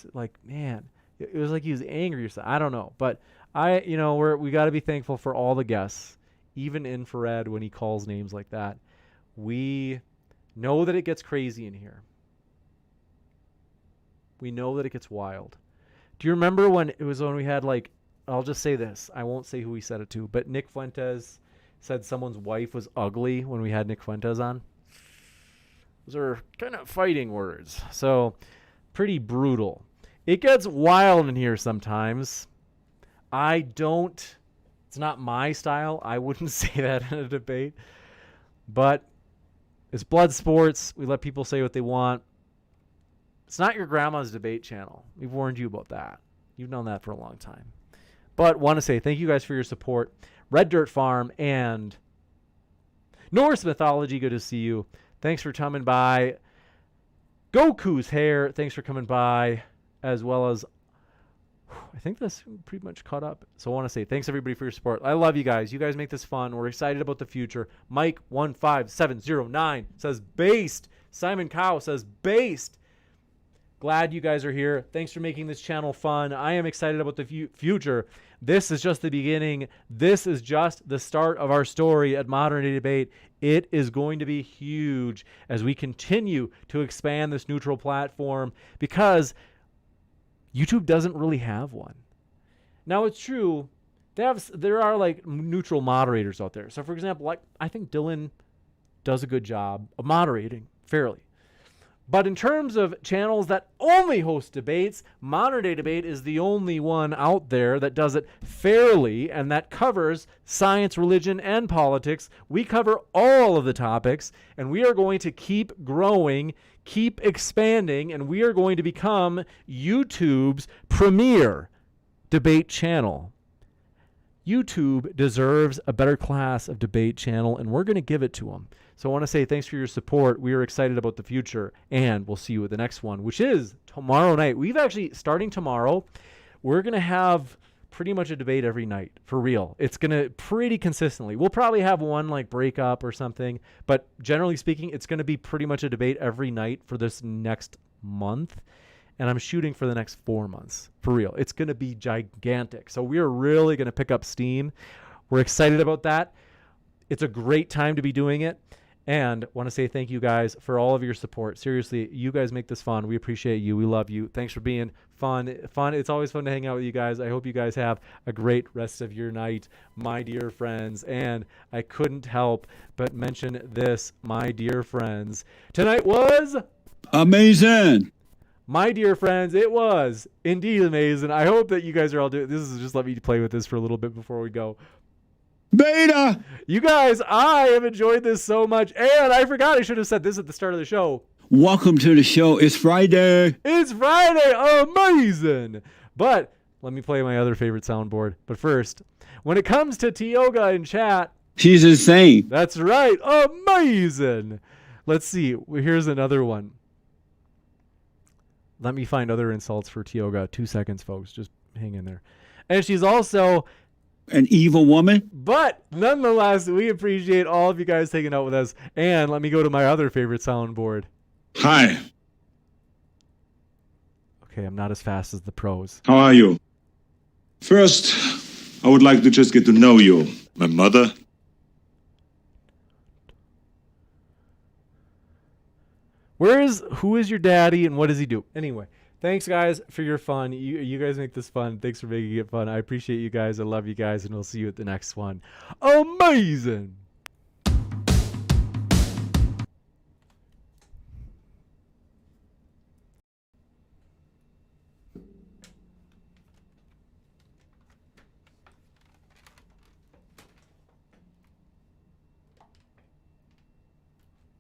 man? It was like he was angry or something. I don't know. But we got to be thankful for all the guests. Even Infrared, when he calls names like that. We know that it gets crazy in here. We know that it gets wild. Do you remember when we had I'll just say this. I won't say who he said it to, but Nick Fuentes said someone's wife was ugly when we had Nick Fuentes on. Those are kind of fighting words. So pretty brutal. It gets wild in here sometimes. It's not my style. I wouldn't say that in a debate. But it's blood sports. We let people say what they want. It's not your grandma's debate channel. We've warned you about that. You've known that for a long time. But want to say thank you guys for your support. Red Dirt Farm and Norse Mythology, good to see you. Thanks for coming by. Goku's Hair, thanks for coming by. As well as, I think that's pretty much caught up. So I want to say thanks everybody for your support. I love you guys. You guys make this fun. We're excited about the future. Mike15709 says based. Simon Cow says based. Glad you guys are here. Thanks for making this channel fun. I am excited about the future. This is just the beginning. This is just the start of our story at Modern Day Debate. It is going to be huge as we continue to expand this neutral platform because YouTube doesn't really have one. Now, it's true. There are neutral moderators out there. So, for example, I think Dylan does a good job of moderating fairly. But in terms of channels that only host debates, Modern Day Debate is the only one out there that does it fairly and that covers science, religion, and politics. We cover all of the topics, and we are going to keep growing, keep expanding, and we are going to become YouTube's premier debate channel. YouTube deserves a better class of debate channel, and we're going to give it to them. So I want to say thanks for your support. We are excited about the future, and we'll see you at the next one, which is tomorrow night. We've actually, starting tomorrow, we're going to have pretty much a debate every night, for real. It's going to pretty consistently. We'll probably have one breakup or something, but generally speaking, it's going to be pretty much a debate every night for this next month. And I'm shooting for the next 4 months, for real. It's going to be gigantic. So we are really going to pick up steam. We're excited about that. It's a great time to be doing it. And want to say thank you guys for all of your support. Seriously, you guys make this fun. We appreciate you. We love you. Thanks for being fun. It's always fun to hang out with you guys. I hope you guys have a great rest of your night, my dear friends. And I couldn't help but mention this, my dear friends. Tonight was amazing. My dear friends, it was indeed amazing. I hope that you guys are all doing this. Is just let me play with this for a little bit before we go. Beta! You guys, I have enjoyed this so much. And I forgot I should have said this at the start of the show. Welcome to the show. It's Friday. It's Friday. Amazing. But let me play my other favorite soundboard. But first, when it comes to Tioga in chat, she's insane. That's right. Amazing. Let's see. Here's another one. Let me find other insults for Tioga. 2 seconds, folks. Just hang in there. And she's also an evil woman. But nonetheless, we appreciate all of you guys hanging out with us. And let me go to my other favorite soundboard. Hi. Okay, I'm not as fast as the pros. How are you? First, I would like to just get to know you. My mother. Who is your daddy and what does he do? Anyway, Thanks, guys, for your fun. You guys make this fun. Thanks for making it fun. I appreciate you guys. I love you guys, and we'll see you at the next one. Amazing.